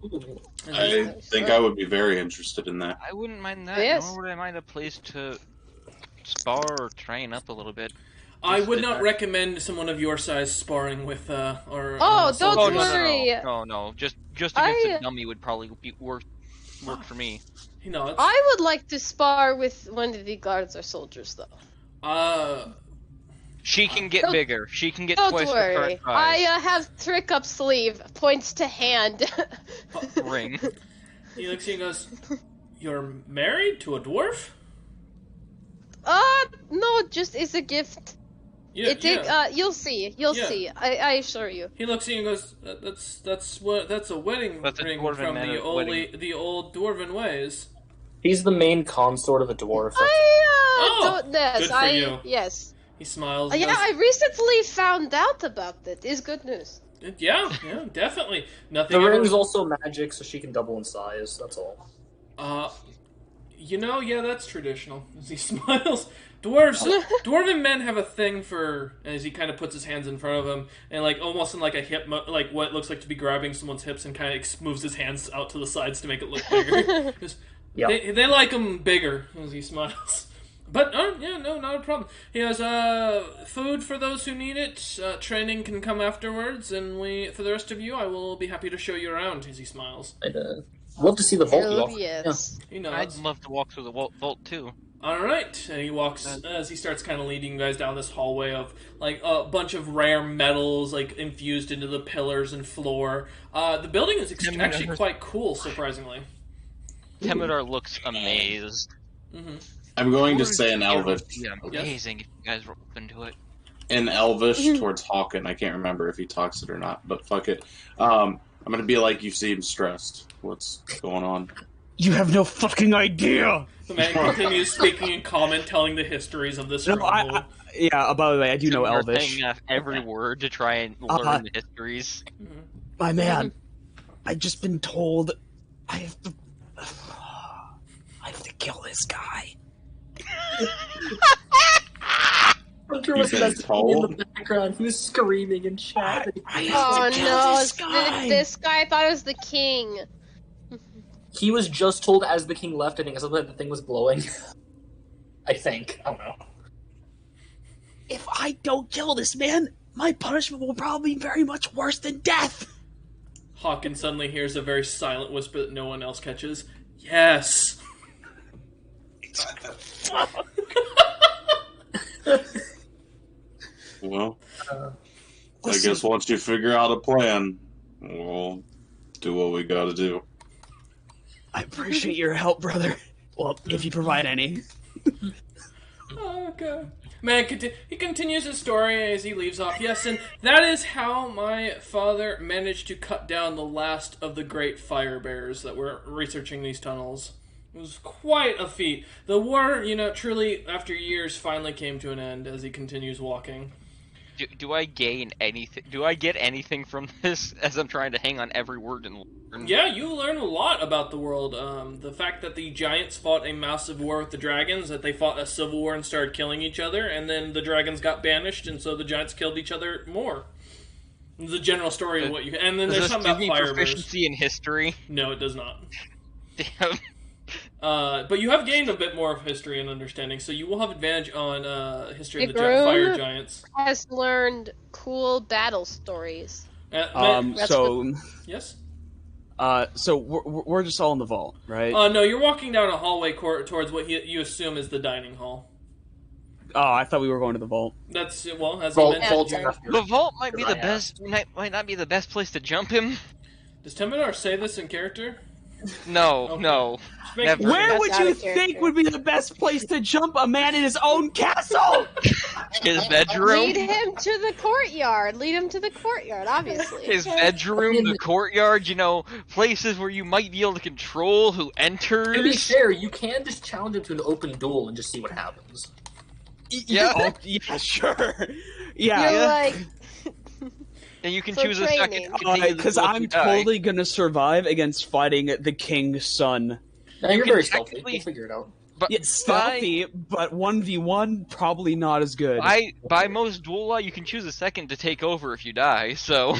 I think I would be very interested in that. I wouldn't mind that, Yes. nor would I mind a place to spar or train up a little bit. I would Just not that- recommend someone of your size sparring with or. Oh, someone don't who's- worry. No. Just against I- a dummy would probably work for me. No, it's, I would like to spar with one of the guards or soldiers, though. She can get Don't- bigger. She can get Don't twice the worry. current I size. have trick up sleeve. Points to hand. Ring. he looks at you and goes, "You're married to a dwarf?" No, just is a gift. Yeah, You'll see. You'll Yeah. see. I assure you. He looks at you and goes, "That's a wedding That's a ring dwarven from man the of old wedding. the old dwarven ways." He's the main consort of a dwarf. Oh, don't. Yes, good for you. Yes. He smiles. And Yeah, goes, I recently found out about it. It's good news. yeah, definitely. Nothing. The ever- ring's also magic, so she can double in size. That's all. Yeah, that's traditional. As he smiles, dwarven men have a thing for. As he kind of puts his hands in front of him and like almost in like a hip, like what looks like to be grabbing someone's hips, and kind of moves his hands out to the sides to make it look bigger. Just- Yeah. they like them bigger. As he smiles. But not a problem. He has food for those who need it. Training can come afterwards, and for the rest of you, I will be happy to show you around. As he smiles, I'd love to see the vault. you Hell offer. yes. he I'd nods. love to walk through the vault too. All right, and he walks as he starts kind of leading you guys down this hallway of like a bunch of rare metals like infused into the pillars and floor. The building is actually quite cool, surprisingly. Temidar looks amazed. I'm going to say in Elvish. Yeah, amazing if you guys were open to it. In Elvish towards Hawken. I can't remember if he talks it or not, but fuck it. I'm going to be like, you seem stressed. What's going on? You have no fucking idea! The man continues speaking in common, telling the histories of this stronghold. Yeah, by the way, I do know Elvish. Saying every word to try and learn the histories. My man, I've just been told I have to kill this guy. Hunter was messaging in the background. He was screaming and shouting. Oh no, this guy thought it was the king. He was just told as the king left, I think, something the thing was glowing. I think. I don't know. If I don't kill this man, my punishment will probably be very much worse than death. Hawkins suddenly hears a very silent whisper that no one else catches. Yes. Well, I guess once you figure out a plan, we'll do what we gotta do. I appreciate your help, brother. Well, if you provide any. Okay. Man, he continues his story as he leaves off. Yes, and that is how my father managed to cut down the last of the great fire bears that were researching these tunnels. It was quite a feat. The war, truly, after years, finally came to an end as he continues walking. Do I gain anything? Do I get anything from this as I'm trying to hang on every word and learn? Yeah, you learn a lot about the world. The fact that the giants fought a massive war with the dragons, that they fought a civil war and started killing each other, and then the dragons got banished, and so the giants killed each other more. The general story of what you... And then there's something about fire bears. Proficiency in history? No, it does not. Damn. But you have gained a bit more of history and understanding, so you will have advantage on history of the fire giants. Has learned cool battle stories. Yes? So we're just all in the vault, right? No, you're walking down a hallway towards what you assume is the dining hall. Oh, I thought we were going to the vault. That's, well, as Vault, you mentioned... The vault might be the best, might not be the best place to jump him. Does Temidar say this in character? No, no. Never. Where would you think would be the best place to jump a man in his own castle? His bedroom? Lead him to the courtyard. Lead him to the courtyard, obviously. His bedroom, the courtyard, places where you might be able to control who enters. To be fair, you can just challenge him to an open duel and just see what happens. Yeah. Oh, yeah, sure. Yeah. You're like... And you can For choose training. a second. Because I'm totally gonna survive against fighting the king's son. No, you're can very stealthy. technically- We'll figure it out. But Yeah, stealthy, but 1v1 probably not as good. by most duel law, you can choose a second to take over if you die. So.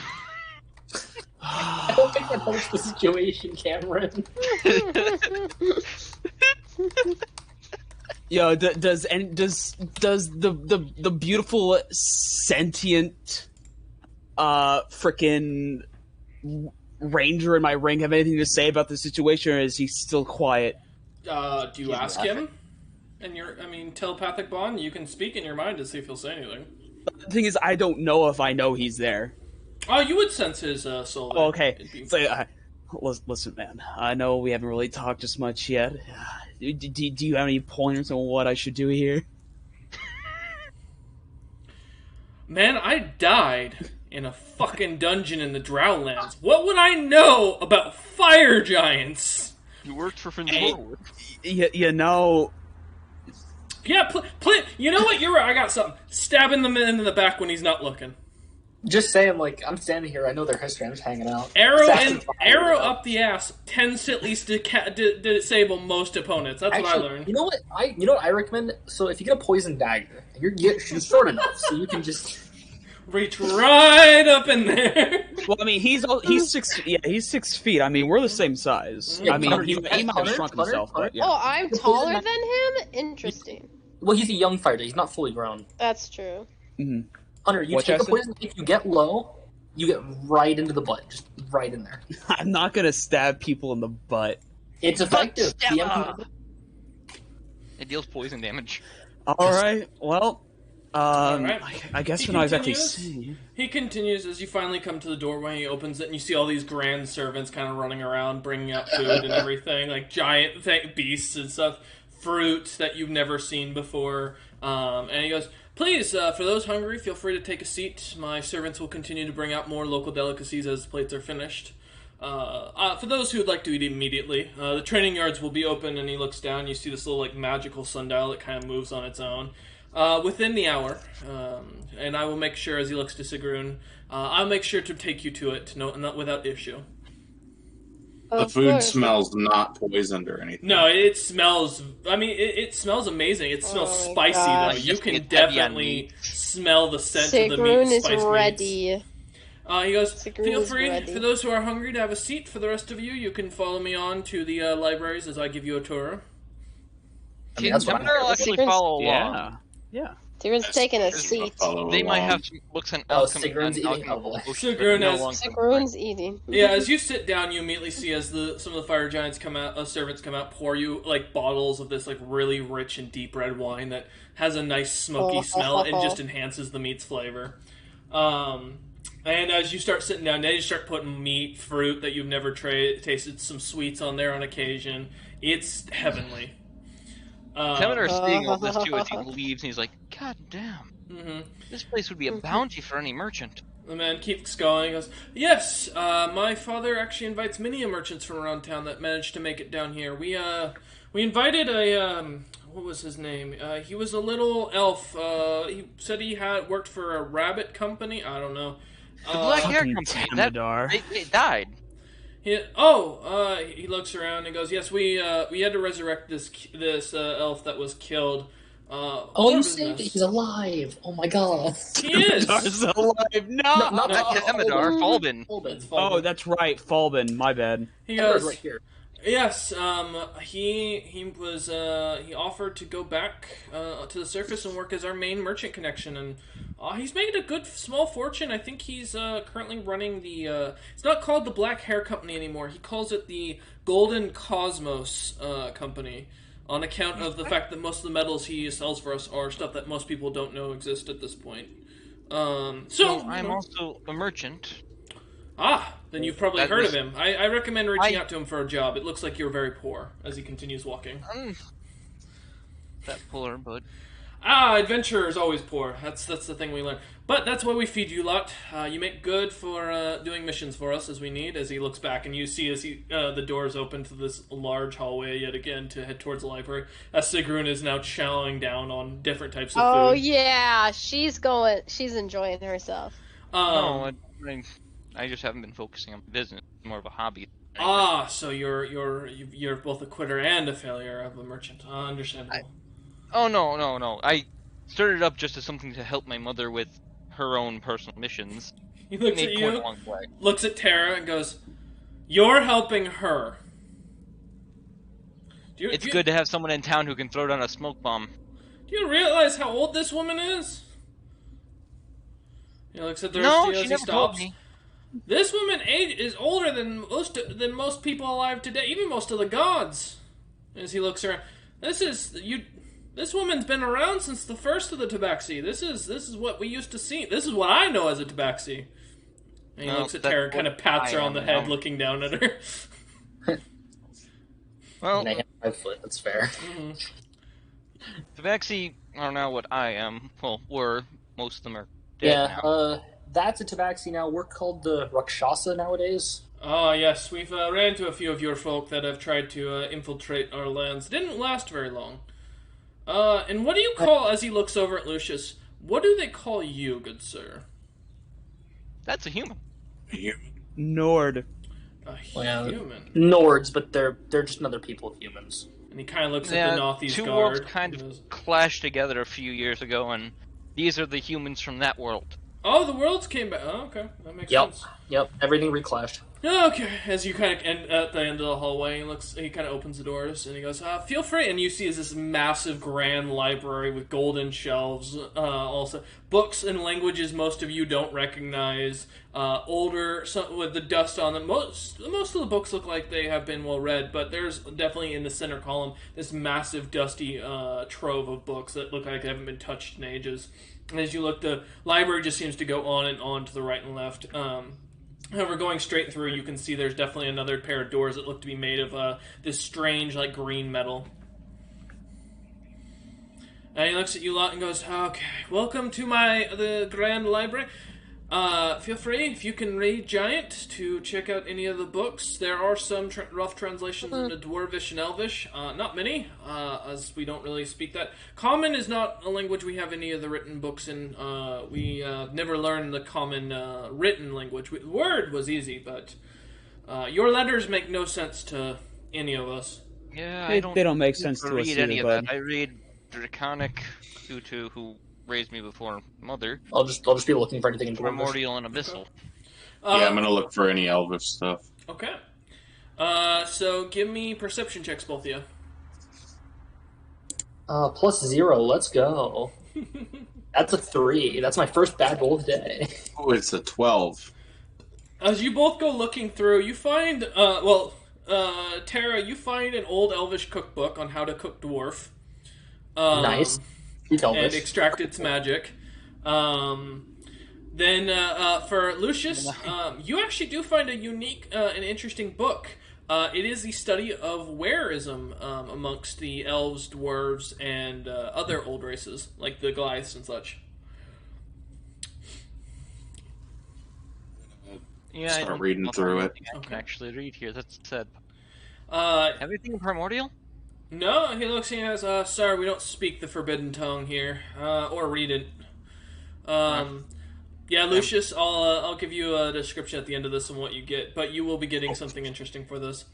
I don't think that helps the situation, Cameron. Yo, does the beautiful sentient frickin' ranger in my ring have anything to say about the situation, or is he still quiet? Do you ask him? And telepathic bond, you can speak in your mind to see if he'll say anything. The thing is, I don't know if I know he's there. Oh, you would sense his soul. Oh, okay. So, listen, man. I know we haven't really talked as much yet. Do you have any pointers on what I should do here? Man, I died in a fucking dungeon in the Drownlands. What would I know about fire giants? You worked for Findor. You know... Yeah, you know what? You're right. I got something. Stabbing the man in the back when he's not looking. Just saying, I'm standing here. I know their history. I'm just hanging out. Arrow up the ass tends to at least disable most opponents. That's what I learned. You know what I recommend? So if you get a poison dagger, she's short enough, so you can just reach right up in there. Well, I mean, he's 6. Yeah, he's 6 feet. I mean, we're the same size. Yeah, I mean, he might have Hunter, shrunk himself, but yeah. Oh, I'm taller than him? Interesting. Well, he's a young fighter. He's not fully grown. That's true. Mm-hmm. Hunter, you take a poison. If you get low, you get right into the butt, just right in there. I'm not gonna stab people in the butt. It's effective. It deals poison damage. All right. Well, right. I guess He we're not exactly continues. seeing. He continues as you finally come to the doorway. He opens it, and you see all these grand servants kind of running around, bringing out food and everything, like giant beasts and stuff, fruit that you've never seen before. And he goes, "Please, for those hungry, feel free to take a seat. My servants will continue to bring out more local delicacies as the plates are finished. For those who would like to eat immediately, the training yards will be open." And he looks down. You see this little like magical sundial that kind of moves on its own. Within the hour, and I will make sure, as he looks to Sigrun, I'll make sure to take you to it, not without issue. The food smells not poisoned or anything. No, it smells. I mean, it smells amazing. It smells Oh my spicy gosh. though. You Just can get heavy on definitely meat. smell the scent of the meat. Sigrun is Spice meats. ready. He goes, Sigrun "Feel is free, ready. for those who are hungry, to have a seat. For the rest of you, you can follow me on to the libraries as I give you a tour." I mean, that's what I'm Temidor will here actually for. follow along. Yeah. Sigrun's taking a Yes, seat. follow They might along. have some books on Oh, alchemy. Sigrun's and eating. alchemy Oh, boy. potions, but Sigrun no has- longer Sigrun's eating. Yeah, as you sit down, you immediately see as some of the fire giants come out, servants come out, pour you like bottles of this like really rich and deep red wine that has a nice smoky smell and just enhances the meat's flavor. And as you start sitting down, they just start putting meat, fruit that you've never tasted, some sweets on there on occasion. It's heavenly. Temidor's seeing all this too as he leaves, and he's like, "God damn, Mhm. this place would be a bounty for any merchant." The man keeps going. He goes, "Yes, my father actually invites many merchants from around town that managed to make it down here. We invited a what was his name? He was a little elf. He said he had worked for a rabbit company. I don't know. The Black Hair Fucking Company. That Temidor. they died. He looks around and goes, "Yes, we had to resurrect this elf that was killed. Oh, for you business." saved it. He's alive. Oh my god. He is. Temidor's alive. No. Not Not Temidor, Falbin. It's Falbin. Oh, that's right, Falbin. My bad. He Temidor's goes, right here. "Yes, he offered to go back to the surface and work as our main merchant connection, and he's made a good small fortune. I think he's currently running the it's not called the Black Hair Company anymore. He calls it the Golden Cosmos Company, on account of the fact that most of the metals he sells for us are stuff that most people don't know exist at this point. So So I'm also a merchant. then you've probably That heard was- of him. I recommend reaching I- out to him for a job. It looks like you're very poor," as he continues walking. That poor, but Adventurer is always poor. That's the thing we learn. But that's why we feed you lot. You make good for doing missions for us as we need. As he looks back, and you see as the doors open to this large hallway yet again to head towards the library. As Sigrun is now chowing down on different types of Oh food. yeah, she's enjoying herself. no, I just haven't been focusing on business. It's more of a hobby. So you're both a quitter and a failure of a merchant. Understandable. Oh no! I started up just as something to help my mother with her own personal missions. He looks Made at quite a you, long way. looks at Tara, and goes, "You're helping her." It's good to have someone in town who can throw down a smoke bomb. Do you realize how old this woman is? He looks at the No, rest of you she as he never told stops. me. This woman is older than most people alive today, even most of the gods. As he looks around, This woman's been around since the first of the Tabaxi. This is what we used to see. This is what I know as a Tabaxi. And he Well, looks at that's Tara, kind of what pats her I on the am head, now. looking down at her. Well, And I have 5 foot. That's fair. Tabaxi are now what I am. Well, were. Most of them are dead Yeah, now. that's a Tabaxi now. We're called the Rakshasa nowadays. Ah, yes, we've ran into a few of your folk that have tried to infiltrate our lands. Didn't last very long. And what do you call, as he looks over at Lucius, what do they call you, good sir? That's a human. Nord. A Well, human. Nords, but they're just another people of humans. And he kind of looks at Yeah, the Northeast two Guard. worlds kind and of goes, clashed together a few years ago, and these are the humans from that world. Oh, the worlds came back. Oh, okay. That makes Yep. sense. Yep, everything reclashed. Okay, as you kind of end at the end of the hallway, he kind of opens the doors and he goes, feel free. And you see this massive grand library with golden shelves, also books in languages most of you don't recognize, older, some, with the dust on them. Most of the books look like they have been well read, but there's definitely in the center column this massive dusty trove of books that look like they haven't been touched in ages. And as you look, the library just seems to go on and on to the right and left. However, going straight through, you can see there's definitely another pair of doors that look to be made of this strange, like, green metal. And he looks at you lot and goes, okay, welcome to the Grand Library. Feel free, if you can read Giant, to check out any of the books. There are some rough translations into Dwarvish and Elvish. Not many, as we don't really speak that. Common is not a language we have any of the written books in. We never learned the common written language. Word was easy, but your letters make no sense to any of us. Yeah, They don't make sense to us read any either, of that. I read Draconic due to who raised me before Mother. I'll just be looking for anything in Dwarvish. Primordial and Abyssal. Yeah, I'm gonna look for any Elvish stuff. Okay. So give me perception checks, both of you. +0. Let's go. That's a 3. That's my first bad roll of the day. Oh, it's a 12. As you both go looking through, you find, Tara, you find an old Elvish cookbook on how to cook dwarf. Nice. And extract its magic. Then for Lucius, you actually do find a unique and interesting book. It is the study of wareism amongst the elves, dwarves, and other old races, like the Goliaths and such. Yeah, I Start don't reading know through it. I can actually read here. That's sad. Everything Everything Primordial? No, he looks and he goes, sorry, we don't speak the forbidden tongue here, or read it. Yeah, Lucius, I'll give you a description at the end of this on what you get, but you will be getting something interesting for this.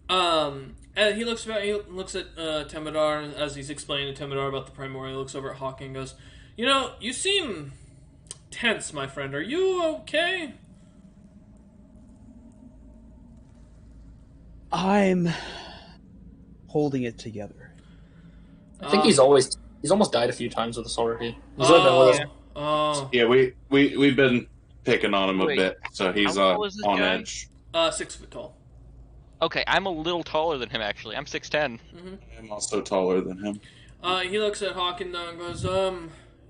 And he looks at Temidar, as he's explaining to Temidar about the Primordial, looks over at Hawking and goes, you know, you seem tense, my friend. Are you okay? I'm holding it together. I think he's almost died a few times with us already. He's only been with us. Yeah, we've been picking on him a bit, so he's how tall is this on guy? edge. 6 foot tall. Okay, I'm a little taller than him, actually. I'm 6'10". I'm also taller than him. He looks at Hawking and goes,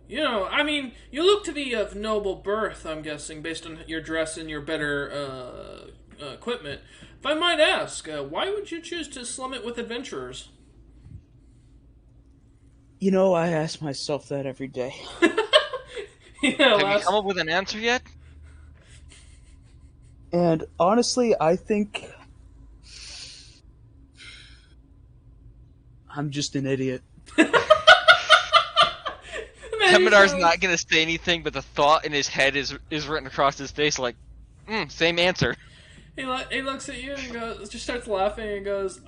you know, I mean, you look to be of noble birth, I'm guessing, based on your dress and your better equipment. If I might ask, why would you choose to slum it with adventurers? You know, I ask myself that every day. Yeah, Have you come up with an answer yet? And honestly, I think I'm just an idiot. Temidar's not gonna say anything, but the thought in his head is written across his face like, same answer. He looks at you and goes, just starts laughing and goes,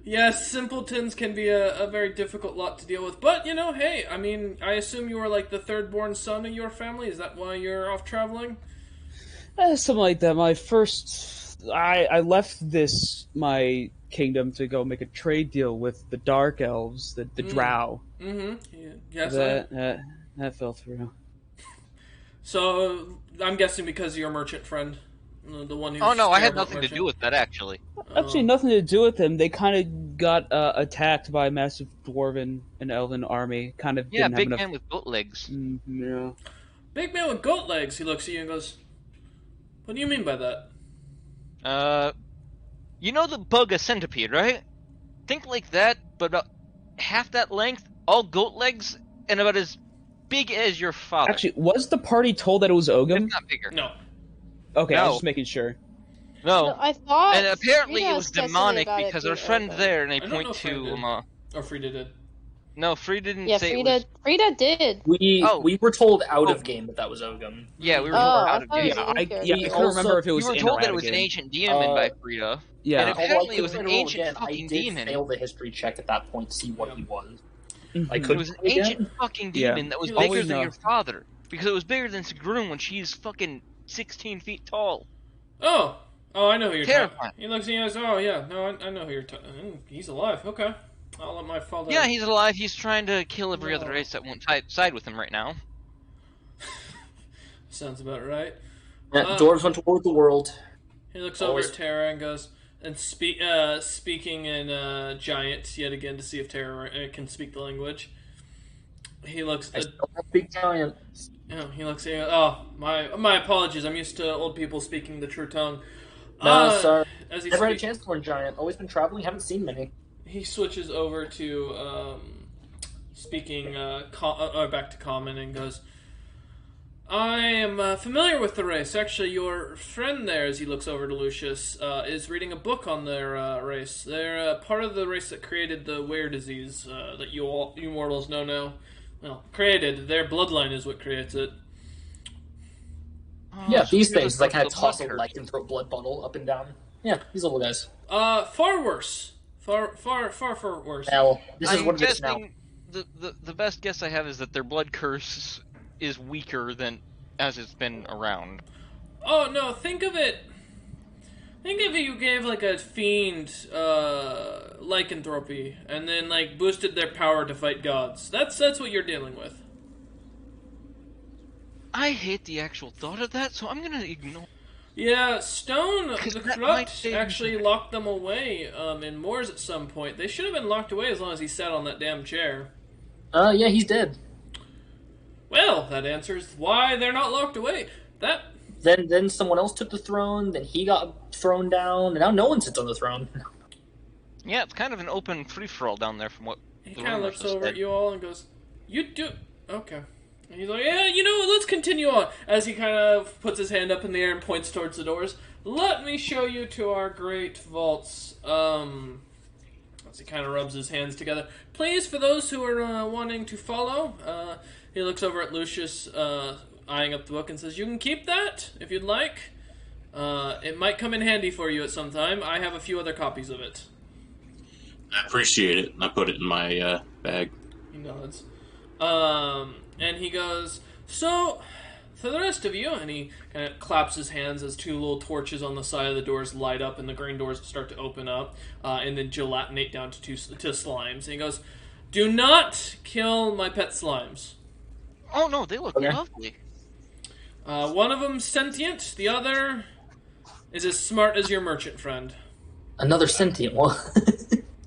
yes, simpletons can be a very difficult lot to deal with. But, you know, hey, I mean, I assume you were like the third-born son of your family? Is that why you're off traveling? Something like that. I left my kingdom to go make a trade deal with the Dark Elves, the Drow. Mm-hmm. Yeah. Yes, that fell through. So, I'm guessing because you're a merchant friend. The one who's Oh no, I had terrible nothing to do with that, actually. Actually, nothing to do with them. They kind of got attacked by a massive dwarven and elven army. Kind of Yeah, didn't big have man with goat legs. Yeah. Big man with goat legs, he looks at you and goes, what do you mean by that? You know the bug a centipede, right? Think like that, but about half that length, all goat legs, and about as big as your father. Actually, was the party told that it was Ogum? If not bigger. No. Okay, I No. was just making sure. No. I thought. And apparently Frida it was said something demonic about it because our being friend Ogum. there, and they I don't know point if Frida did. to Or Frida did. No, Frida didn't Yeah, say it was. Frida did. We were told out of game that was Ogum. Yeah, we were Oh, told I out of thought it game. was I in couldn't also- remember if it We was were in told or that out it was of an game. ancient demon by Frida. Yeah. And apparently it was Although an I couldn't roll ancient again, I fucking did demon. fail the history check at that point to see what he was. Mhm. I It could was an again? ancient fucking Yeah. demon that was You bigger always than know. your father. Because it was bigger than Sigrun when she's fucking 16 feet tall. Oh, Oh, I know who you're talking. Terrifying. He looks. He goes, "Oh yeah, no, I know who you're talking. He's alive. Okay, I'll let my father." Yeah, he's alive. He's trying to kill every other No. race that won't side with him right now. Sounds about right. Yeah, dwarves went to war with the world. He looks over at Terra and goes, and speaking in Giant yet again to see if Terra can speak the language. He looks. I still don't speak giant. He looks. He goes, oh, my apologies. I'm used to old people speaking the true tongue. No, sorry. As he Never had a speaks, chance to learn giant. Always been traveling. Haven't seen many. he switches over to speaking back to common and goes, I am familiar with the race. Actually, your friend there, as he looks over to Lucius, is reading a book on their race. They're part of the race that created the wear disease that you mortals know now. Well, created. Their bloodline is what creates it. Yeah, so these you're things the- like kind of the toss a blocker. lycanthrope blood bottle up and down. Yeah, these little guys. Far worse. Far worse. Now, this is I'm what it is now. guessing the best guess I have is that their blood curse is weaker than as it's been around. Oh no! Think of it. Think if you gave like a fiend lycanthropy and then like boosted their power to fight gods. That's what you're dealing with. I hate the actual thought of that, so I'm gonna ignore. Yeah, Stone, 'Cause the that might corrupt, save- actually locked them away in Moors at some point. They should have been locked away as long as he sat on that damn chair. Yeah, he's dead. Well, that answers why they're not locked away. That Then someone else took the throne. Then he got thrown down, and now no one sits on the throne. Yeah, it's kind of an open free for all down there from what he the kind of rumors looks have over said. at you all and goes, "You do okay." And he's like, "Yeah, you know what? Let's continue on." As he kind of puts his hand up in the air and points towards the doors. Let me show you to our great vaults. As he kind of rubs his hands together. Please, for those who are wanting to follow, he looks over at Lucius, eyeing up the book, and says, "You can keep that if you'd like. It might come in handy for you at some time. I have a few other copies of it." I appreciate it, and I put it in my bag. He nods. And he goes, "So, for the rest of you," and he kind of claps his hands as two little torches on the side of the doors light up and the green doors start to open up and then gelatinate down to slimes. And he goes, "Do not kill my pet slimes. Oh no, they look Okay. lovely. One of them's sentient, the other is as smart as your merchant friend." Another sentient one.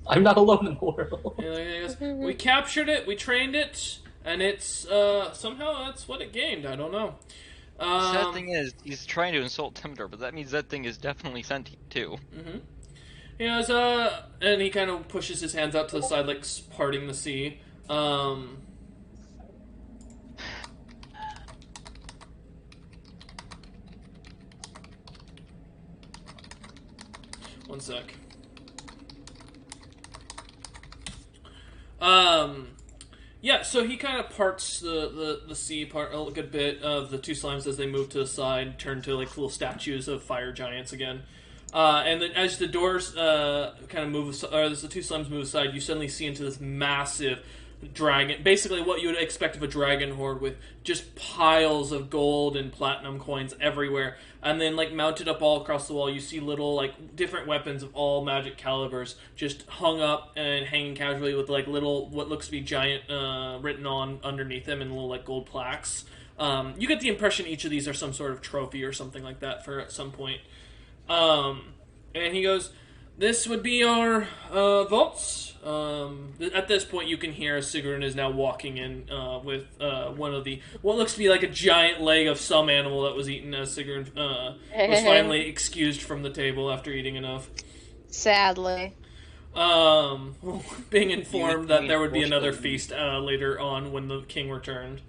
I'm not alone in the world. And he goes, "We captured it, we trained it, and it's, somehow that's what it gained. I don't know." Sad thing is, he's trying to insult Timdor, but that means that thing is definitely sentient too. He goes, and he kind of pushes his hands out to the side, like parting the sea. One sec. Yeah, so he kind of parts the sea part a good bit of the two slimes as they move to the side, turn to like little statues of fire giants again. And then as the doors kind of move, or as the two slimes move aside, you suddenly see into this massive dragon, basically what you would expect of a dragon horde, with just piles of gold and platinum coins everywhere. And then like mounted up all across the wall, you see little like different weapons of all magic calibers just hung up and hanging casually with like little what looks to be giant written on underneath them in little like gold plaques. You get the impression each of these are some sort of trophy or something like that for at some point. And he goes, "This would be our vaults." At this point, you can hear Sigrun is now walking in with one of the what looks to be like a giant leg of some animal that was eaten as Sigrun was finally excused from the table after eating enough. Sadly. Being informed that there would be another feast later on when the king returned.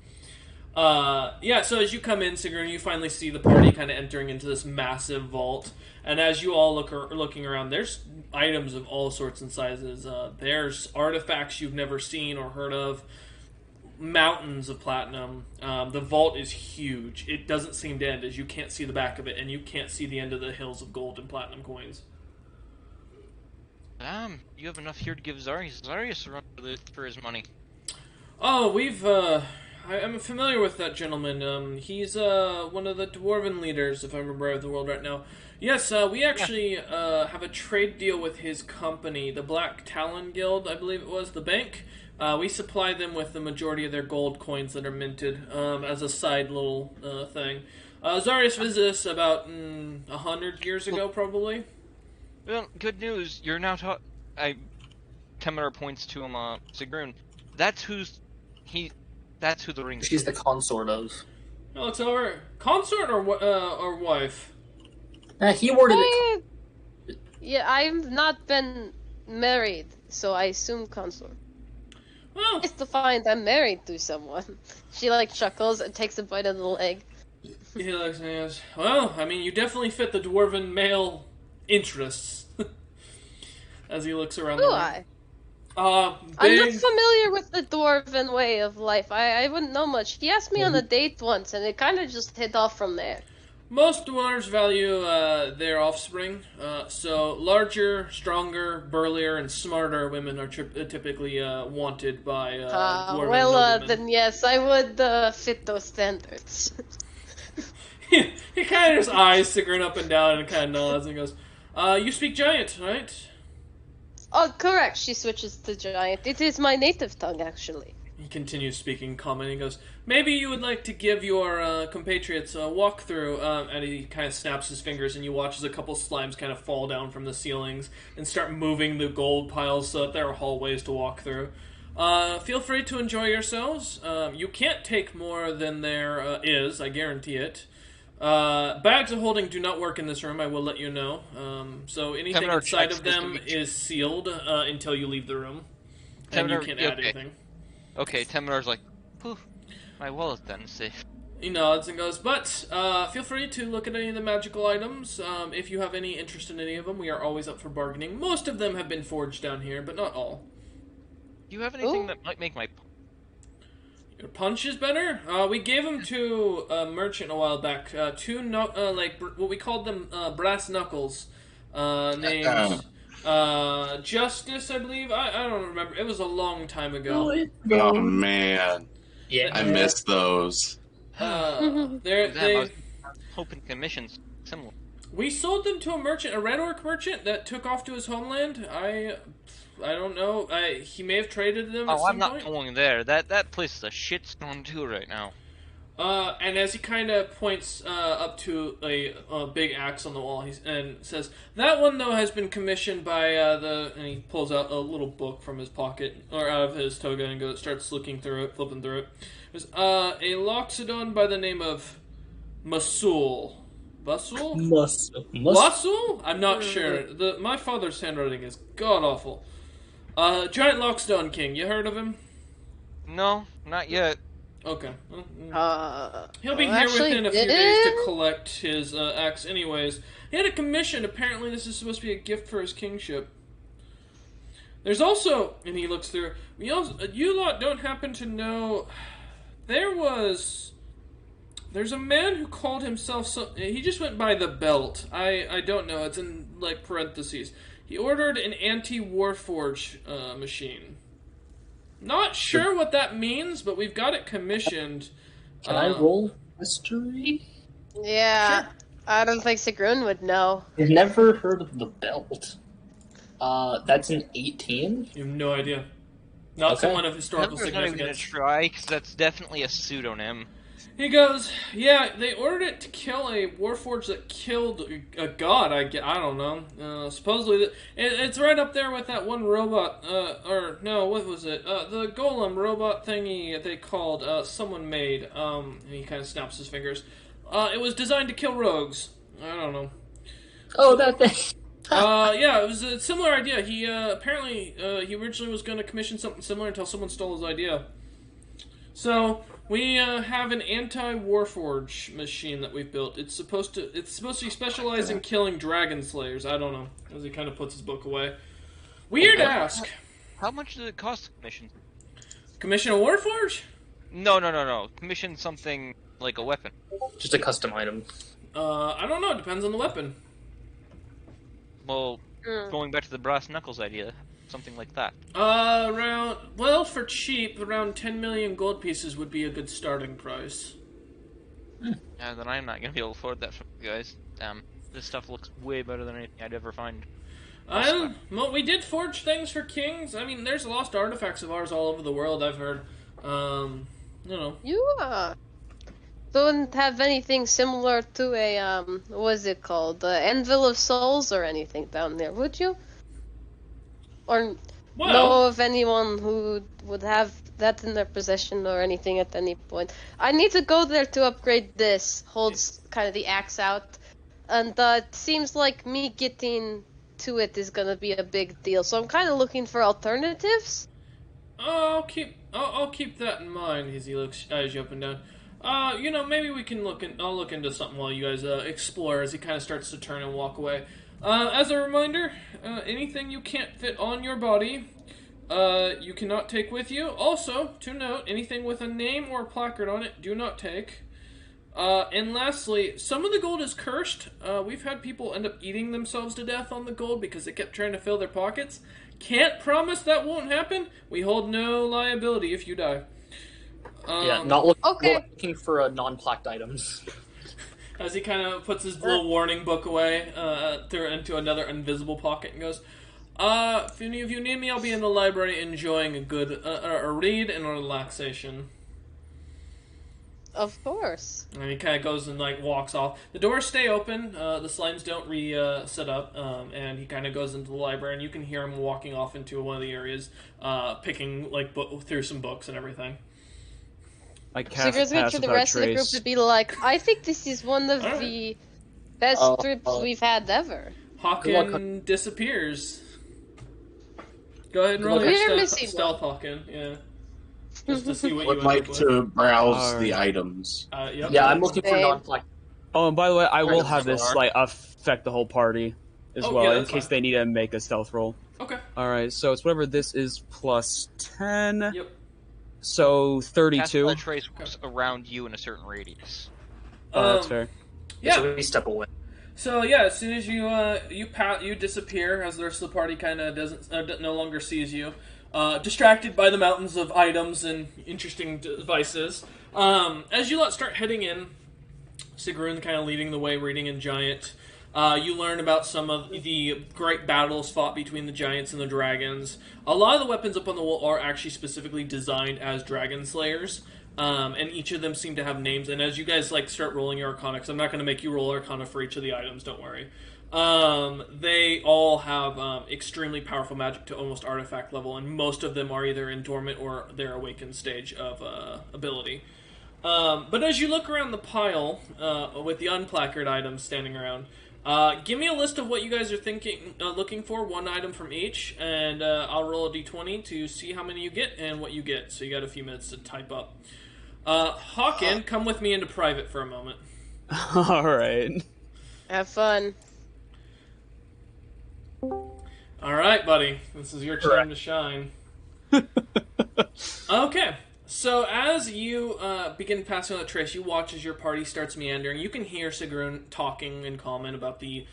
Yeah, so as you come in, Sigrun, you finally see the party kind of entering into this massive vault. And as you all looking around, there's items of all sorts and sizes. There's artifacts you've never seen or heard of. Mountains of platinum. The vault is huge. It doesn't seem to end as you can't see the back of it, and you can't see the end of the hills of gold and platinum coins. You have enough here to give Zarius a run for his money. Oh, we've I'm familiar with that gentleman. He's one of the dwarven leaders, if I remember right, of the world right now. Yes, we actually have a trade deal with his company, the Black Talon Guild, I believe it was, the bank. We supply them with the majority of their gold coins that are minted as a side little thing. Zarius visited us about 100 years ago, probably. Well, good news. You're now Temerar points to him, Sigrun. That's who the ring. She's the consort of. Oh, it's our consort or wife? He worded it. Yeah, I've not been married, so I assume consort. Well, It's to find I'm married to someone. She like chuckles and takes a bite of the leg. he looks and he goes, well, I mean, you definitely fit the dwarven male interests. As he looks around Do the room. I? Big... I'm not familiar with the dwarven way of life. I wouldn't know much. He asked me on a date once, and it kind of just hit off from there. Most dwarves value their offspring, so larger, stronger, burlier, and smarter women are typically wanted by dwarven noblemen. Then yes, I would fit those standards. He kind of his eyes stickering up and down and kind of nods and goes, you speak giant, right? Oh, correct. She switches to giant. It is my native tongue, actually. He continues speaking common and goes, maybe you would like to give your compatriots a walkthrough, and he kind of snaps his fingers and you watch as a couple slimes kind of fall down from the ceilings and start moving the gold piles so that there are hallways to walk through. Feel free to enjoy yourselves. You can't take more than there is, I guarantee it. Bags of holding do not work in this room, I will let you know. So anything Temerar inside checks of them is sealed until you leave the room. And you can't add anything. Okay, Temerar's like, whew, my wallet then, safe. He nods and goes, but feel free to look at any of the magical items. If you have any interest in any of them, we are always up for bargaining. Most of them have been forged down here, but not all. Do you have anything that might make my... Your punch is better? We gave them to a merchant a while back. What we called them brass knuckles. Named Justice, I believe. I don't remember. It was a long time ago. Oh man, Yeah. I miss those. They Hoping commissions similar. We sold them to a merchant, a red orc merchant that took off to his homeland. I don't know. He may have traded them at some I'm not point. going there. That place is a shitstorm too right now. And as he kind of points up to a big axe on the wall, and says, "That one though has been commissioned by and he pulls out a little book from his pocket or out of his toga and starts looking through it, flipping through it. There's a Loxodon by the name of Masul. Basul? Basul? I'm not sure. My father's handwriting is god awful. Giant Loxodon King. You heard of him? No, not yet. Okay. He'll be well, here actually, within a few days to collect his axe anyways. He had a commission. Apparently this is supposed to be a gift for his kingship. There's also, and he looks through, you lot don't happen to know, there's a man who called himself, he just went by the Belt. I don't know, it's in, like, parentheses. He ordered an anti-Warforge machine. Not sure what that means, but we've got it commissioned. Can I roll history? Yeah, Sure. I don't think Sigrun would know. I've never heard of the belt. That's an 18? You have no idea. Not Okay. someone of historical I'm not even gonna significance. try, because that's definitely a pseudonym. He goes, yeah, they ordered it to kill a warforged that killed a god, I don't know. Supposedly, it's right up there with that one robot, what was it? The golem robot thingy they called, someone made, and he kind of snaps his fingers. It was designed to kill rogues. I don't know. Oh, that thing. Yeah, it was a similar idea. He, apparently, he originally was going to commission something similar until someone stole his idea. So, we have an anti-Warforge machine that we've built. It's supposed to be specialized in killing dragon slayers. I don't know. As he kind of puts his book away. Weird ask. How much does it cost to commission? Commission a Warforge? No. Commission something like a weapon. Just a custom item. I don't know. It depends on the weapon. Well, going back to the brass knuckles idea. something like that? For cheap, around 10 million gold pieces would be a good starting price. Then I'm not gonna be able to afford that from you guys. This stuff looks way better than anything I'd ever find. Well, we did forge things for kings. I mean, there's lost artifacts of ours all over the world, I've heard. You, don't have anything similar to a, what is it called? The Anvil of Souls or anything down there, would you? Or know of anyone who would have that in their possession or anything at any point? I need to go there to upgrade this. Holds kind of the axe out. And it seems like me getting to it is gonna be a big deal. So I'm kind of looking for alternatives. I'll keep that in mind as he eyes you up and down. Maybe we can I'll look into something while you guys explore as he kind of starts to turn and walk away. As a reminder, anything you can't fit on your body, you cannot take with you. Also, to note, anything with a name or a placard on it, do not take. And lastly, some of the gold is cursed. We've had people end up eating themselves to death on the gold because they kept trying to fill their pockets. Can't promise that won't happen. We hold no liability if you die. Not looking for non-plaqued items. As he kind of puts his little warning book away into another invisible pocket and goes, if any of you need me, I'll be in the library enjoying a good a read and a relaxation. Of course. And he kind of goes and walks off. The doors stay open. The slimes don't set up, and he kind of goes into the library, and you can hear him walking off into one of the areas, picking through some books and everything. So he goes to the rest of the group to be like, I think this is one of the best trips we've had ever. Hawken disappears. Go ahead and roll your stealth, Hawken. Yeah. Just to see what would like to browse the items. Yep. Yeah, I'm looking for non-plaqued. Oh, and by the way, I will have this affect the whole party as well, in case they need to make a stealth roll. Okay. Alright, so it's whatever this is plus 10. Yep. So 32. Cast trace works around you in a certain radius. Oh, that's fair. Yeah. So we step away. So yeah, as soon as you disappear, as the rest of the party kind of no longer sees you, distracted by the mountains of items and interesting devices. As you start heading in, Sigrun kind of leading the way, reading in Giant. You learn about some of the great battles fought between the giants and the dragons. A lot of the weapons up on the wall are actually specifically designed as dragon slayers. And each of them seem to have names. And as you guys start rolling your Arcana, because I'm not going to make you roll Arcana for each of the items, don't worry. They all have extremely powerful magic to almost artifact level, and most of them are either in dormant or their awakened stage of ability. But as you look around the pile with the unplacard items standing around, give me a list of what you guys are looking for, one item from each, and I'll roll a d20 to see how many you get and what you get. So you got a few minutes to type up. Hawken, come with me into private for a moment. Alright. Have fun. Alright, buddy. This is your time to shine. Okay. So as you begin passing on the trace, you watch as your party starts meandering. You can hear Sigrun talking and comment about the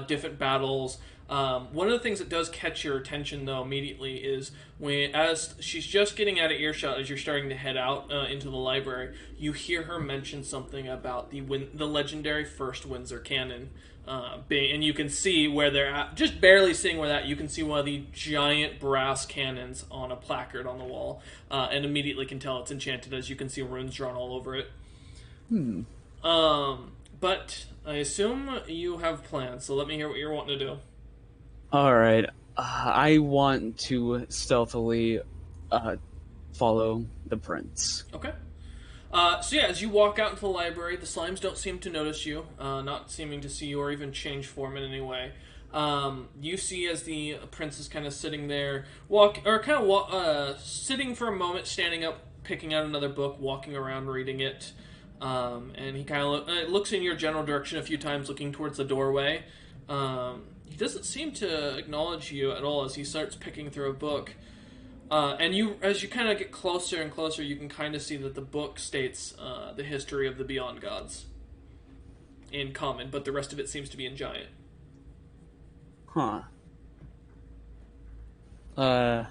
different battles. One of the things that does catch your attention, though, immediately is as she's just getting out of earshot, as you're starting to head out into the library, you hear her mention something about the legendary first Windsor cannon. And you can see where they're at, just barely seeing where you can see one of the giant brass cannons on a placard on the wall, and immediately can tell it's enchanted as you can see runes drawn all over it. But I assume you have plans, so let me hear what you're wanting to do. Alright, I want to stealthily follow the prince. Okay. So yeah, as you walk out into the library, the slimes don't seem to notice you, not seeming to see you or even change form in any way. You see as the prince is kind of sitting there, sitting for a moment, standing up, picking out another book, walking around, reading it, and he kind of looks in your general direction a few times, looking towards the doorway. He doesn't seem to acknowledge you at all as he starts picking through a book. And as you kind of get closer and closer, you can kind of see that the book states the history of the Beyond Gods in common, but the rest of it seems to be in Giant. Huh. I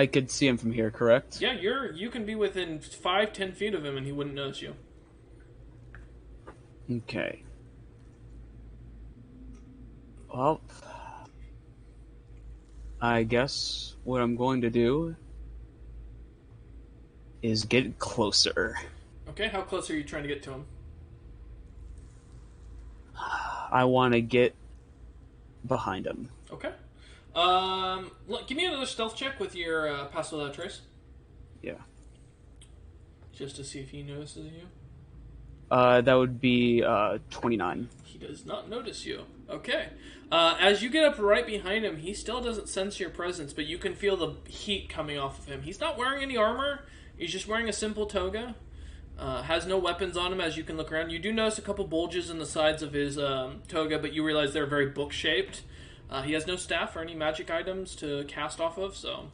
could see him from here, correct? Yeah, you can be within 5-10 feet of him and he wouldn't notice you. Okay. Well, I guess what I'm going to do is get closer. Okay, how close are you trying to get to him? I want to get behind him. Okay. Look, give me another stealth check with your pass without trace. Yeah. Just to see if he notices you. That would be 29. He does not notice you. Okay. As you get up right behind him, he still doesn't sense your presence, but you can feel the heat coming off of him. He's not wearing any armor. He's just wearing a simple toga. Has no weapons on him as you can look around. You do notice a couple bulges in the sides of his toga, but you realize they're very book-shaped. He has no staff or any magic items to cast off of, so...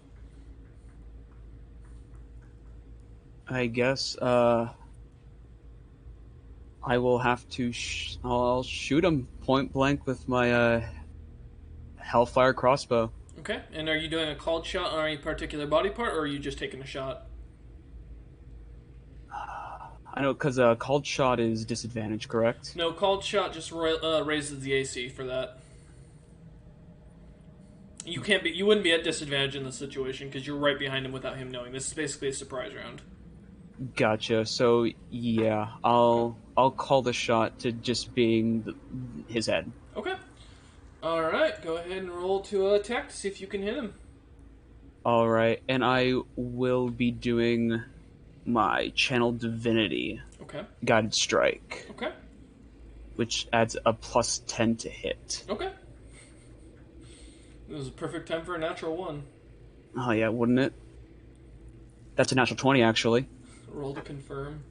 I guess, I will have to I'll shoot him point blank with my, Hellfire crossbow. Okay, and are you doing a called shot on any particular body part, or are you just taking a shot? I know, because called shot is disadvantage, correct? No, called shot just raises the AC for that. You wouldn't be at disadvantage in this situation because you're right behind him without him knowing. This is basically a surprise round. Gotcha. So yeah, I'll call the shot to just being his head. Okay. All right. Go ahead and roll to attack to see if you can hit him. All right, and I will be doing my channel divinity. Okay. Guided strike. Okay. Which adds a +10 to hit. Okay. This is a perfect time for a natural 1. Oh yeah, wouldn't it? That's a natural 20, actually. Roll to confirm.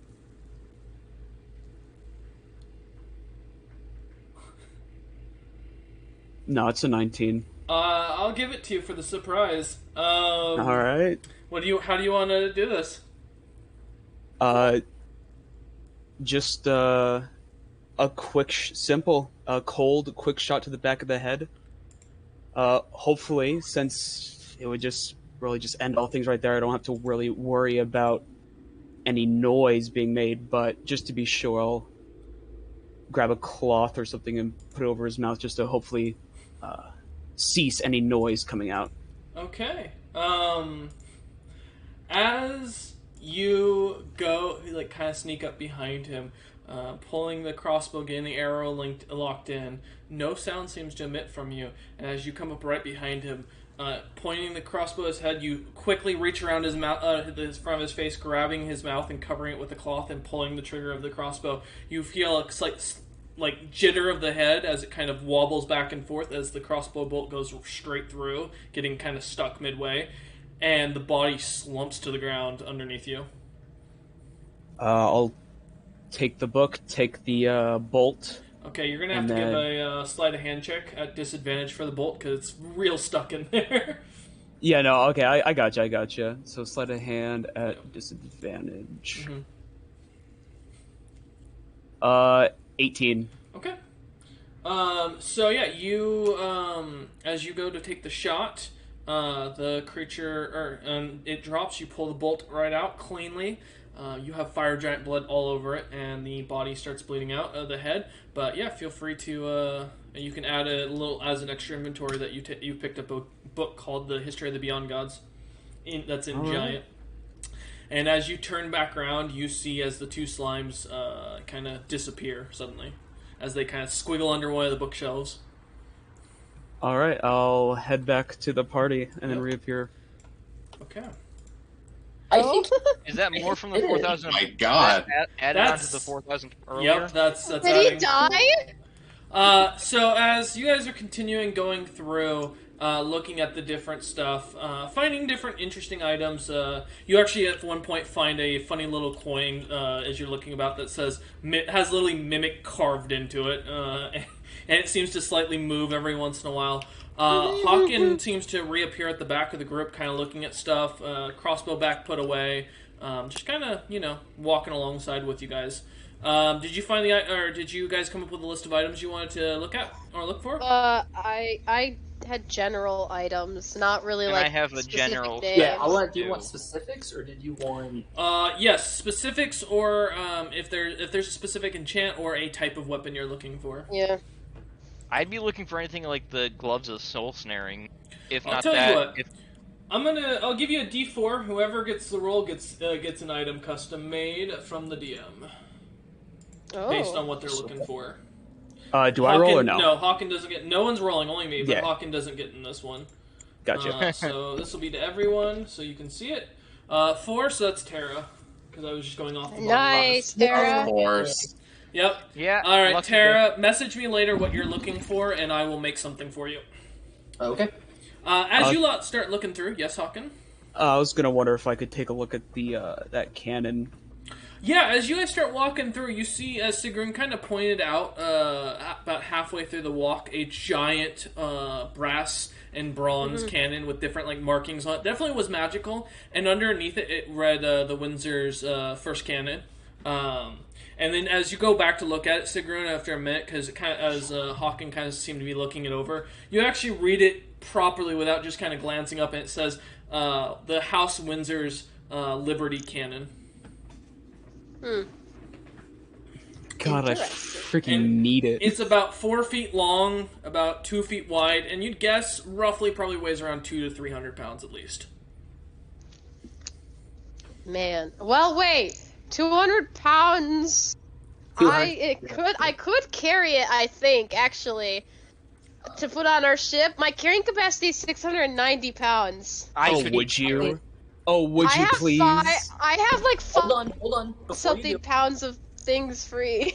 No, it's a 19. I'll give it to you for the surprise. All right. How do you want to do this? Just a quick, simple, cold, quick shot to the back of the head. Hopefully, since it would just really just end all things right there, I don't have to really worry about any noise being made, but just to be sure, I'll grab a cloth or something and put it over his mouth just to hopefully cease any noise coming out. Okay. As you go, like, kind of sneak up behind him, pulling the crossbow, getting the arrow locked in, no sound seems to emit from you. And as you come up right behind him, pointing the crossbow at his head, you quickly reach around his mouth, front of his face, grabbing his mouth and covering it with the cloth and pulling the trigger of the crossbow. You feel a slight, like, jitter of the head as it kind of wobbles back and forth as the crossbow bolt goes straight through, getting kind of stuck midway, and the body slumps to the ground underneath you. I'll take the book, take the bolt. Okay, you're gonna have to give a sleight of hand check at disadvantage for the bolt because it's real stuck in there. Yeah, no, okay, I gotcha. So sleight of hand at disadvantage. Mm-hmm. 18. Okay. So yeah, you as you go to take the shot, the creature it drops. You pull the bolt right out cleanly. You have fire giant blood all over it, and the body starts bleeding out of the head. But yeah, feel free to. You can add a little as an extra inventory that you picked up a book called The History of the Beyond Gods. That's in Giant. And as you turn back around, you see as the two slimes kind of disappear suddenly, as they kind of squiggle under one of the bookshelves. All right, I'll head back to the party and then reappear. Okay. I think Is that more from the 4,000? Oh my God. Added on to the 4,000 earlier? Yep, that's Did adding. he die? So as you guys are continuing going through, looking at the different stuff, finding different interesting items, you actually at one point find a funny little coin as you're looking about that has literally mimic carved into it, and it seems to slightly move every once in a while. Hawken seems to reappear at the back of the group, kind of looking at stuff, crossbow back put away, just kind of, walking alongside with you guys. Did you find or did you guys come up with a list of items you wanted to look at or look for? I had general items, not really And like I have a specific general. names. Yeah, do you too. want specifics, or did you want... Yes, specifics, or if there's a specific enchant or a type of weapon you're looking for. Yeah. I'd be looking for anything like the gloves of soul snaring. If I'll not tell that, you what. if I'll give you a D4. Whoever gets the roll gets an item custom made from the DM Oh. based on what they're looking for. Do I roll or Hawken- no? No, Hawken doesn't get. No one's rolling, only me. But Yeah. Hawken doesn't get in this one. Gotcha. So this will be to everyone, so you can see it. 4, so that's Tara, because I was just going off the bottom Nice, left. Tara. Of course. Yep. yeah. All right, lucky Tara. Message me later what you're looking for, and I will make something for you. Okay. As you lot start looking through, yes, Hawken. I was gonna wonder if I could take a look at the that cannon. Yeah, as you guys start walking through, you see, as Sigrun kind of pointed out, about halfway through the walk, a giant brass and bronze cannon with different like markings on it. Definitely was magical, and underneath it, it read the Windsor's first cannon. And then as you go back to look at it, Sigrun, after a minute, because as Hawken kind of seemed to be looking it over, you actually read it properly without just kind of glancing up, and it says the House Windsor's Liberty Cannon. God, I Interesting. freaking And need it. It's about 4 feet long, about 2 feet wide, and you'd guess roughly probably weighs around 200 to 300 pounds at least. Man. Well, wait. 200 pounds. I could carry it, I think, actually, to put on our ship. My carrying capacity is 690 pounds. I Oh, could would you? Oh, would I you have please? I have like Hold on. Before something you, pounds of things free.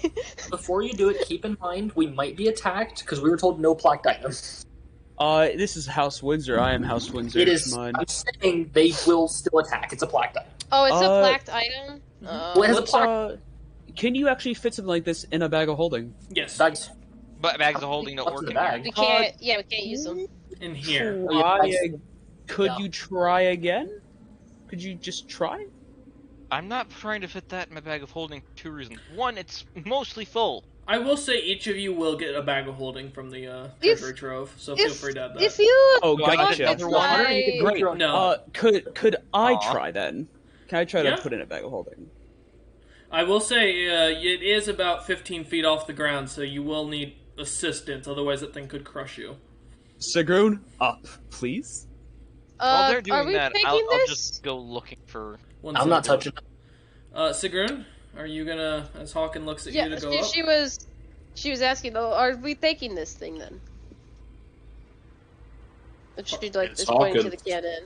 before you do it, keep in mind we might be attacked because we were told no plaqued items. This is House Windsor. I am House Windsor. It is. Come on. I'm saying they will still attack. It's a plaqued item. Oh, it's a Uh, plaqued item? Well, it has a Let's, plaque. can you actually fit something like this in a bag of holding? Yes, Bags. but bags of holding don't What's work in in the here. bag? We can't, we can't use them. in here. Could Yeah. you try again? Could you just try? I'm not trying to fit that in my bag of holding for 2 reasons. One, it's mostly full. I will say each of you will get a bag of holding from the If- treasury trove, so feel free to add that. If you Oh, Do I get want another to one? try- Great. No, Could I Aw. try then? Can I try to Yeah. put in a bag of holding? I will say it is about 15 feet off the ground, so you will need assistance, otherwise that thing could crush you. Sigrun, up, please. While they're are doing we that, taking I'll this? just go looking for. One I'm not second. touching. Sigrun, are you gonna, as Hawken looks at Yeah, you to go up? she was asking though, are we taking this thing then? But she like It's is pointing to Hawken. the cannon.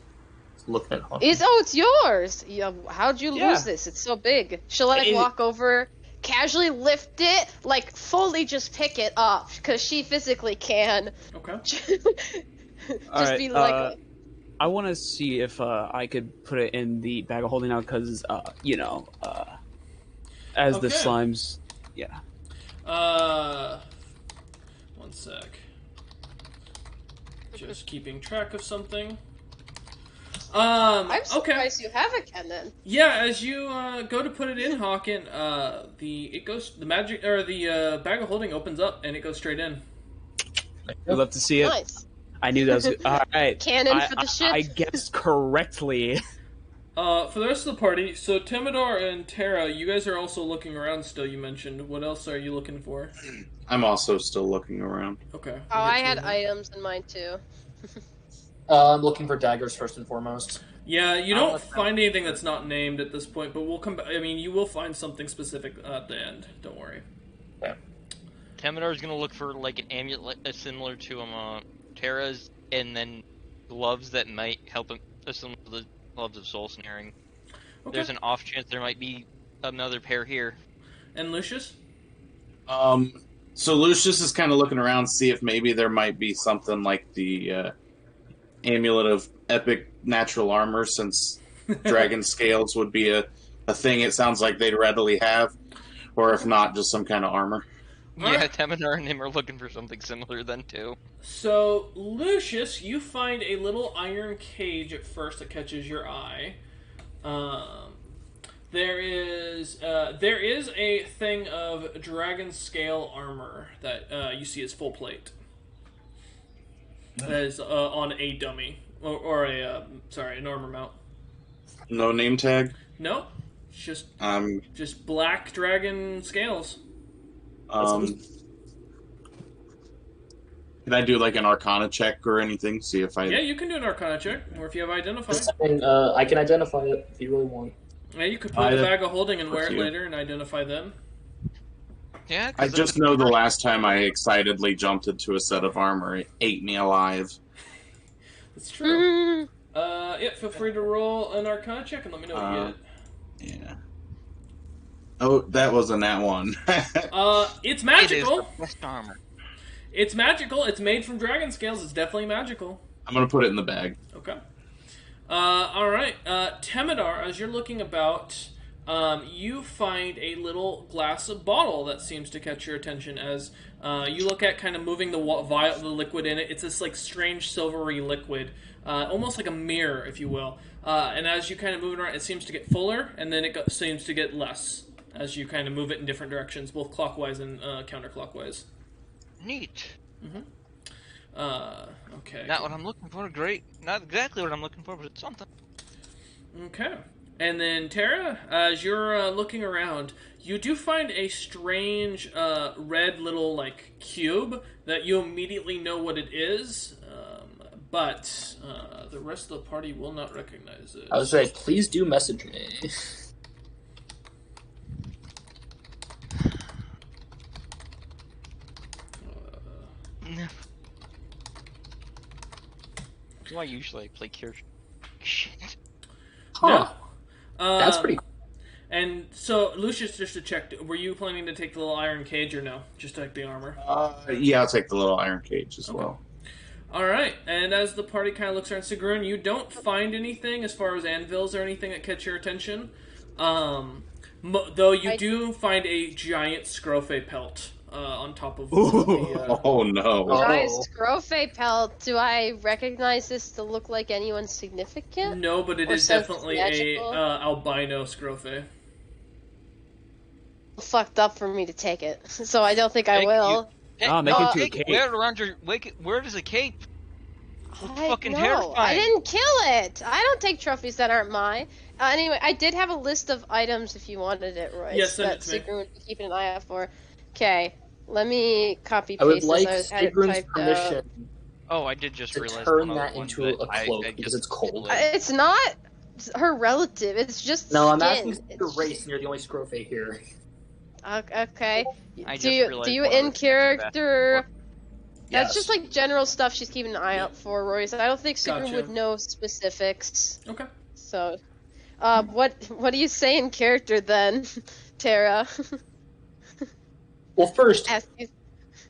Looking at Hawk. It's yours. Yeah, how'd you Yeah. lose this? It's so big. She'll like It- walk over, casually lift it, like fully just pick it up because she physically can. Okay. just Alright, be like, I want to see if I could put it in the bag of holding now, because as the Okay. slimes, yeah. One sec. Just keeping track of something. I'm Okay. surprised you have a cannon. Yeah, as you go to put it in, Hawken, the bag of holding opens up and it goes straight in. I'd love to see it. Nice. I knew that was all right. Cannon for the ship. I guessed correctly. For the rest of the party, so Temidor and Tara, you guys are also looking around still, you mentioned. What else are you looking for? I'm also still looking around. Okay. Oh, I had items in mine too. I'm looking for daggers first and foremost. Yeah, you I'll don't look find anything that's not named at this point, but we'll come back. I mean, you will find something specific at the end. Don't worry. Temidor's gonna look for like an amulet similar to Terra's, and then gloves that might help him, similar to the gloves of soul snaring. Okay. There's an off chance there might be another pair here. And Lucius? So Lucius is kind of looking around to see if maybe there might be something like the amulet of epic natural armor, since dragon scales would be a thing it sounds like they'd readily have, or if not, just some kind of armor. Yeah, Alright. Temidor and him are looking for something similar then too. So, Lucius, you find a little iron cage at first that catches your eye. There is a thing of dragon scale armor that you see as full plate. that is on a dummy or an armor mount. No name tag. No, it's Um. just black dragon scales. Can I do like an Arcana check or anything? See if I. Yeah, you can do an Arcana check, or if you have identify. I can identify it if you really want. Yeah, you could put the bag of holding and wear it you. later and identify them. Yeah, I just know the last time I excitedly jumped into a set of armor, it ate me alive. That's true. Yeah, feel free to roll an Arcana check and let me know what you get. Yeah. Oh, that wasn't that one. It's It magical. is the best armor. It's magical. It's made from dragon scales. It's definitely magical. I'm gonna put it in the bag. Okay. All right. Temidar, as you're looking about, you find a little glass bottle that seems to catch your attention as you look at kind of moving the liquid in it. It's this like strange silvery liquid, almost like a mirror, if you will. And as you kind of move it around, it seems to get fuller, and then it seems to get less as you kind of move it in different directions, both clockwise and counterclockwise. Neat. Okay. Not what I'm looking for. Great. Not exactly what I'm looking for, but it's something. Okay. And then, Tara, as you're looking around, you do find a strange red little, like, cube that you immediately know what it is, but the rest of the party will not recognize it. I was like, please do message me. Do I usually play character? Shit. Huh. No. That's pretty cool. And so, Lucius, just to check, were you planning to take the little iron cage or no? Just take the armor? Yeah, I'll take the little iron cage as well. Alright, and as the party kind of looks around, Sigrun, you don't find anything as far as anvils or anything that catch your attention. Though you do find a giant scrofe pelt on top of the... Oh no. Giant scrofe pelt. Do I recognize this to look like anyone significant? No, but it Or is since it's definitely magical? a albino scrofe. Fucked up for me to take it, so I don't think I Thank will. Oh, make it into a Take cape. Wear it around your. Where does a cape? Fucking No, terrifying. I didn't kill it. I don't take trophies that aren't mine. Anyway, I did have a list of items if you wanted it, Royce. Yes, send that it to me. Sigrun would be keeping an eye out for. Okay, let me copy I would paste like this. I had it Sigrun's typed out. permission Oh, I did just to realize turn one other that one into that a cloak I because just it's cold. It's not her relative. It's just No, I'm skin. asking your race, and you're the only scrofe here. Okay. I just Do you realized do you one other in thing character? That's Yes. just like general stuff she's keeping an eye out for, Royce. I don't think Sigrun Gotcha. would know specifics. Okay. So, what do you say in character then, Tara? Well, first, Ask you.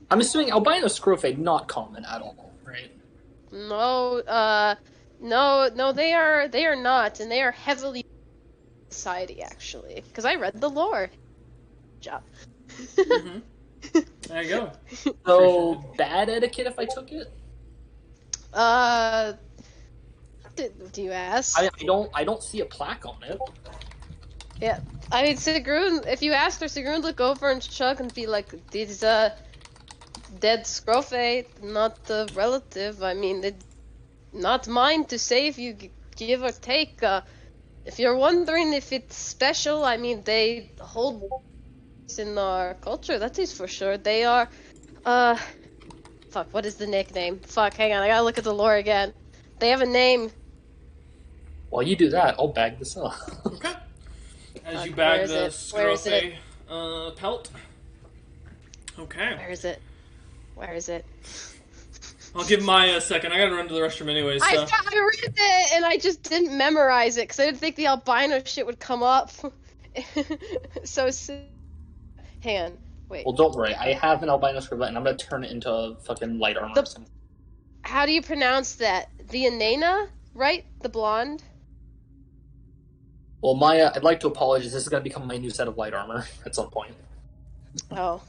I'm assuming albino scrofe not common at all, right? No, no, they are not, and they are heavily society actually, because I read the lore. Job. Mm-hmm. There you go. So bad etiquette if I took it. Do you ask? I don't see a plaque on it. Yeah, I mean, Sigrun, if you ask her, Sigrun would look over and shrug and be like, "These dead scrofe, not the relative. I mean, not mine to say if you give or take. If you're wondering if it's special, I mean, they hold in our culture. That is for sure. They are, fuck. What is the nickname? Fuck. Hang on, I gotta look at the lore again. They have a name. While you do that, I'll bag this up. Okay. As you Where bag is the it? Where is it? scrofe pelt. Okay. Where is it? Where is it? I'll give Maya a second. I gotta run to the restroom anyways, I so... read it and I just didn't memorize it because I didn't think the albino shit would come up. Hang on, wait. Well, don't worry. I have an albino scrofe, and I'm gonna turn it into fucking light armor. How do you pronounce that? The Inanna, right? The blonde? Well, Maya, I'd like to apologize. This is gonna become my new set of light armor at some point. Oh.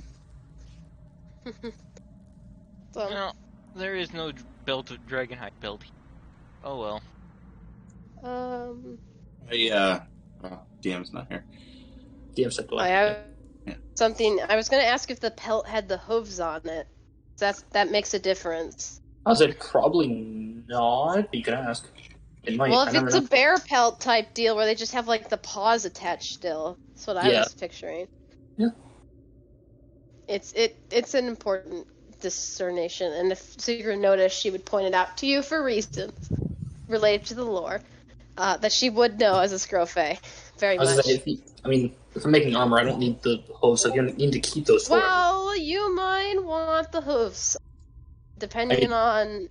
So, No, there is no belt of Dragonhide belt. Oh well. DM's not here. DM said I have Yeah. something. I was gonna ask if the pelt had the hooves on it. That makes a difference. I was like, probably not. You can ask. It might. Well, I if never it's know. a bear pelt type deal where they just have like the paws attached still, that's what I Yeah. was picturing. Yeah. It's an important discernation, and if Sigrid noticed, she would point it out to you for reasons related to the lore that she would know as a Scrofae. Very I was much. gonna say, if I'm making armor, I don't need the hooves. I need to keep those for it. Well, you might want the hooves, depending on.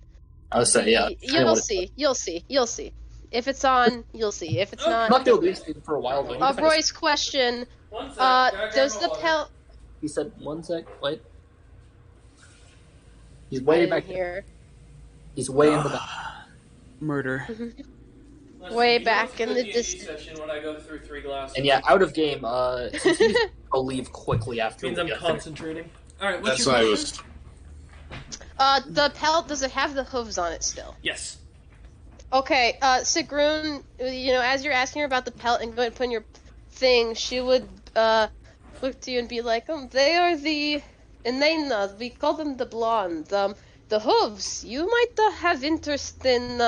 I was saying, yeah. You'll see. You'll see. You'll see. If it's on, you'll see. If it's I'm not, not gonna do this thing for a while. Though. Roy's question. One sec, gotta grab Does my the water. pelt He said, "1 sec, wait." He's way in back here? He's way in the back. Murder. Listen, Way you know back it's in a the D&D distance. session when I go through 3 glasses. And yeah, out of game. Since I'll leave quickly after. means we I'm get finished. concentrating. All right, what's That's your why I question? was. The pelt, does it have the hooves on it still? Yes. Okay, Sigrun, as you're asking her about the pelt and going to put in your thing, she would, look to you and be like, they are the Inanna, we call them the blonde. The hooves, you might have interest in,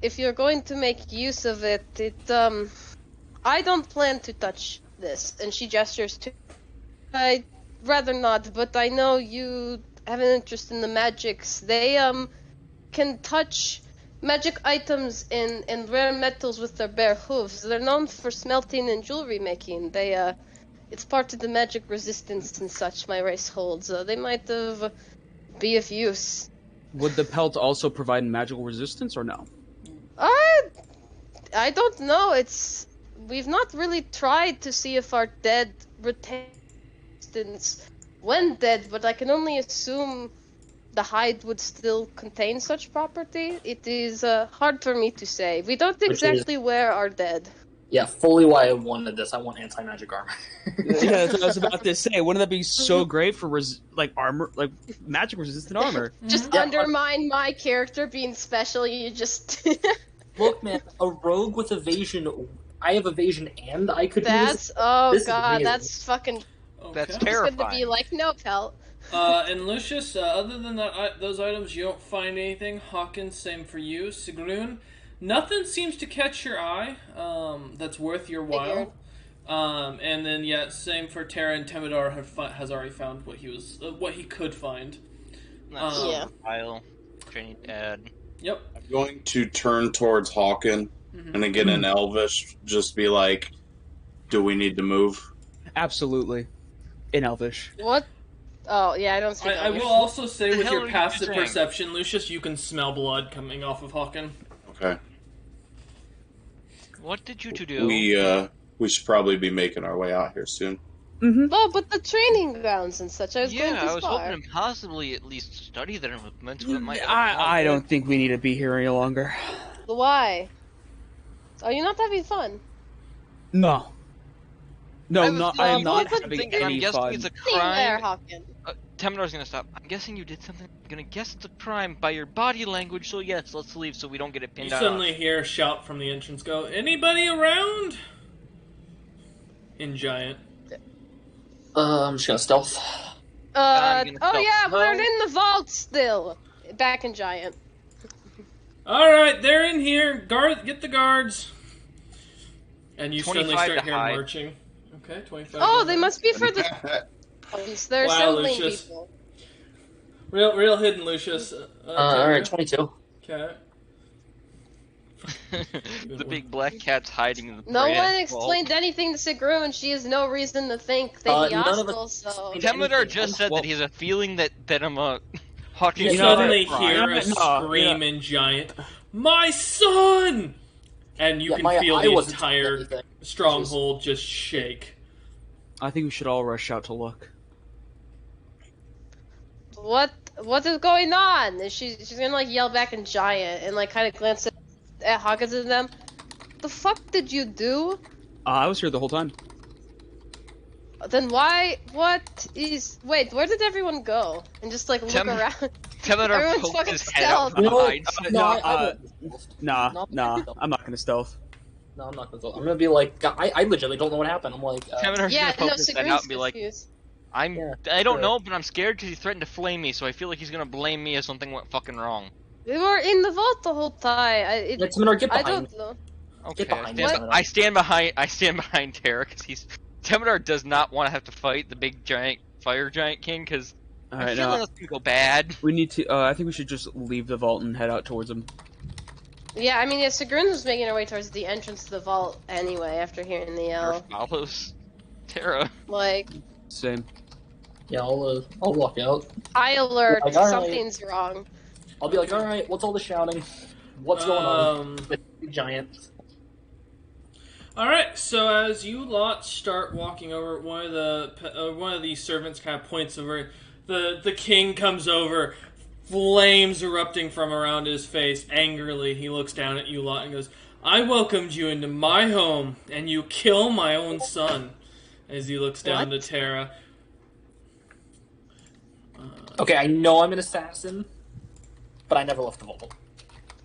if you're going to make use of it, I don't plan to touch this. And she gestures to, I'd rather not, but I know you have an interest in the magics. They, can touch magic items and rare metals with their bare hooves. They're known for smelting and jewelry making. It's part of the magic resistance and such my race holds. They might be of use. Would the pelt also provide magical resistance or no? I don't know. We've not really tried to see if our dead retain resistance when dead, but I can only assume the hide would still contain such property. It is hard for me to say. We don't is- exactly wear our dead. Yeah, fully why I wanted this. I want anti-magic armor. Yeah, that's what I was about to say. Wouldn't that be so great for armor, like magic resistant armor? Just Yeah, undermine my character being special. You just Look, man, a rogue with evasion. I have evasion, and I could do this. that's oh This is god, amazing. that's fucking. Okay. That's It's gonna terrifying. be like no pelt. And Lucius, other than that, those items, you don't find anything. Hawkins, same for you. Sigrun, nothing seems to catch your eye that's worth your while. And then, yeah, same for Terra and Temidar has already found what he could find. That's Yeah. Kyle, Trinidad. Yep. I'm going to turn towards Hawken and again in Elvish, just be like, "Do we need to move?" Absolutely. In Elvish. What? Oh yeah, I don't speak. I Elvish. will also say The with hell your are you passive saying? perception, Lucius, you can smell blood coming off of Hawken. Okay. What did you two do? We should probably be making our way out here soon. Oh, but the training grounds and such. I was going Yeah, too I was far. hoping to possibly at least study their movements. But my I don't think we need to be here any longer. Why? Are you not having fun? No. No, I was not, gonna- I am not I'm having thinking, I'm any guessing fun. it's a Sitting there, crime. Hawken. Temedar's gonna stop. I'm guessing you did something. I'm gonna guess it's a crime by your body language. So yes, let's leave so we don't get it You pinned out. suddenly hear a shout from the entrance go, "Anybody around?" In Giant. I'm just gonna stealth. I'm gonna Oh stealth yeah, slow. we're in the vault still. Back in Giant. Alright, they're in here. Get the guards. And you suddenly 25 start to hearing hide. marching. Okay, 25. Oh, they must be for the phones. They're Wow, assembling Lucius. people. Real hidden, Lucius. Alright, 22. Okay. The big black cat's hiding in the No prey one vault. explained anything to Sigrun, and she has no reason to think that he None of hostile, us so... explained Temidar anything. just said Well- that he has a feeling that I'm Hawking. You You know, suddenly that- hear a No, scream in Giant. My son! And you Yeah, can my feel eye the wasn't entire anything. stronghold just shake. I think we should all rush out to look. What is going on? And she's gonna like yell back in Giant and like kind of glance at Hawkins and them. The fuck did you do? I was here the whole time. Then why? What is? Wait, where did everyone go? And just like look around. Temidar Everyone's poked fucking his head out stealth. from No, behind. no, No, I won't. Nah, No, I'm not gonna stealth. No, I'm not gonna stealth. I'm gonna be like, I legitimately don't know what happened. I'm like, Temedar's Yeah, gonna poke no, his head out and be like, confused. I don't sure. know, but I'm scared because he threatened to flame me, so I feel like he's gonna blame me if something went fucking wrong. We were in the vault the whole time. Yeah, Timidor, get I behind. don't know. Okay, behind us, I stand behind Terra because Temidor does not want to have to fight the big giant fire giant king because All I right, feel now like it's gonna go bad. we need to. I think we should just leave the vault and head out towards him. Yeah, I mean, yeah, Sigrun was making her way towards the entrance to the vault anyway after hearing the Terra yell. follows Terra. Like, Same. Yeah, I'll walk out. high alert, Like, alright. something's wrong. I'll be like, all right, what's all the shouting? What's going on? With the giant. Alright, so as you lot start walking over, one of the servants kind of points over. The king comes over, flames erupting from around his face. Angrily, he looks down at you lot and goes, "I welcomed you into my home, and you kill my own son." As he looks down to Terra. Okay, I know I'm an assassin, but I never left the vault.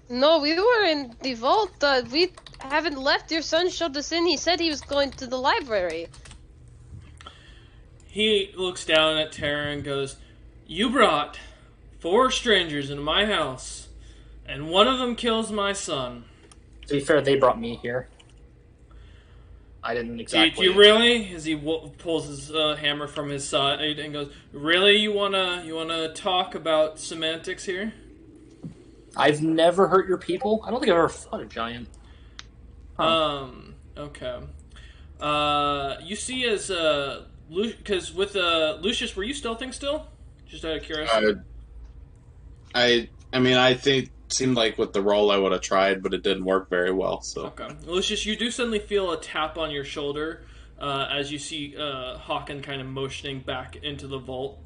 No, we were in the vault. We haven't left. Your son showed us in. He said he was going to the library. He looks down at Terra and goes, "You brought 4 strangers into my house, and one of them kills my son. To be fair, they brought me here. I didn't exactly. Do you really?" As he pulls his hammer from his side and goes, "Really? You wanna talk about semantics here?" I've never hurt your people. I don't think I've ever fought a giant. Okay. You see as because with Lucius, were you stealthing still? Just out of curiosity. I mean, I think seemed like with the roll I would have tried, but it didn't work very well. So Okay, Lucius, you do suddenly feel a tap on your shoulder as you see Hawken kind of motioning back into the vault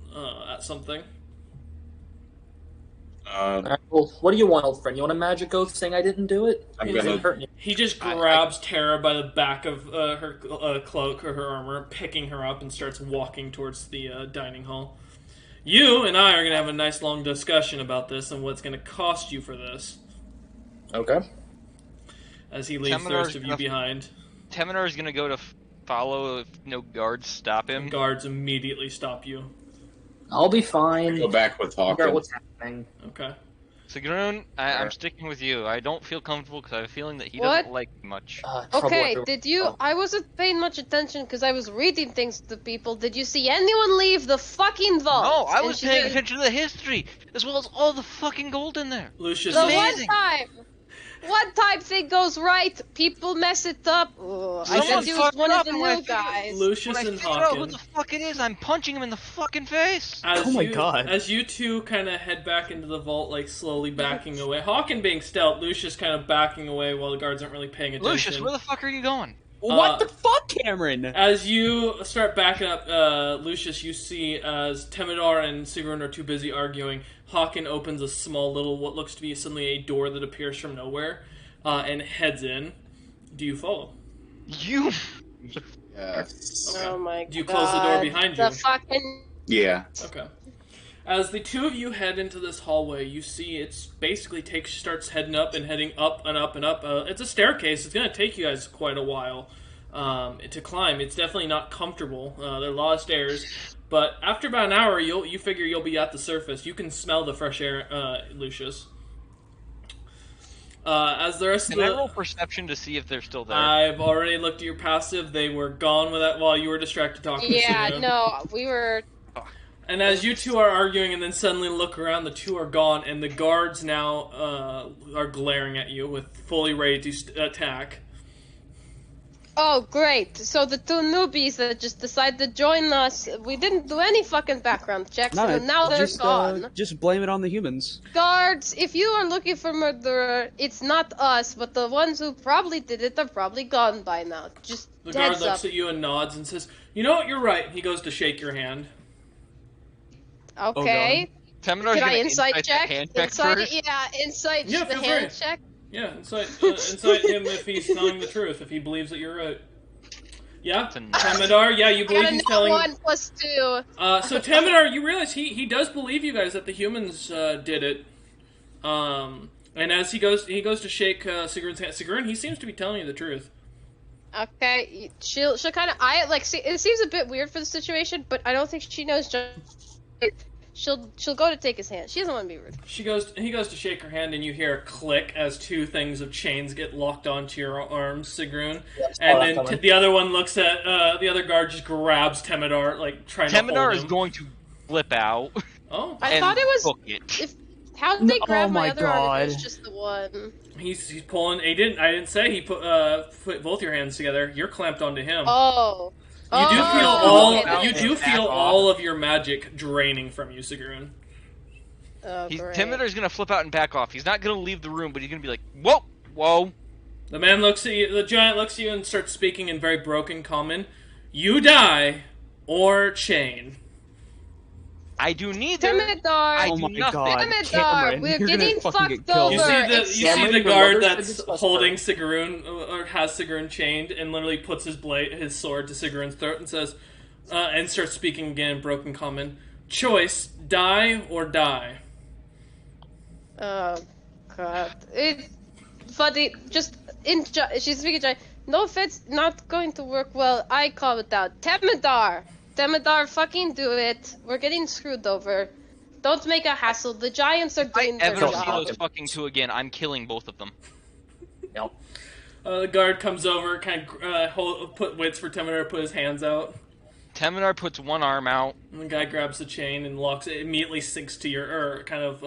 at something. Alright, well, what do you want, old friend? You want a magic oath saying I didn't do it? I'm It gonna- didn't hurt you. He just grabs Terra by the back of her cloak or her armor, picking her up, and starts walking towards the dining hall. You and I are going to have a nice long discussion about this and what's going to cost you for this, Okay. as he leaves the rest of you behind. Temidor is gonna go to follow if no guards stop him. Guards immediately stop you. I'll be fine. go back with Figure out Hawkins. what's happening. Okay. Sigrun, I'm sticking with you. I don't feel comfortable because I have a feeling that he What? doesn't like me much. Trouble Okay, everywhere. did you? Oh. I wasn't paying much attention because I was reading things to people. Did you see anyone leave the fucking vault? No, I And was she paying did- attention to the history as well as all the fucking gold in there. Lucius The is... Amazing. one time thing goes right, people mess it up. Ugh, I Someone said you was fucked one up of the and when I new figured- guys. Lucius When I and figure out who Hawken. the fuck it is, I'm punching him in the fucking face. As Oh my you, God. As you two kind of head back into the vault, like slowly backing away. Hawken being stealth, Lucius kind of backing away while the guards aren't really paying attention. Lucius, where the fuck are you going? What the fuck, Cameron? As you start backing up, Lucius, you see as Temidor and Sigrun are too busy arguing, Hawken opens a small little, what looks to be suddenly a door that appears from nowhere, and heads in. Do you follow? You. Yes. Okay. Oh my god. Do you close the door behind you? The fucking. Yeah. Okay. As the two of you head into this hallway, you see it's basically starts heading up and heading up and up and up. It's a staircase. It's going to take you guys quite a while to climb. It's definitely not comfortable. There are a lot of stairs. But after about an hour, you figure you'll be at the surface. You can smell the fresh air, Lucius. As the rest Can of I the... roll perception to see if they're still there? I've already looked at your passive. They were gone with that while you were distracted talking to Yeah, Sigrun. no, we were. And as you two are arguing and then suddenly look around, the two are gone, and the guards now are glaring at you with fully ready to attack. Oh, great. So the two newbies that just decided to join us, we didn't do any fucking background checks, No, and now they're just, gone. just blame it on the humans. Guards, if you are looking for murderer, it's not us, but the ones who probably did it are probably gone by now. Just The guard heads looks up. at you and nods and says, "You know what, you're right." He goes to shake your hand. Okay. Temidor's Can gonna I insight the check? hand check Insight, first. yeah, insight Yeah, the feel hand free. check. Yeah, incite him if he's telling the truth, if he believes that you're right. Yeah, It's a no. Temidor, yeah, you I believe got a he's nat telling... 1 plus 2. So Temidor, you realize he does believe you guys that the humans did it. And as he goes to shake Sigrun's hand, Sigrun, he seems to be telling you the truth. Okay, she'll kind of see. It seems a bit weird for the situation, but I don't think she knows. She'll go to take his hand. She doesn't want to be rude. He goes to shake her hand, and you hear a click as two things of chains get locked onto your arms, Sigrun. Yes, And that then the other one looks at the other guard, just grabs Temidar, like trying to hold him. Temidar is going to flip out. Oh, I thought it was. Book it. How did they grab Oh my my other arm? If God. it was just the one. he's pulling. I didn't say he put both your hands together. You're clamped onto him. Oh. You do Oh, feel okay. you do Back feel off. all of your magic draining from you, Sigrun. Oh, great. Timidar's gonna flip out and back off. He's not gonna leave the room, but he's gonna be like, "Whoa, whoa." The man looks at you. The giant looks at you and starts speaking in very broken common. You die, or chain. I do neither. Temidar. Oh do my nothing. god, Temidar, Cameron, we're you're gonna getting fucking fucked get killed. You over. see the It's Cameron, the your guard mother's that's been discussed holding Sigrun or has Sigrun chained and literally puts his sword to Sigrun's throat and says, and starts speaking again in broken common. Choice: die or die. Oh god. Buddy, she's speaking giant. No, if it's not going to work well, I call it out. Temidar, fucking do it. We're getting screwed over. Don't make a hassle. The giants are If I doing their ever see job. those fucking two again, I'm killing both of them. Yep. The guard comes over, kind of waits for Temidar to put his hands out. Temidar puts one arm out. And the guy grabs the chain and locks it. Immediately sinks to your, or kind of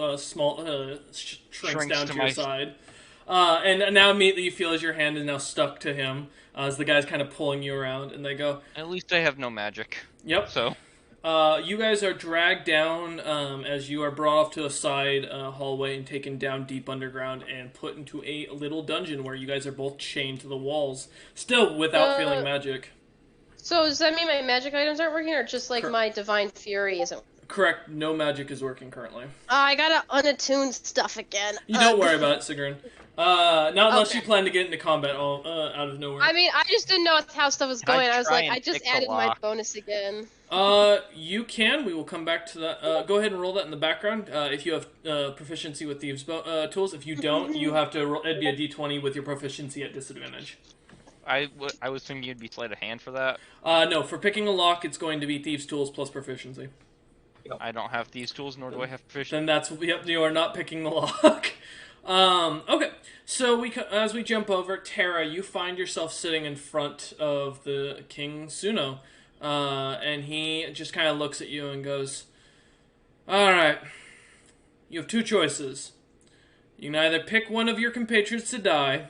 shrinks down to your side. And now immediately you feel as your hand is now stuck to him, as the guy's kind of pulling you around, and they go, At least I have no magic. "Yep." So You guys are dragged down as you are brought off to a side hallway and taken down deep underground and put into a little dungeon where you guys are both chained to the walls, still without feeling magic. So does that mean my magic items aren't working, or just like my divine fury isn't? Correct. No magic is working currently. I gotta unattuned stuff again. You don't worry about it, Sigrun. Not unless Okay. you plan to get into combat all out of nowhere. I mean, I just didn't know how stuff was Can I going. I was try like, and I just pick the added my lock? bonus again. You can. We will come back to that. Go ahead and roll that in the background. If you have proficiency with thieves' tools. If you don't, you have to roll. It'd be a d20 with your proficiency at disadvantage. I was thinking you'd be sleight of hand for that. No, for picking a lock, it's going to be thieves' tools plus proficiency. I don't have these tools, nor do I have proficiency. Then that's you are not picking the lock. Okay, so as we jump over, Terra, you find yourself sitting in front of the King Suno, and he just kind of looks at you and goes, "All right, you have two choices. You can either pick one of your compatriots to die,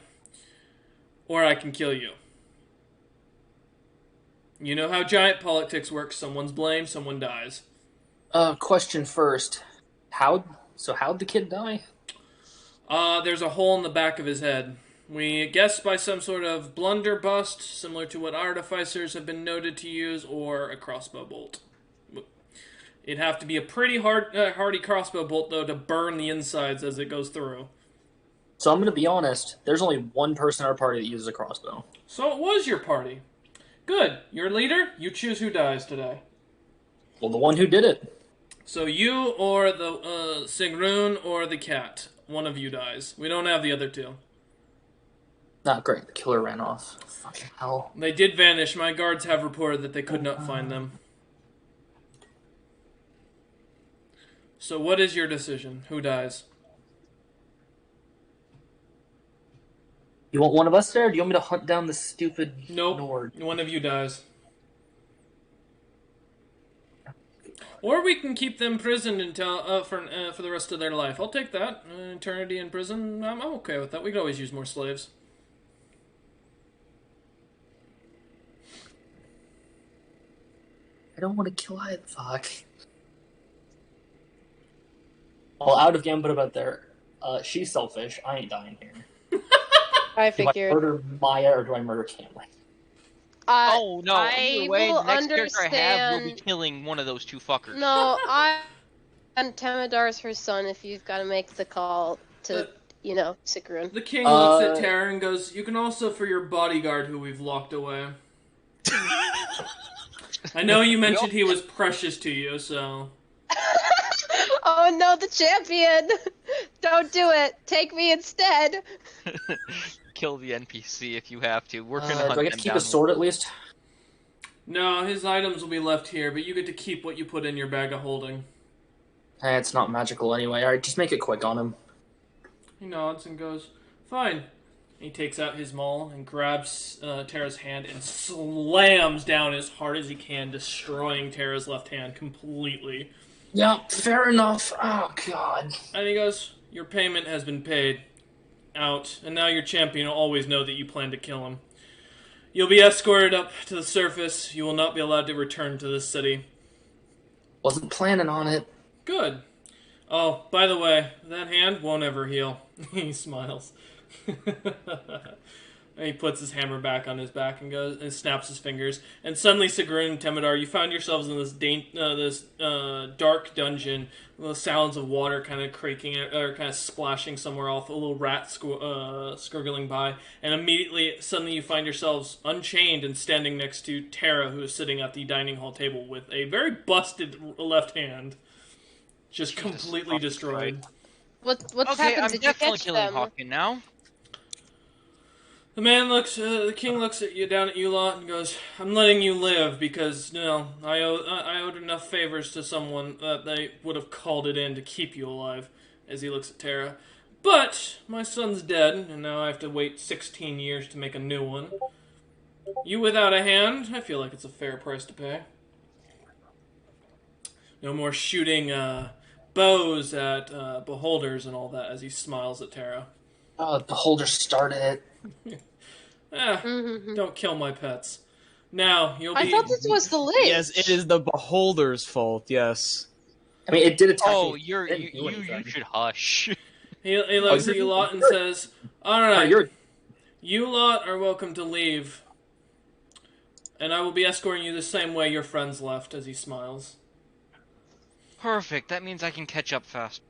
or I can kill you. You know how giant politics works. Someone's blamed, someone dies." Question first. How'd the kid die? There's a hole in the back of his head. We guess by some sort of blunderbuss, similar to what artificers have been noted to use, or a crossbow bolt. It'd have to be a pretty hardy crossbow bolt, though, to burn the insides as it goes through. So I'm gonna be honest. There's only one person in our party that uses a crossbow. So it was your party. Good. Your leader, you choose who dies today. Well, the one who did it. So you or the Sigrun or the cat. One of you dies. We don't have the other two. Not great. The killer ran off. Fucking hell. They did vanish. My guards have reported that they could not find them. So what is your decision? Who dies? You want one of us there, or do you want me to hunt down the stupid Nope. Nord? One of you dies. Or we can keep them imprisoned until for the rest of their life. I'll take that. Eternity in prison. I'm okay with that. We could always use more slaves. I don't want to kill either. Fuck. Well, out of Gambit about there. She's selfish. I ain't dying here. I Do I figured. murder Maya or do I murder Cameron? Oh no! I Either way, will the next character I have will be understand- killing one of those two fuckers. No, and Temidar's her son. If you've got to make the call to, Sigrun. The king looks at Terra and goes, "You can also for your bodyguard who we've locked away." I know you mentioned he was precious to you, so... Oh no, the champion! Don't do it. Take me instead. kill the NPC if you have to. We're gonna Do hunt I get them to keep down. a sword at least? No, his items will be left here, but you get to keep what you put in your bag of holding. It's not magical anyway. Alright, just make it quick on him. He nods and goes, "Fine." He takes out his maul and grabs Terra's hand and slams down as hard as he can, destroying Terra's left hand completely. Yeah, fair enough. Oh, God. And he goes, "Your payment has been paid out, and now your champion will always know that you plan to kill him. You'll be escorted up to the surface. You will not be allowed to return to this city." Wasn't planning on it. "Good. Oh, by the way, that hand won't ever heal." He smiles. And he puts his hammer back on his back and goes and snaps his fingers. And suddenly, Sigrun and Temidar, you find yourselves in this dark dungeon. The sounds of water kind of creaking or kind of splashing somewhere off. A little rat squirgling by, and immediately, suddenly, you find yourselves unchained and standing next to Terra, who is sitting at the dining hall table with a very busted left hand, just completely destroyed. What's Okay, happened? I'm Did you definitely catch killing them? Hawken now. The king looks at you down at you lot and goes, "I'm letting you live because, I owed enough favors to someone that they would have called it in to keep you alive," as he looks at Terra. "But my son's dead, and now I have to wait 16 years to make a new one. You without a hand, I feel like it's a fair price to pay. No more shooting bows at beholders and all that," as he smiles at Terra. Oh, the beholder started it. Don't kill my pets. Now, you'll be... I thought this was the link. Yes, it is the beholder's fault. Yes. I mean, it did attack Oh, me. you It didn't do anything. should hush. He looks at you lot and says, Oh, "Alright, you're... you lot are welcome to leave. And I will be escorting you the same way your friends left," as he smiles. Perfect. That means I can catch up fast.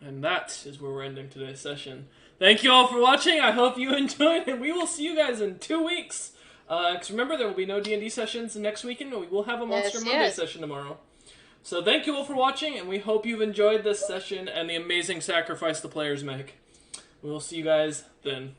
And that is where we're ending today's session. Thank you all for watching. I hope you enjoyed, and we will see you guys in 2 weeks. Because remember, there will be no D&D sessions next weekend, and we will have a Monster Monday session tomorrow. So thank you all for watching, and we hope you've enjoyed this session and the amazing sacrifice the players make. We will see you guys then.